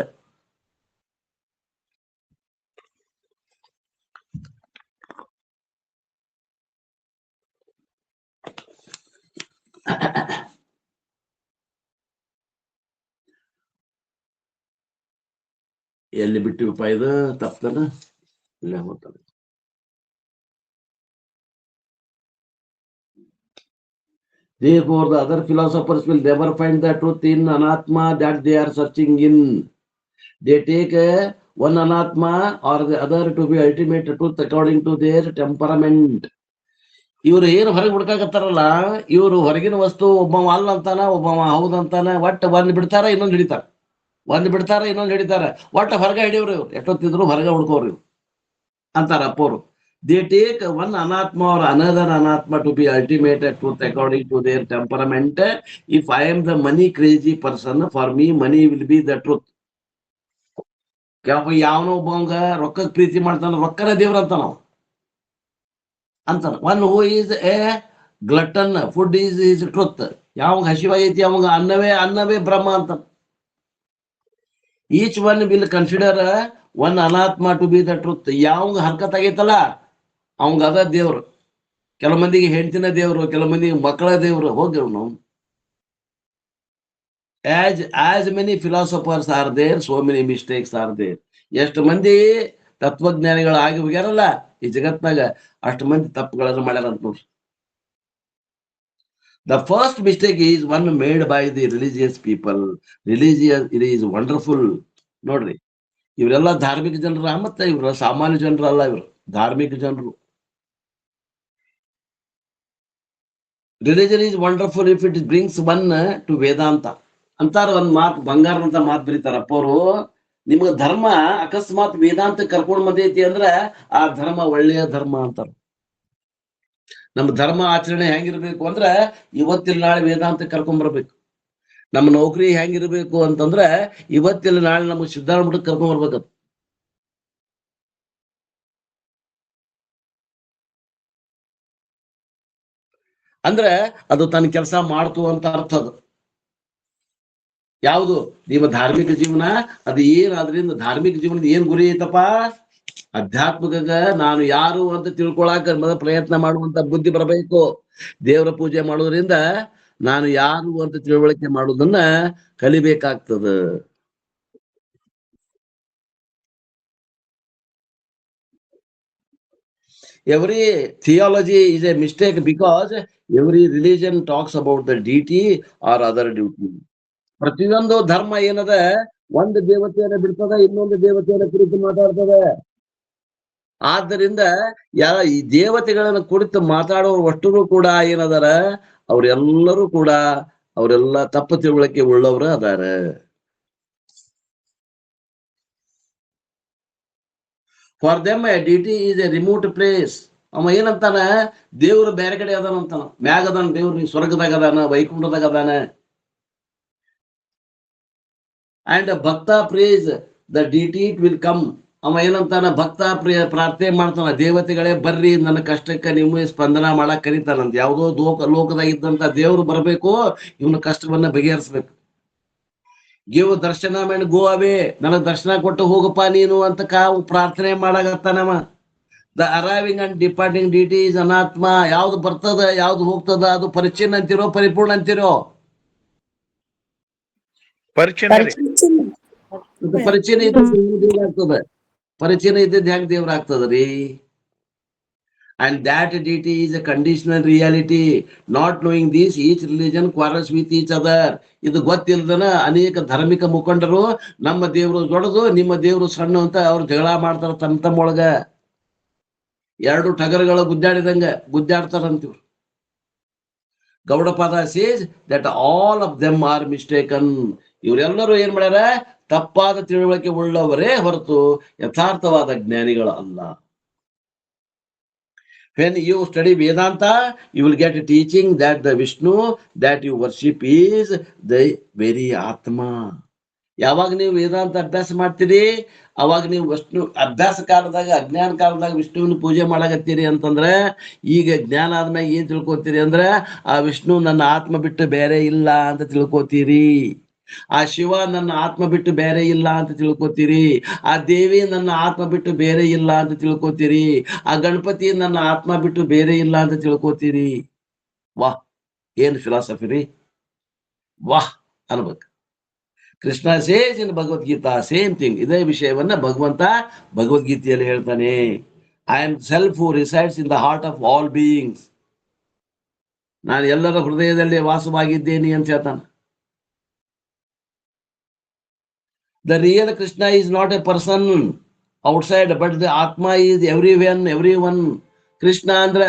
ಎಲ್ಲಿ ಬಿಟ್ಟಿವಪ್ಪ, ಇದು ತಪ್ಪನ ಇಲ್ಲೇ ಹೋಗ್ತದೆ. Therefore, the other philosophers will never find the truth in Anatma that they are searching in. They take one Anatma or the other to be ultimate truth according to their temperament. ಇವ್ರು ಏನು ಹೊರಗೆ ಹುಡ್ಕಾಕತ್ತಾರಲ್ಲ, ಇವ್ರು ಹೊರಗಿನ ವಸ್ತು ಒಬ್ಬವ ಅಲ್ಲ ಅಂತಾನ, ಒಬ್ಬವ ಹೌದಂತಾನ. ಒಟ್ಟು ಒಂದ್ ಬಿಡ್ತಾರ, ಇನ್ನೊಂದು ಹಿಡಿತಾರ, ಒಂದ್ ಬಿಡ್ತಾರ, ಇನ್ನೊಂದು ಹಿಡಿತಾರ. ಒಟ್ಟು ಹೊರಗೆ ಹಿಡಿಯವ್ರು ಇವ್ರು, ಎಷ್ಟೊತ್ತಿದ್ರು ಹೊರಗೆ ಹುಡ್ಕೋರು ಇವ್ರು ಅಂತಾರ ಅಪ್ಪವ್ರು. They take one anatma or another anatma to be ultimate truth according to their temperament. If I am the money crazy person, for me money will be the truth. ಯಾವನೋ ಒಬ್ಬವಂಗ ರೊಕ್ಕದ ಪ್ರೀತಿ ಮಾಡ್ತಾನ, ರೊಕ್ಕನ ದೇವ್ರ ಅಂತ ನಾವು ಅಂತಾನ. One who is a glutton, food is truth. ಯಾವಾಗ ಹಸಿವಾಗೈತಿ ಅವಾಗ ಅನ್ನವೇ ಬ್ರಹ್ಮ ಅಂತ. Each one will consider one anatma to be the truth. ಯಾವಾಗ ಹರ್ಕತ್ ಆಗೈತಲ್ಲ ಅವಂಗ ಅದ ದೇವ್ರು. ಕೆಲವು ಮಂದಿಗೆ ಹೆಂಡತಿನ ದೇವ್ರು, ಕೆಲವು ಮಂದಿಗೆ ಮಕ್ಕಳ ದೇವ್ರು. ಹೋಗ್ಯವ್ ನಾವು. As many philosophers are there, so many mistakes are there. ಎಷ್ಟು ಮಂದಿ ತತ್ವಜ್ಞಾನಿಗಳು ಆಗಿ ಹೋಗ್ಯಾರಲ್ಲ ಈ ಜಗತ್ನಾಗ, ಅಷ್ಟು ಮಂದಿ ತಪ್ಪುಗಳನ್ನು ಮಾಡ್ಯಾರ ಅಂತ ನೋಡ್ರಿ. The first mistake is one made by the religious people. Religious, it is wonderful. ನೋಡ್ರಿ, ಇವರೆಲ್ಲ ಧಾರ್ಮಿಕ ಜನರ, ಮತ್ತೆ ಇವ್ರ ಸಾಮಾನ್ಯ ಜನರಲ್ಲ, ಇವರು ಧಾರ್ಮಿಕ ಜನರು. Religion is wonderful if it brings one to Vedanta ಅಂತಾರ. ಒಂದ್ ಮಾತು ಬಂಗಾರದಂತ ಮಾತು ಬರೀತಾರಪ್ಪ ಅವರು. ನಿಮ್ಗ ಧರ್ಮ ಅಕಸ್ಮಾತ್ ವೇದಾಂತ ಕರ್ಕೊಂಡ್ ಬಂದೈತಿ ಅಂದ್ರ ಆ ಧರ್ಮ ಒಳ್ಳೆಯ ಧರ್ಮ ಅಂತಾರ. ನಮ್ಮ ಧರ್ಮ ಆಚರಣೆ ಹೆಂಗಿರ್ಬೇಕು ಅಂದ್ರ ಇವತ್ತಿಲ್ಲ ನಾಳೆ ವೇದಾಂತ ಕರ್ಕೊಂಡ್ ಬರ್ಬೇಕು. ನಮ್ಮ ನೌಕರಿ ಹೆಂಗಿರ್ಬೇಕು ಅಂತಂದ್ರ ಇವತ್ತಿಲ್ಲ ನಾಳೆ ನಮ್ಗೆ ಸಿದ್ಧಾರ್ಥ ಮಠಕ್ಕೆ ಕರ್ಕೊಂಡ್ ಬರ್ಬೇಕಂತ. ಅಂದ್ರೆ ಅದು ತನ್ನ ಕೆಲಸ ಮಾಡ್ತು ಅಂತ ಅರ್ಥ. ಅದು ಯಾವುದು ನಿಮ್ಮ ಧಾರ್ಮಿಕ ಜೀವನ, ಅದು ಏನ್ ಅದರಿಂದ ಧಾರ್ಮಿಕ ಜೀವನದ ಏನ್ ಗುರಿ ಐತಪ್ಪ? ಅಧ್ಯಾತ್ಮಿಕ ನಾನು ಯಾರು ಅಂತ ತಿಳ್ಕೊಳಕ ಪ್ರಯತ್ನ ಮಾಡುವಂತ ಬುದ್ಧಿ ಬರಬೇಕು. ದೇವರ ಪೂಜೆ ಮಾಡೋದ್ರಿಂದ ನಾನು ಯಾರು ಅಂತ ತಿಳುವಳಿಕೆ ಮಾಡೋದನ್ನ ಕಲಿಬೇಕಾಗ್ತದ. Every theology is a mistake because every religion talks about the deity or other duty. ಪ್ರತಿಯೊಂದು ಧರ್ಮ ಏನದ ಒಂದು ದೇವತೆಯನ್ನ ಬಿಡ್ತದ, ಇನ್ನೊಂದು ದೇವತೆಯನ್ನ ಕುರಿತು ಮಾತಾಡ್ತದ. ಆದ್ದರಿಂದ ಈ ದೇವತೆಗಳನ್ನ ಕುರಿತು ಮಾತಾಡೋರು ಅಷ್ಟೂ ಕೂಡ ಏನದಾರ, ಅವರೆಲ್ಲ ತಪ್ಪು ತಿಳುವಳಿಕೆ ಉಳ್ಳವರು ಅದಾರ. For them a deity is a remote place. ಅವ ಏನಂತಾನ, ದೇವ್ರು ಬೇರೆ ಕಡೆ ಅದಾನಂತಾನ. ಮ್ಯಾಗ ಅದಾನ ದೇವ್ರು, ಸ್ವರ್ಗದಾಗ ಅದಾನ, ವೈಕುಂಠದಾಗ ಅದಾನ. And bhakta praise the deity it will come. ಅವ ಏನಂತಾನ, ಭಕ್ತ ಪ್ರಾರ್ಥನೆ ಮಾಡ್ತಾನ, ದೇವತೆಗಳೇ ಬರ್ರಿ ನನ್ನ ಕಷ್ಟಕ್ಕೆ ನೀವು ಸ್ಪಂದನ ಮಾಡಕ್ ಕರೀತಾನಂತ. ಯಾವುದೋ ಲೋಕದಾಗಿದ್ದಂತ ದೇವ್ರು ಬರಬೇಕು, ಇವನ ಕಷ್ಟವನ್ನ ಬಗೆಹರಿಸ್ಬೇಕು. ಗಿವ್ ದರ್ಶನ ಮೇನ್ ಗೋ ಅವೇ, ನನಗ್ ದರ್ಶನ ಕೊಟ್ಟು ಹೋಗಪ್ಪ ನೀನು ಅಂತ ಪ್ರಾರ್ಥನೆ ಮಾಡಾಗತ್ತಾನವ. The arriving and departing deity is anatma. ಯಾವ್ದು ಬರ್ತದ ಯಾವ್ದು ಹೋಗ್ತದ ಅದು ಪರಿಚ್ಛಿನ್ನ ಅಂತಿರೋ ಪರಿಪೂರ್ಣ ಅಂತಿರೋ? ಪರಿಚಯ ಪರಿಚಯ ಇದ್ದಾಗ್ತದ. ಪರಿಚಯ ಇದ್ದಿದ್ದು ಹೆಂಗ್ ದೇವ್ರ ಆಗ್ತದ್ರಿ? And that deity is a conditional reality. Not knowing this, each religion quarrels with each other. ಇದು ಗೊತ್ತಿಲ್ಲದನ ಅನೇಕ ಧಾರ್ಮಿಕ ಮುಖಂಡರು ನಮ್ಮ ದೇವರು ದೊಡ್ಡದು, ನಿಮ್ಮ ದೇವರು ಸಣ್ಣ ಅಂತ ಅವ್ರು ಜಗಳ ಮಾಡ್ತಾರ ತಮ್ಮೊಳಗ. ಎರಡು ಟಗರುಗಳ ಗುದ್ದಾಡ್ತಾರಂತೀವ್ರು. Gaudapada says that all of them are mistaken. ಇವರೆಲ್ಲರೂ ಏನ್ ಮಾಡ್ಯಾರ? ತಪ್ಪಾದ ತಿಳುವಳಿಕೆ ಉಳ್ಳವರೇ ಹೊರತು ಯಥಾರ್ಥವಾದ ಜ್ಞಾನಿಗಳು ಅಲ್ಲ. When you study Vedanta, you will get a teaching that the Vishnu that you worship is the very Atma. ಯಾವಾಗ ನೀವು ವೇದಾಂತ ಅಭ್ಯಾಸ ಮಾಡ್ತೀರಿ ಅವಾಗ ನೀವು ವಿಷ್ಣು ಅಭ್ಯಾಸ ಕಾಲದಾಗ, ಅಜ್ಞಾನ ಕಾಲದಾಗ ವಿಷ್ಣುವಿನ ಪೂಜೆ ಮಾಡಾಕತ್ತೀರಿ ಅಂತಂದ್ರೆ, ಈಗ ಜ್ಞಾನ ಆದ್ಮ್ಯಾಗ ಏನ್ ತಿಳ್ಕೊತೀರಿ ಅಂದ್ರೆ, ಆ ವಿಷ್ಣು ನನ್ನ ಆತ್ಮ ಬಿಟ್ಟು ಬೇರೆ ಇಲ್ಲ ಅಂತ ತಿಳ್ಕೊತೀರಿ. ಆ ಶಿವ ನನ್ನ ಆತ್ಮ ಬಿಟ್ಟು ಬೇರೆ ಇಲ್ಲ ಅಂತ ತಿಳ್ಕೊತೀರಿ. ಆ ದೇವಿ ನನ್ನ ಆತ್ಮ ಬಿಟ್ಟು ಬೇರೆ ಇಲ್ಲ ಅಂತ ತಿಳ್ಕೊತೀರಿ. ಆ ಗಣಪತಿ ನನ್ನ ಆತ್ಮ ಬಿಟ್ಟು ಬೇರೆ ಇಲ್ಲ ಅಂತ ತಿಳ್ಕೊತೀರಿ. ವಾಹ್, ಏನ್ ಫಿಲಾಸಫಿ ರೀ! ವಾಹ್ ಅನ್ಬೇಕು. ಕೃಷ್ಣ ಸೇಸ್ ಇನ್ ಭಗವದ್ಗೀತಾ ಸೇಮ್ ಥಿಂಗ್. ಇದೇ ವಿಷಯವನ್ನ ಭಗವಂತ ಭಗವದ್ಗೀತೆಯಲ್ಲಿ ಹೇಳ್ತಾನೆ. I am self who resides in the heart of all beings. ನಾನು ಎಲ್ಲರ ಹೃದಯದಲ್ಲಿ ವಾಸವಾಗಿದ್ದೇನೆ ಅಂತ ಹೇಳ್ತಾನೆ. The real Krishna is not a person outside, but the Atma is everyone. Krishna ಅಂದ್ರ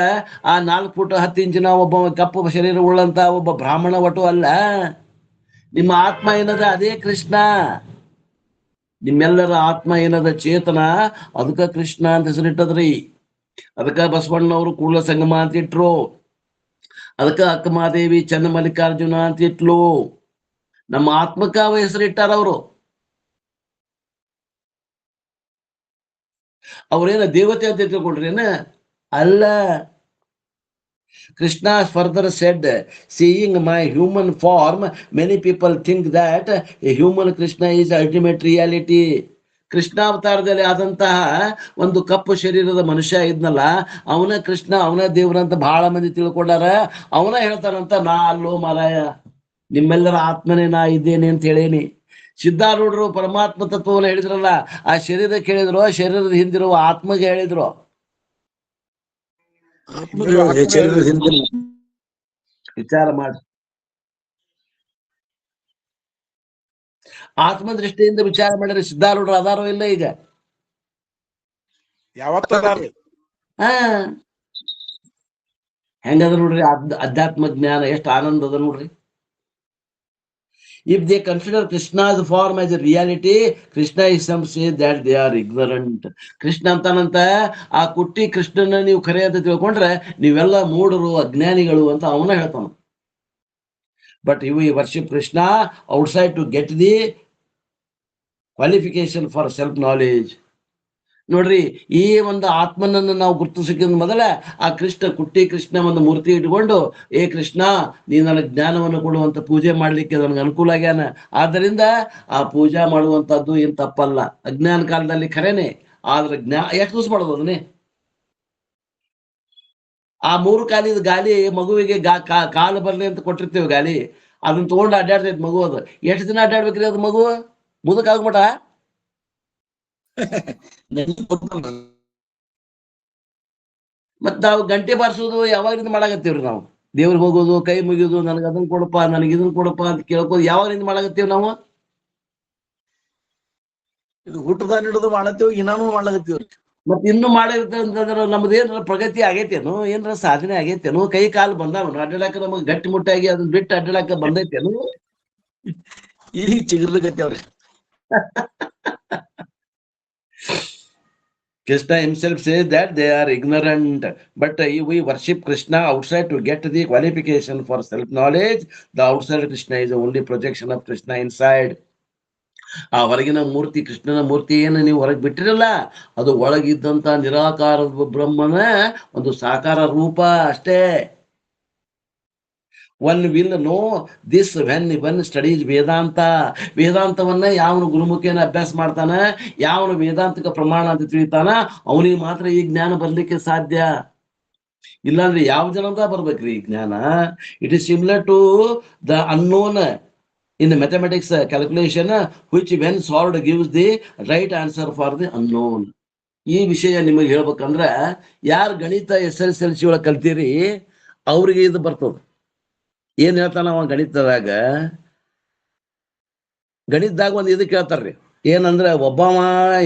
ಆ 4 ಫುಟ್ 10 ಇಂಚಿನ ಒಬ್ಬ ಕಪ್ಪು ಶರೀರ ಉಳ್ಳಂತ ಒಬ್ಬ ಬ್ರಾಹ್ಮಣ ವಟು ಅಲ್ಲ. ನಿಮ್ಮ ಆತ್ಮ ಏನದ ಅದೇ ಕೃಷ್ಣ. ನಿಮ್ಮೆಲ್ಲರ ಆತ್ಮ ಏನದ ಚೇತನ, ಅದಕ್ಕ ಕೃಷ್ಣ ಅಂತ ಹೆಸರಿಟ್ಟದ್ರಿ. ಅದಕ್ಕ ಬಸವಣ್ಣವರು ಕೂಡಲ ಸಂಗಮ ಅಂತ ಇಟ್ರು. ಅದಕ್ಕ ಅಕ್ಕಮಾದೇವಿ ಚನ್ನ ಮಲ್ಲಿಕಾರ್ಜುನ ಅಂತ ಇಟ್ಲು. ನಮ್ಮ ಆತ್ಮಕ್ಕ ಅವ ಹೆಸರಿಟ್ಟಾರ ಅವರು. ಅವ್ರೇನ ದೇವತೆ ಅಂತ ತಿಳ್ಕೊಂಡ್ರೇನ? ಅಲ್ಲ. Krishna further said, seeing my human form, many people think that a human Krishna is ultimate reality. ಕೃಷ್ಣಾವತಾರದಲ್ಲಿ ಆದಂತಹ ಒಂದು ಕಪ್ಪು ಶರೀರದ ಮನುಷ್ಯ ಇದ್ನಲ್ಲ, ಅವನ ಕೃಷ್ಣ, ಅವನ ದೇವ್ರಂತ ಬಹಳ ಮಂದಿ ತಿಳ್ಕೊಂಡಾರ. ಅವನ ಹೇಳ್ತಾರಂತ, ನಾ ಅಲ್ಲೋ ಮಾರಾಯ, ನಿಮ್ಮೆಲ್ಲರ ಆತ್ಮನೇ ನಾ ಇದ್ದೇನೆ ಅಂತ ಹೇಳೇನಿ. ಸಿದ್ಧಾರೂಢರು ಪರಮಾತ್ಮ ತತ್ವವನ್ನು ಹೇಳಿದ್ರಲ್ಲ, ಆ ಶರೀರಕ್ಕೆ ಹೇಳಿದ್ರು, ಶರೀರದ ಹಿಂದಿರುವ ಆತ್ಮಗೆ ಹೇಳಿದ್ರು. ವಿಚಾರ ಮಾಡಿ, ಆತ್ಮ ದೃಷ್ಟಿಯಿಂದ ವಿಚಾರ ಮಾಡಿದ್ರೆ ಸಿದ್ಧಾರೂಢರು ಅದಾರೋ ಇಲ್ಲ ಈಗ? ಯಾವತ್ತದ? ಹೆಂಗದ ನೋಡ್ರಿ ಅಧ್ಯಾತ್ಮ ಜ್ಞಾನ ಎಷ್ಟು ಆನಂದ ಅದ ನೋಡ್ರಿ. If they consider Krishna's form as a reality, Krishna is some say that they are ignorant. Krishna ಅಂತಾನಂತ ಆ ಕುಟ್ಟಿ ಕೃಷ್ಣನ ನೀವು ಖರೆ ಅಂತ ತಿಳ್ಕೊಂಡ್ರೆ ನೀವೆಲ್ಲ ಮೂಢರು ಅಜ್ಞಾನಿಗಳು ಅಂತ ಅವನ ಹೇಳ್ತಾನ. But we worship Krishna outside to get the qualification for self knowledge. ನೋಡ್ರಿ, ಈ ಒಂದು ಆತ್ಮನನ್ನು ನಾವು ಗುರುತಿಸಕ್ಕಿಂತ ಮೊದಲ ಆ ಕೃಷ್ಣ ಕುಟ್ಟಿ ಕೃಷ್ಣ ಒಂದು ಮೂರ್ತಿ ಇಟ್ಕೊಂಡು, ಏ ಕೃಷ್ಣ ನೀ ನನಗೆ ಜ್ಞಾನವನ್ನು ಕೊಡುವಂತ ಪೂಜೆ ಮಾಡ್ಲಿಕ್ಕೆ ನನಗೆ ಅನುಕೂಲ ಆಗ್ಯಾನ, ಆದ್ದರಿಂದ ಆ ಪೂಜಾ ಮಾಡುವಂತದ್ದು ಏನ್ ತಪ್ಪಲ್ಲ. ಅಜ್ಞಾನ ಕಾಲದಲ್ಲಿ ಖರೇನೆ, ಆದ್ರೆ ಎಷ್ಟು ದಿವಸ ಮಾಡೋದು ಅದನ್ನೇ? ಆ 3 ಕಾಲಿದ ಗಾಲಿ ಮಗುವಿಗೆ ಕಾಲು ಬರ್ಲಿ ಅಂತ ಕೊಟ್ಟಿರ್ತೀವಿ ಗಾಲಿ, ಅದನ್ನ ತಗೊಂಡು ಅಡ್ಡಾಡ್ತೈತಿ ಮಗು. ಅದು ಎಷ್ಟು ದಿನ ಅಡ್ಡಾಡ್ಬೇಕ್ರಿ ಅದು ಮಗು ಮುದಕಾಗ್ಬಿಟ? ಮತ್ ನಾವು ಗಂಟೆ ಬಾರಿಸೋದು ಯಾವಾಗಿಂದ ಮಾಡಾಕತ್ತೀವ್ರಿ ನಾವು? ದೇವ್ರಿಗೆ ಹೋಗೋದು, ಕೈ ಮುಗಿಯೋದು, ನನಗೆ ಅದನ್ನ ಕೊಡಪ್ಪ, ನನಗೆ ಇದನ್ನ ಕೊಡಪ್ಪ ಅಂತ ಕೇಳ್ಕೋದು ಯಾವಾಗಿಂದ ಮಾಡಾಕತ್ತೀವಿ ನಾವು? ಇದು ಹುಟ್ಟದ ಹಿಡಿದು ಮಾಡತ್ತೀವಿ, ಇನ್ನಾನು ಮಾಡ್ಲಾಕತ್ತೀವ್ರಿ. ಮತ್ ಇನ್ನು ಮಾಡಿರ್ತಂದ್ರ ಅಂತಂದ್ರ ನಮ್ದು ಏನಾರ ಪ್ರಗತಿ ಆಗೈತೇನು? ಏನಾರ ಸಾಧನೆ ಆಗೈತೇನು? ಕೈ ಕಾಲು ಬಂದಾವ ಅಡ್ಡಾಡಕ, ನಮಗ್ ಗಟ್ಟಿ ಮುಟ್ಟಾಗಿ ಅದನ್ನ ಬಿಟ್ಟು ಅಡ್ಡಾಡಕ ಬಂದೈತೇನು? ಈಗ ಚಿಗುರ್ಲಿಕತ್ತೇವ್ರಿ. Krishna himself says that they are ignorant, but we worship Krishna outside to get the qualification for self-knowledge. The outside Krishna is the only projection of Krishna inside. ಆ ಹೊರಗಿನ ಮೂರ್ತಿ, ಕೃಷ್ಣನ ಮೂರ್ತಿ ಏನು ನೀವು ಹೊರಗೆ ಬಿಟ್ಟಿರಲ್ಲ, ಅದು ಒಳಗಿದ್ದಂತ ನಿರಾಕಾರ ಬ್ರಹ್ಮನ ಒಂದು ಸಾಕಾರ ರೂಪ ಅಷ್ಟೇ. One will know this when one studies ವೇದಾಂತ. ವೇದಾಂತವನ್ನ ಯಾವನು ಗುರುಮುಖೇನ ಅಭ್ಯಾಸ ಮಾಡ್ತಾನ, ಯಾವನು ವೇದಾಂತಿಕ ಪ್ರಮಾಣ ಅಂತ ತಿಳಿತಾನ, ಅವನಿಗೆ ಮಾತ್ರ ಈ ಜ್ಞಾನ ಬರ್ಲಿಕ್ಕೆ ಸಾಧ್ಯ. ಇಲ್ಲಾಂದ್ರೆ ಯಾವ ಜನದ ಬರ್ಬೇಕ್ರಿ ಈ ಜ್ಞಾನ? It is similar to the unknown in mathematics calculation, which when solved gives the right answer for the unknown. ಈ ವಿಷಯ ನಿಮಗೆ ಹೇಳ್ಬೇಕಂದ್ರ, ಯಾರು ಗಣಿತ SSLC ಒಳಗೆ ಕಲ್ತೀರಿ ಅವ್ರಿಗೆ ಇದು ಬರ್ತದ. ಏನ್ ಹೇಳ್ತಾನ ಅವ ಗಣಿತದಾಗ? ಗಣಿತದಾಗ ಒಂದು ಇದು ಕೇಳ್ತಾರ್ರಿ, ಏನಂದ್ರ ಒಬ್ಬವ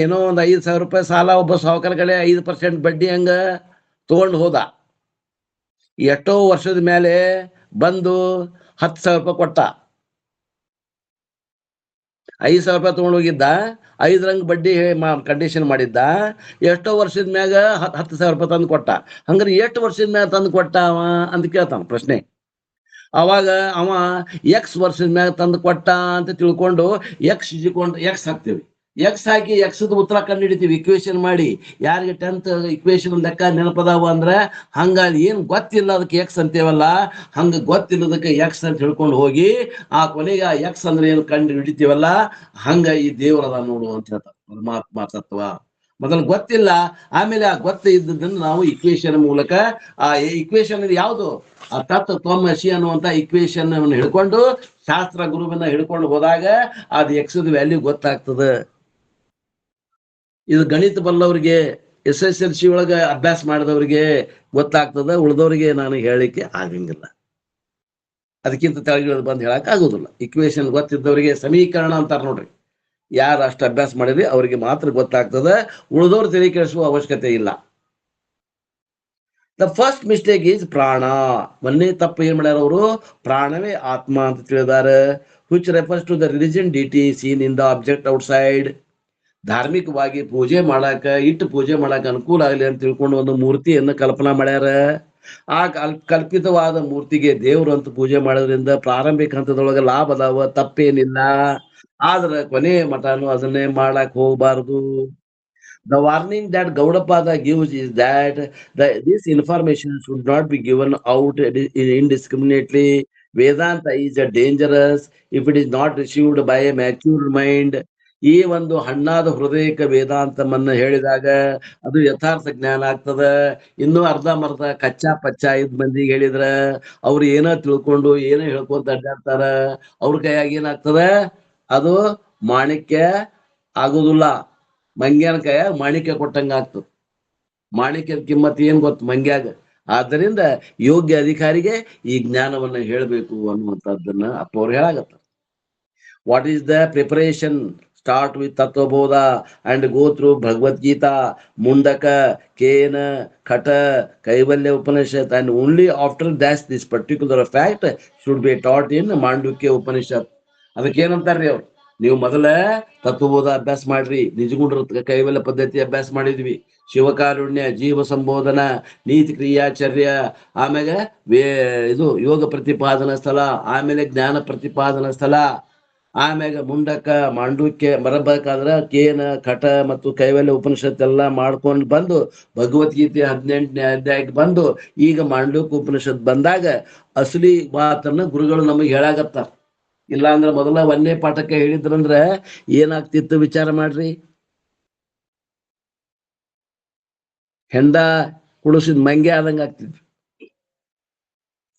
ಏನೋ ಒಂದು 5,000 ರೂಪಾಯಿ ಸಾಲ ಒಬ್ಬ ಸಾಹುಕಾರ ಕಡೆ 5% ಬಡ್ಡಿ ಹಂಗ ತಗೊಂಡು ಹೋದ. ಎಷ್ಟೋ ವರ್ಷದ ಮೇಲೆ ಬಂದು 10,000 ರೂಪಾಯಿ ಕೊಟ್ಟ. 5,000 ರೂಪಾಯಿ ತಗೊಂಡು ಹೋಗಿದ್ದ, 5 ರಂಗ್ ಬಡ್ಡಿ ಕಂಡೀಷನ್ ಮಾಡಿದ್ದ. ಎಷ್ಟೋ ವರ್ಷದ ಮ್ಯಾಗ 10,000 ರೂಪಾಯಿ ತಂದು ಕೊಟ್ಟ. ಹಂಗಾರೆ ಎಷ್ಟು ವರ್ಷದ ಮ್ಯಾಗ ತಂದು ಕೊಟ್ಟ ಅವ ಅಂತ ಕೇಳ್ತಾನ ಪ್ರಶ್ನೆ. ಅವಾಗ ಅವ ಎಕ್ಸ್ ವರ್ಷದ ಮ್ಯಾಗ ತಂದು ಕೊಟ್ಟ ಅಂತ ತಿಳ್ಕೊಂಡು ಎಕ್ಸ್ ಹಾಕ್ತೇವಿ. ಎಕ್ಸ್ ಹಾಕಿ ಎಕ್ಸ್ದ ಉತ್ತರ ಕಂಡು ಹಿಡಿತೀವಿ ಇಕ್ವೇಶನ್ ಮಾಡಿ. ಯಾರಿಗೆ 10th ಇಕ್ವೇಶನ್ ಲೆಕ್ಕ ನೆನಪದಾವ ಅಂದ್ರೆ ಹಂಗ ಏನ್ ಗೊತ್ತಿಲ್ಲ ಅದಕ್ಕೆ ಎಕ್ಸ್ ಅಂತೇವಲ್ಲ, ಹಂಗ ಗೊತ್ತಿಲ್ಲದಕ್ಕೆ ಎಕ್ಸ್ ಅಂತ ಹೇಳ್ಕೊಂಡು ಹೋಗಿ ಆ ಕೊನೆಗೆ ಎಕ್ಸ್ ಅಂದ್ರೆ ಏನು ಕಂಡು ಹಿಡಿತೀವಲ್ಲ, ಹಂಗ ಈ ದೇವರದ ನೋಡು ಅಂತ ಹೇಳ್ತಾರೆ ಪರಮಾತ್ಮ ತತ್ವ. ಮೊದಲು ಗೊತ್ತಿಲ್ಲ, ಆಮೇಲೆ ಆ ಗೊತ್ತ ಇದ್ದದನ್ನು ನಾವು ಇಕ್ವೇಶನ್ ಮೂಲಕ, ಆ ಇಕ್ವೇಶನ್ ಯಾವುದು ಆ ತತ್ವ ತ್ವಮಸಿ ಅನ್ನುವಂತ ಇಕ್ವೇಶನ್ ಅನ್ನು ಹಿಡ್ಕೊಂಡು ಶಾಸ್ತ್ರ ಗುರುವನ್ನ ಹಿಡ್ಕೊಂಡು ಹೋದಾಗ ಅದು ಎಕ್ಸ್ದ ವ್ಯಾಲ್ಯೂ ಗೊತ್ತಾಗ್ತದೆ. ಇದು ಗಣಿತ ಬಲ್ಲವ್ರಿಗೆ, SSLC ಒಳಗ ಅಭ್ಯಾಸ ಮಾಡಿದವ್ರಿಗೆ ಗೊತ್ತಾಗ್ತದ, ಉಳಿದವ್ರಿಗೆ ನಾನು ಹೇಳಿಕ್ಕೆ ಆಗಂಗಿಲ್ಲ. ಅದಕ್ಕಿಂತ ತೆಳಗಿಳಿದು ಬಂದು ಹೇಳಕ್ ಆಗೋದಿಲ್ಲ. ಇಕ್ವೇಶನ್ ಗೊತ್ತಿದ್ದವರಿಗೆ ಸಮೀಕರಣ ಅಂತಾರ ನೋಡ್ರಿ, ಯಾರು ಅಷ್ಟು ಅಭ್ಯಾಸ ಮಾಡಿದ್ರಿ ಅವ್ರಿಗೆ ಮಾತ್ರ ಗೊತ್ತಾಗ್ತದ, ಉಳಿದವ್ರು ತಲೆ ಕೆಡಿಸುವ ಅವಶ್ಯಕತೆ ಇಲ್ಲ. ದ ಫಸ್ಟ್ ಮಿಸ್ಟೇಕ್ ಈಸ್ ಪ್ರಾಣ. ಮೊನ್ನೆ ತಪ್ಪು ಏನ್ ಮಾಡ್ಯಾರ ಅವರು? ಪ್ರಾಣವೇ ಆತ್ಮ ಅಂತ ತಿಳಿದಾರೆ. Which refers to the religion deity seen in the object outside. ಧಾರ್ಮಿಕವಾಗಿ ಪೂಜೆ ಮಾಡಾಕ, ಇಟ್ಟು ಪೂಜೆ ಮಾಡಾಕ ಅನುಕೂಲ ಆಗಲಿ ಅಂತ ತಿಳ್ಕೊಂಡು ಒಂದು ಮೂರ್ತಿಯನ್ನ ಕಲ್ಪನಾ ಮಾಡ್ಯಾರ. ಆ ಕಲ್ಪಿತವಾದ ಮೂರ್ತಿಗೆ ದೇವ್ರು ಅಂತ ಪೂಜೆ ಮಾಡೋದ್ರಿಂದ ಪ್ರಾರಂಭಿಕ ಹಂತದೊಳಗೆ ಲಾಭ ಅದಾವ, ತಪ್ಪೇನಿಲ್ಲ. ಆದ್ರೆ ಕೊನೆ ಮಠನು ಅದನ್ನೇ ಮಾಡಕ್ ಹೋಗ್ಬಾರ್ದು. The warning that Gaudapada gives is that this information should not be given out indiscriminately. Vedanta is dangerous if it is not received by a mature mind. ಈ ಒಂದು ಹಣ್ಣಾದ ಹೃದಯಕ್ಕೆ ವೇದಾಂತವನ್ನ ಹೇಳಿದಾಗ ಅದು ಯಥಾರ್ಥ ಜ್ಞಾನ ಆಗ್ತದ. ಇನ್ನೂ ಅರ್ಧಂಬರ್ಧ ಕಚ್ಚಾ ಪಚ್ಚಾ 5 ಮಂದಿಗೆ ಹೇಳಿದ್ರ ಅವ್ರು ಏನೋ ತಿಳ್ಕೊಂಡು ಏನೋ ಹೇಳ್ಕೊಂತ ಅಡ್ಡಾಡ್ತಾರ. ಅವ್ರ ಕೈಯಾಗ ಏನಾಗ್ತದ? ಅದು ಮಾಣಿಕ್ಯ ಆಗುದಿಲ್ಲ. ಮಂಗ್ಯಾನ ಕೈಯಾಗ ಮಾಣಿಕ್ಯ ಕೊಟ್ಟಂಗ ಆಗ್ತದ. ಮಾಣಿಕ್ಯದ ಕಿಮ್ಮತ್ ಏನ್ ಗೊತ್ತು ಮಂಗ್ಯಾಗ. ಆದ್ದರಿಂದ ಯೋಗ್ಯ ಅಧಿಕಾರಿಗೆ ಈ ಜ್ಞಾನವನ್ನ ಹೇಳ್ಬೇಕು ಅನ್ನುವಂಥದ್ದನ್ನ ಅಪ್ಪ ಅವ್ರು ಹೇಳಾಗತ್ತ. What is the preparation Start with Tattva and go through Bhagavad Gita, Mundaka, Kena, Kata, Kaivalya Upanishad, and only after that this particular fact should be taught in Mandukya Upanishad. ಅದಕ್ಕೇನಂತಾರ್ರಿ ಅವ್ರು, ನೀವು ಮೊದಲ ತತ್ವಬೋಧ ಅಭ್ಯಾಸ ಮಾಡ್ರಿ, ನಿಜಗುಂಡ್ರ ಕೈವಲ್ಯ ಪದ್ಧತಿ ಅಭ್ಯಾಸ ಮಾಡಿದ್ವಿ, ಶಿವಕಾರುಣ್ಯ, ಜೀವ ಸಂಬೋಧನ, ನೀತಿ ಕ್ರಿಯಾಚರ್ಯ, ಆಮೇಲೆ ಇದು ಯೋಗ ಪ್ರತಿಪಾದನಾ ಸ್ಥಳ, ಆಮೇಲೆ ಜ್ಞಾನ ಪ್ರತಿಪಾದನಾ ಸ್ಥಳ, ಆಮ್ಯಾಗ ಮುಂಡಕ್ಕ ಮಾಂಡುಕ್ಯ ಬರಬೇಕಾದ್ರ ಕೇನ ಕಟ ಮತ್ತು ಕೈವಲ್ಯ ಉಪನಿಷತ್ ಎಲ್ಲಾ ಮಾಡ್ಕೊಂಡು ಬಂದು ಭಗವದ್ಗೀತೆ 18ನೇ ಅಧ್ಯಾಯಕ್ಕೆ ಬಂದು ಈಗ ಮಾಂಡುಕ್ಯ ಉಪನಿಷತ್ ಬಂದಾಗ ಅಸಲಿ ಮಾತನ್ನ ಗುರುಗಳು ನಮಗೆ ಹೇಳಾಗತ್ತಾರ. ಇಲ್ಲಾಂದ್ರ ಮೊದಲ 1ನೇ ಪಾಠಕ್ಕೆ ಹೇಳಿದ್ರಂದ್ರ ಏನಾಗ್ತಿತ್ತು ವಿಚಾರ ಮಾಡ್ರಿ. ಹೆಂಡ ಕುಡಿಸಿದ ಮಂಗೆ ಆದಂಗ ಆಗ್ತಿದ್ವಿ.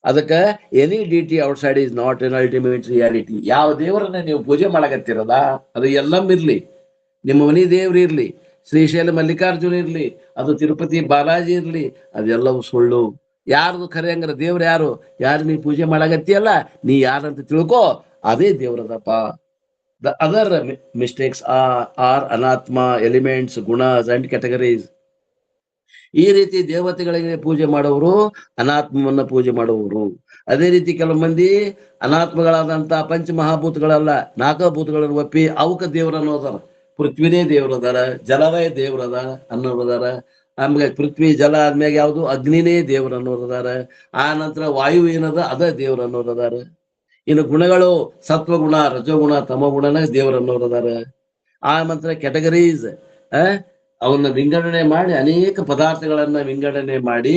ಅದಕ್ಕ any deity outside is not an ultimate reality. ಯಾವ ದೇವರನ್ನ ನೀವು ಪೂಜೆ ಮಾಡಕತ್ತಿರಲ್ಲ ಅದು ಎಲ್ಲಮ್ಮಿರ್ಲಿ, ನಿಮ್ಮ ಮನಿ ದೇವ್ರು ಇರ್ಲಿ, ಶ್ರೀಶೈಲ ಮಲ್ಲಿಕಾರ್ಜುನ ಇರ್ಲಿ, ಅದು ತಿರುಪತಿ ಬಾಲಾಜಿ ಇರ್ಲಿ, ಅದೆಲ್ಲವೂ ಸುಳ್ಳು. ಯಾರ್ದು ಖರೆ ಹಂಗಾರ ದೇವ್ರು ಯಾರು? ಯಾರು ನೀ ಪೂಜೆ ಮಾಡಕತ್ತಿಯಲ್ಲ ನೀ ಯಾರಂತ ತಿಳ್ಕೊ, ಅದೇ ದೇವ್ರದಪ್ಪ. ದ ಅದರ್ ಮಿಸ್ಟೇಕ್ಸ್ ಆರ್ ಅನಾತ್ಮ ಎಲಿಮೆಂಟ್ಸ್, ಗುಣಸ್ ಅಂಡ್ ಕ್ಯಾಟಗರೀಸ್. ಈ ರೀತಿ ದೇವತೆಗಳಿಗೆ ಪೂಜೆ ಮಾಡುವವರು ಅನಾತ್ಮವನ್ನ ಪೂಜೆ ಮಾಡುವವರು. ಅದೇ ರೀತಿ ಕೆಲವು ಮಂದಿ ಅನಾತ್ಮಗಳಾದಂತ ಪಂಚಮಹಾಭೂತಗಳಲ್ಲ 4 ಭೂತಗಳನ್ನು ಒಪ್ಪಿ ಅವಕ ದೇವ್ರ ಅನ್ನೋದಾರ. ಪೃಥ್ವಿನೇ ದೇವ್ರದಾರ, ಜಲವೇ ದೇವ್ರದ ಅನ್ನೋದಾರ. ಆಮೇಲೆ ಪೃಥ್ವಿ ಜಲ ಆದ್ಮ್ಯಾಗ ಯಾವುದು ಅಗ್ನಿನೇ ದೇವ್ರ ಅನ್ನೋದಾರ. ಆ ನಂತರ ವಾಯು ಏನದ ಅದ ದೇವ್ರ ಅನ್ನೋದಾರ. ಇನ್ನು ಗುಣಗಳು ಸತ್ವಗುಣ, ರಜೋಗುಣ, ತಮಗುಣನ ದೇವ್ರ ಅನ್ನೋದಾರ. ಆ ನಂತರ ಕ್ಯಾಟಗರೀಸ್, ಅವನ್ನ ವಿಂಗಡಣೆ ಮಾಡಿ ಅನೇಕ ಪದಾರ್ಥಗಳನ್ನ ವಿಂಗಡಣೆ ಮಾಡಿ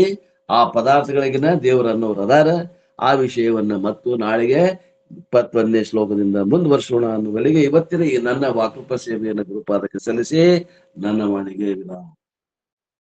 ಆ ಪದಾರ್ಥಗಳಿಗಿನ ದೇವರು ಅನ್ನೋರು ಅದಾರ. ಆ ವಿಷಯವನ್ನ ಮತ್ತು ನಾಳೆಗೆ 21ನೇ ಶ್ಲೋಕದಿಂದ ಮುಂದುವರ್ಸೋಣ ಅನ್ನುವಲ್ಲಿಗೆ ಇವತ್ತಿನ ಈ ನನ್ನ ವಾಕೃಪ ಸೇವೆಯನ್ನು ಗುರುಪಾದಕ್ಕೆ ಸಲ್ಲಿಸಿ ನನ್ನ ವಾಣಿಗೆ ವಿರಾಮ.